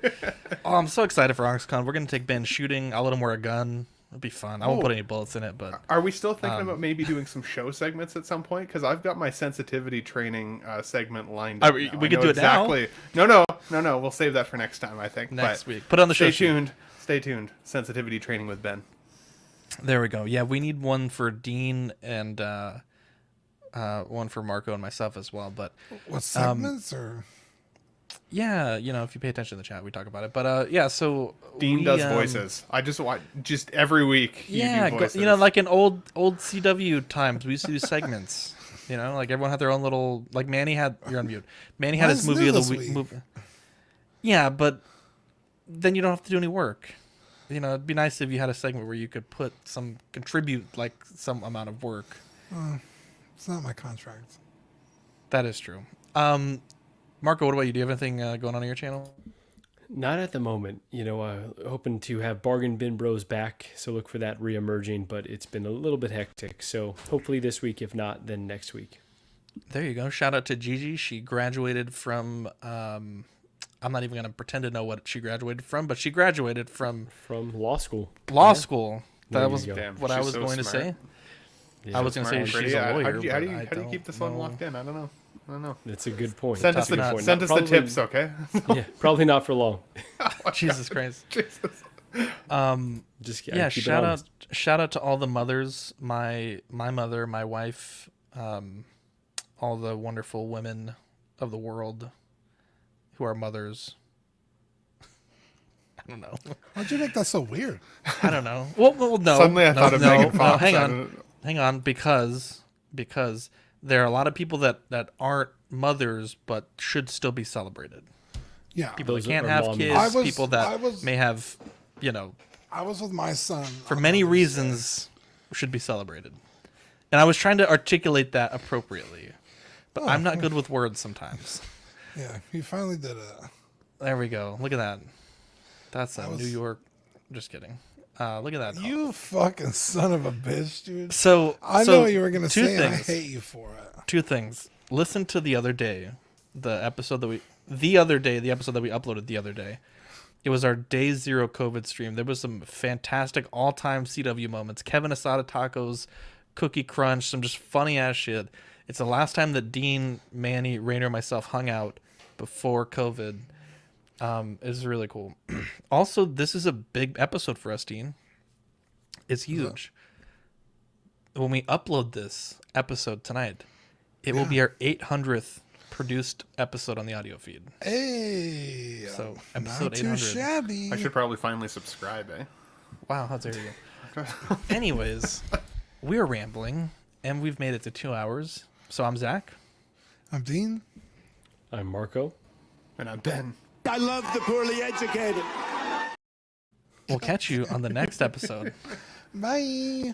Oh, I'm so excited for Oxcon. We're going to take Ben shooting. I'll let him wear a gun. It'll be fun. I won't put any bullets in it, but... Are we still thinking about maybe doing some show segments at some point? Because I've got my sensitivity training segment lined up. We could do it now. No. We'll save that for next time, I think. Next week. Put it on the show. Stay tuned. Sensitivity training with Ben. There we go. Yeah, we need one for Dean and one for Marco and myself as well. But what segments or? Yeah, if you pay attention to the chat, we talk about it. But yeah, so Dean does voices. I just want every week. Yeah, do voices. Like in old CW times, we used to do segments. Like everyone had their own little. Like Manny had. You're on mute. Manny had his movie of the week. Yeah, but then you don't have to do any work. It'd be nice if you had a segment where you could contribute like some amount of work. It's not my contract. That is true. Marco, what about you? Do you have anything going on your channel? Not at the moment. Hoping to have Bargain Bin Bros back, so look for that re-emerging, but it's been a little bit hectic. So hopefully this week, if not, then next week. There you go. Shout out to Gigi. She graduated from... I'm not even going to pretend to know what she graduated from, but she graduated from law school. Law school. That There was you go. what I was going to say. I was going to say she's a lawyer. How do you keep this one locked in? I don't know. That's a good point. Send us the tips, okay? Yeah, probably not for long. Jesus Christ. Jesus. Just yeah. Shout out to all the mothers. My mother, my wife, all the wonderful women of the world who are mothers. I don't know. Why'd you make that so weird? I don't know. Well, no. Suddenly I thought of Megan Fox. Hang on, because there are a lot of people that aren't mothers but should still be celebrated. Yeah, people that can't have kids, people that may have, I was with my son for many reasons should be celebrated, and I was trying to articulate that appropriately, but I'm not good with words sometimes. Yeah, you finally did it. There we go. Look at that. That's New York. Just kidding. Look at that. You fucking son of a bitch, dude. So I know what you were gonna say. And I hate you for it. 2 things. Listen to the other day, the episode that we uploaded the other day. It was our day 0 COVID stream. There was some fantastic all-time CW moments. Kevin Asada tacos, Cookie Crunch, some just funny ass shit. It's the last time that Dean, Manny, Rainer, and myself hung out before COVID. It was really cool. Also, this is a big episode for us, Dean. It's huge. When we upload this episode tonight, it will be our 800th produced episode on the audio feed. Hey, so episode not too 800. Shabby. I should probably finally subscribe, eh? Wow, how dare you? Anyways, we're rambling, and we've made it to 2 hours. So I'm Zach. I'm Dean. I'm Marco. And I'm Ben. I love the poorly educated. We'll catch you on the next episode. Bye.